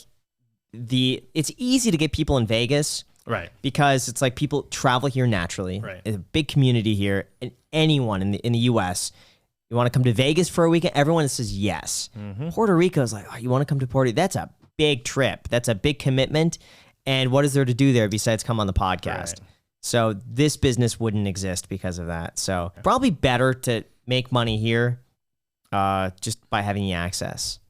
it's easy to get people in Vegas. Right. Because it's like people travel here naturally. Right. It's a big community here. And anyone in the US, you want to come to Vegas for a weekend? Everyone says yes. Mm-hmm. Puerto Rico is like, oh, you want to come to Puerto Rico? That's a big trip. That's a big commitment. And what is there to do there besides come on the podcast? Right. So this business wouldn't exist because of that. So probably better to make money here just by having the access.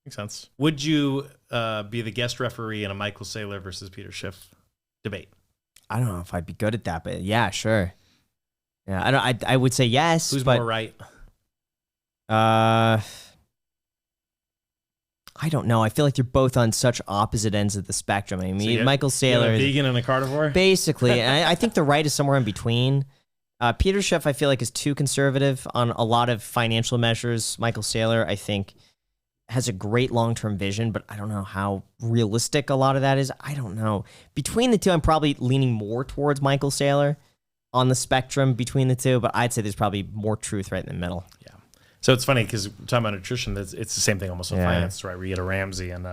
Makes sense. Would you be the guest referee in a Michael Saylor versus Peter Schiff debate? I don't know if I'd be good at that, but yeah, sure. Yeah, I would say yes. Who's but, more right? I I don't know. I feel like they're both on such opposite ends of the spectrum. I mean, Michael You're Saylor a is vegan and a carnivore. basically, and I think the right is somewhere in between. Peter Schiff, I feel like, is too conservative on a lot of financial measures. Michael Saylor, I think, has a great long-term vision, but I don't know how realistic a lot of that is. I don't know. Between the two, I'm probably leaning more towards Michael Saylor on the spectrum between the two, but I'd say there's probably more truth right in the middle. Yeah. So it's funny because talking about nutrition, it's the same thing almost with finance, right? Where you get a Ramsey and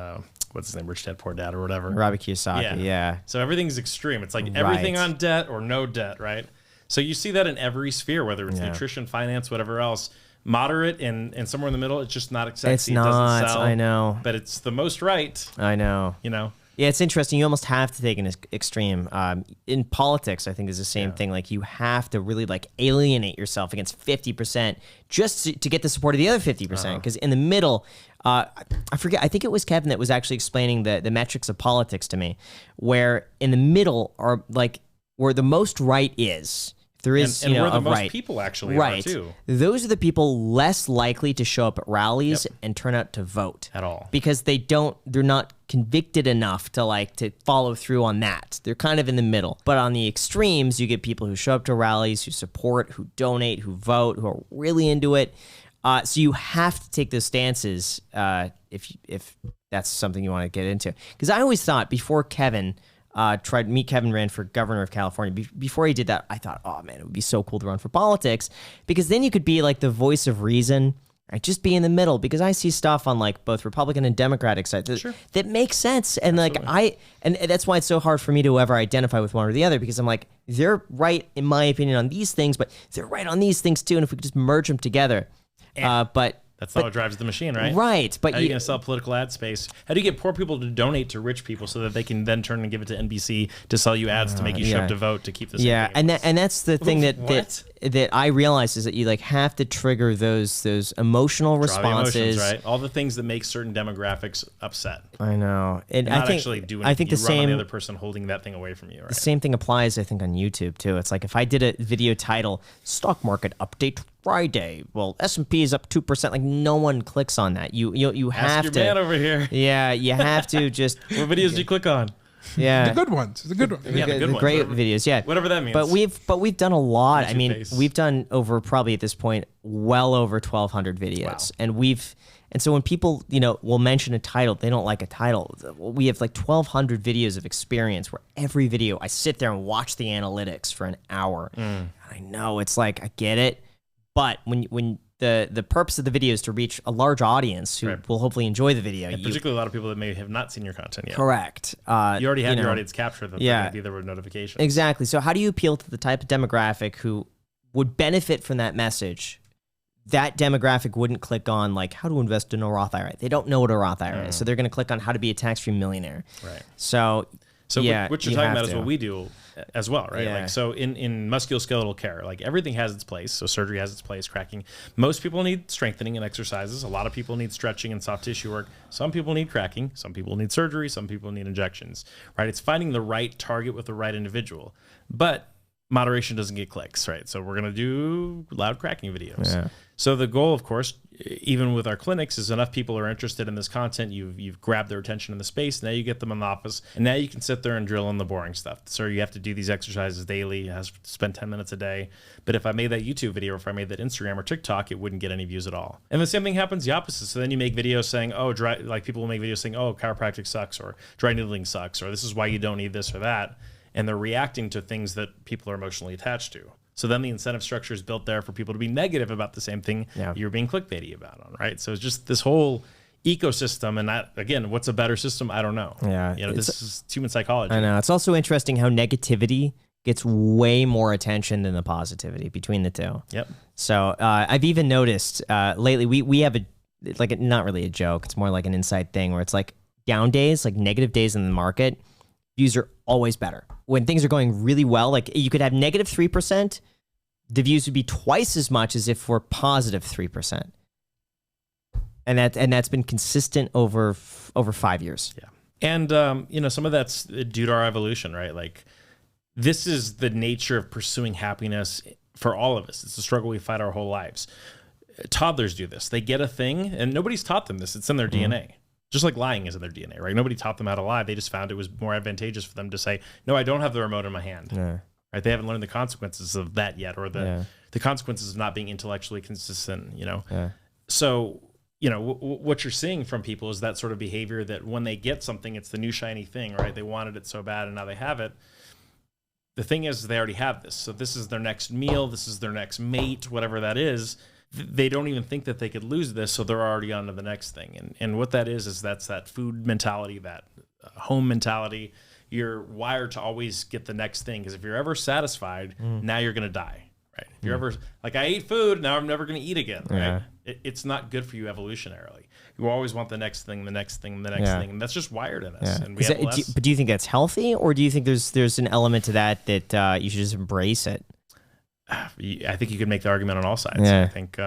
what's his name, Rich Dad Poor Dad or whatever. Robert Kiyosaki, yeah. So everything's extreme. It's like everything on debt or no debt, right? So you see that in every sphere, whether it's nutrition, finance, whatever else. Moderate and somewhere in the middle, it's just not sexy. It's not. It doesn't sell, I know. but it's the most right. I know. You know. Yeah, it's interesting. You almost have to take an extreme. In politics, I think is the same thing. Like you have to really like alienate yourself against 50% just to get the support of the other 50%. Because in the middle, I forget. I think it was Kevin that was actually explaining the metrics of politics to me, where in the middle are like where the most right is. There is, and where the a most right. people actually right. are too. Those are the people less likely to show up at rallies and turn out to vote At all. because they're not convicted enough to follow through on that. They're kind of in the middle. But on the extremes, you get people who show up to rallies, who support, who donate, who vote, who are really into it. So you have to take those stances if that's something you want to get into. Because I always thought before Kevin. Kevin ran for governor of California. Before he did that, I thought, oh man, it would be so cool to run for politics because then you could be like the voice of reason, right? Just be in the middle because I see stuff on like both Republican and Democratic sides that makes sense. And and that's why it's so hard for me to ever identify with one or the other because I'm like, they're right in my opinion on these things, but they're right on these things too. And if we could just merge them together, That's not what drives the machine, right? Right. But how are you going to sell political ad space? How do you get poor people to donate to rich people so that they can then turn and give it to NBC to sell you ads to make you show up to vote to keep this? Yeah, and that's the thing that I realize is that you like have to trigger those emotional responses, emotions, right? All the things that make certain demographics upset. I know, and I think actually doing. I think you the run same on the other person holding that thing away from you. Right? The same thing applies, I think, on YouTube too. It's like if I did a video title "Stock Market Update Friday," well, S&P is up 2%. Like no one clicks on that. You have Ask to. your man over here. Yeah, you have to just. What videos do you click on? Yeah, the good ones. The good ones. Yeah, the good ones. Great videos. Yeah, whatever that means. But we've done a lot. I mean, face. we've done over probably at this point well over 1,200 videos, and so when people will mention a title, they don't like a title. We have like 1,200 videos of experience where every video I sit there and watch the analytics for an hour. I know it's like I get it, but when the purpose of the video is to reach a large audience who will hopefully enjoy the video. And particularly a lot of people that may have not seen your content yet. Correct. You already had your audience capture them. Yeah. Maybe there were notifications. Exactly. So how do you appeal to the type of demographic who would benefit from that message? That demographic wouldn't click on like how to invest in a Roth IRA. They don't know what a Roth IRA is. So they're going to click on how to be a tax-free millionaire. Right. So yeah, what you're talking about is what we do as well, right? Yeah. Like, so in musculoskeletal care, like everything has its place. So surgery has its place, cracking. Most people need strengthening and exercises. A lot of people need stretching and soft tissue work. Some people need cracking. Some people need surgery. Some people need injections, right? It's finding the right target with the right individual. But moderation doesn't get clicks, right? So we're going to do loud cracking videos. Yeah. So the goal, of course, even with our clinics, is enough people are interested in this content. You've grabbed their attention in the space. Now you get them in the office, and now you can sit there and drill in the boring stuff. So you have to do these exercises daily. You have to spend 10 minutes a day. But if I made that YouTube video, or if I made that Instagram or TikTok, it wouldn't get any views at all. And the same thing happens the opposite. So then you make videos saying, people will make videos saying, oh, chiropractic sucks, or dry needling sucks, or this is why you don't need this or that. And they're reacting to things that people are emotionally attached to. So then the incentive structure is built there for people to be negative about the same thing you're being clickbaity about, right? So it's just this whole ecosystem. And that, again, what's a better system? I don't know. Yeah. This is human psychology. I know. It's also interesting how negativity gets way more attention than the positivity between the two. Yep. So I've even noticed lately we have not really a joke. It's more like an inside thing where it's like down days, like negative days in the market, views are always better. When things are going really well, like you could have negative 3%, the views would be twice as much as if we're positive 3%. And that's been consistent over 5 years. Yeah. And, some of that's due to our evolution, right? Like this is the nature of pursuing happiness for all of us. It's a struggle we fight our whole lives. Toddlers do this. They get a thing and nobody's taught them this. It's in their DNA. Just like lying is in their DNA, right? Nobody taught them how to lie. They just found it was more advantageous for them to say, no, I don't have the remote in my hand. Yeah. Right? They haven't learned the consequences of that yet, or the consequences of not being intellectually consistent, you know? Yeah. So, you know, what you're seeing from people is that sort of behavior that when they get something, it's the new shiny thing, right? They wanted it so bad and now they have it. The thing is, they already have this. So this is their next meal. This is their next mate, whatever that is. They don't even think that they could lose this. So they're already on to the next thing. And what that is that's that food mentality, that home mentality. You're wired to always get the next thing. Because if you're ever satisfied, now you're going to die. Right. If you're ever like, I ate food, now I'm never going to eat again. Right. Yeah. It's not good for you evolutionarily. You always want the next thing, the next thing, the next thing. And that's just wired in us. Yeah. And we have less. But do you think that's healthy, or do you think there's an element to that you should just embrace it? I think you could make the argument on all sides. Yeah. I think,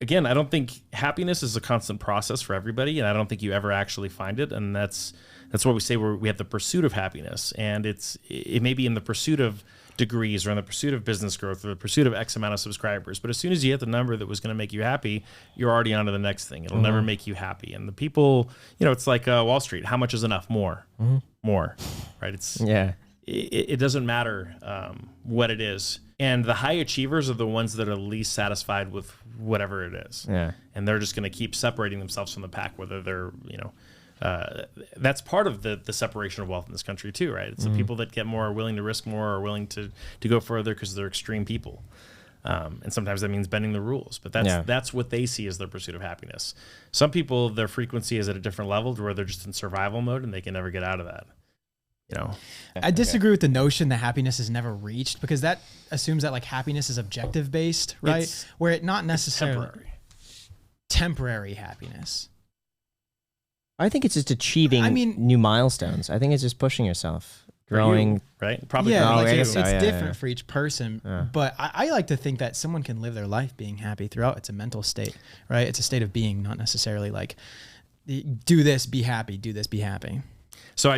again, I don't think happiness is a constant process for everybody. And I don't think you ever actually find it. And that's what we say, we have the pursuit of happiness. And it may be in the pursuit of degrees or in the pursuit of business growth or the pursuit of X amount of subscribers. But as soon as you hit the number that was going to make you happy, you're already on to the next thing. It'll never make you happy. And the people, you know, it's like Wall Street. How much is enough? More, right? It doesn't matter what it is. And the high achievers are the ones that are least satisfied with whatever it is. Yeah. And they're just going to keep separating themselves from the pack, whether they're, you know, that's part of the separation of wealth in this country too, right? It's the people that get more, are willing to risk more, are willing to go further because they're extreme people. And sometimes that means bending the rules, but that's what they see as their pursuit of happiness. Some people, their frequency is at a different level to where they're just in survival mode and they can never get out of that. You know, I disagree with the notion that happiness is never reached, because that assumes that like happiness is objective based, right? Where it not necessarily temporary happiness. I think it's just achieving new milestones. I think it's just pushing yourself, growing, right? Probably. Yeah, it's different for each person. But I like to think that someone can live their life being happy throughout. It's a mental state, right? It's a state of being, not necessarily like do this, be happy, do this, be happy. So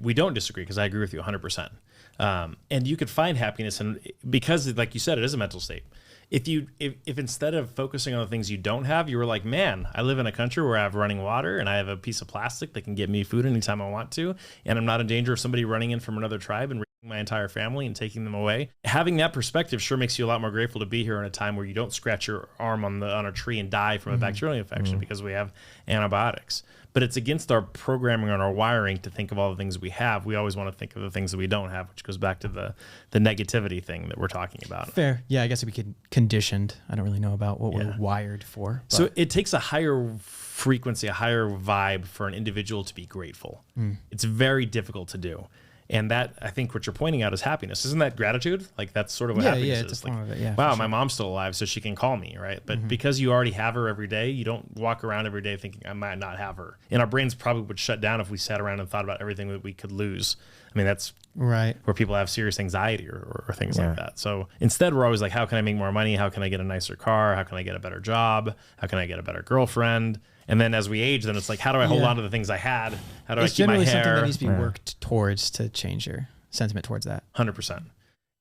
we don't disagree, because I agree with you 100%. And you could find happiness, and because, like you said, it is a mental state. If instead of focusing on the things you don't have, you were like, man, I live in a country where I have running water and I have a piece of plastic that can get me food anytime I want to, and I'm not in danger of somebody running in from another tribe and raiding my entire family and taking them away. Having that perspective sure makes you a lot more grateful to be here in a time where you don't scratch your arm on a tree and die from a bacterial infection because we have antibiotics. But it's against our programming and our wiring to think of all the things we have. We always want to think of the things that we don't have, which goes back to the negativity thing that we're talking about. Fair. Yeah, I guess we could conditioned. I don't really know about what we're wired for. But. So it takes a higher frequency, a higher vibe for an individual to be grateful. It's very difficult to do. And that, I think what you're pointing out is happiness. Isn't that gratitude? Like, that's sort of what happiness is. It's a form of it, wow, my mom's still alive, so she can call me, right? But because you already have her every day, you don't walk around every day thinking, I might not have her. And our brains probably would shut down if we sat around and thought about everything that we could lose. I mean, that's where people have serious anxiety or things like that. So instead, we're always like, how can I make more money? How can I get a nicer car? How can I get a better job? How can I get a better girlfriend? And then as we age, then it's like, how do I hold on to the things I had? How do I keep my hair? It's generally something that needs to be worked towards to change your sentiment towards that. 100%.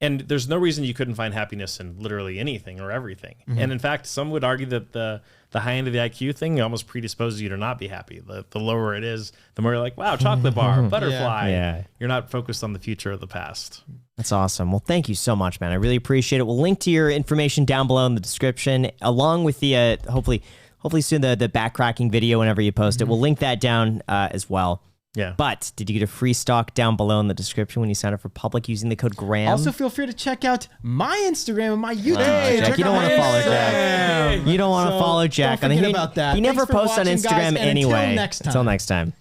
And there's no reason you couldn't find happiness in literally anything or everything. And in fact, some would argue that the high end of the IQ thing almost predisposes you to not be happy. The lower it is, the more you're like, wow, chocolate bar, butterfly. Yeah. You're not focused on the future or the past. That's awesome. Well, thank you so much, man. I really appreciate it. We'll link to your information down below in the description, along with the hopefully soon the back cracking video whenever you post it. We'll link that down as well. Yeah. But did you get a free stock down below in the description when you sign up for Public using the code GRAHAM? Also, feel free to check out my Instagram and my YouTube. Jack, you don't want to follow Jack. You don't want to follow Jack. Don't forget about that. He never posts on Instagram guys, anyway. Until next time. Until next time.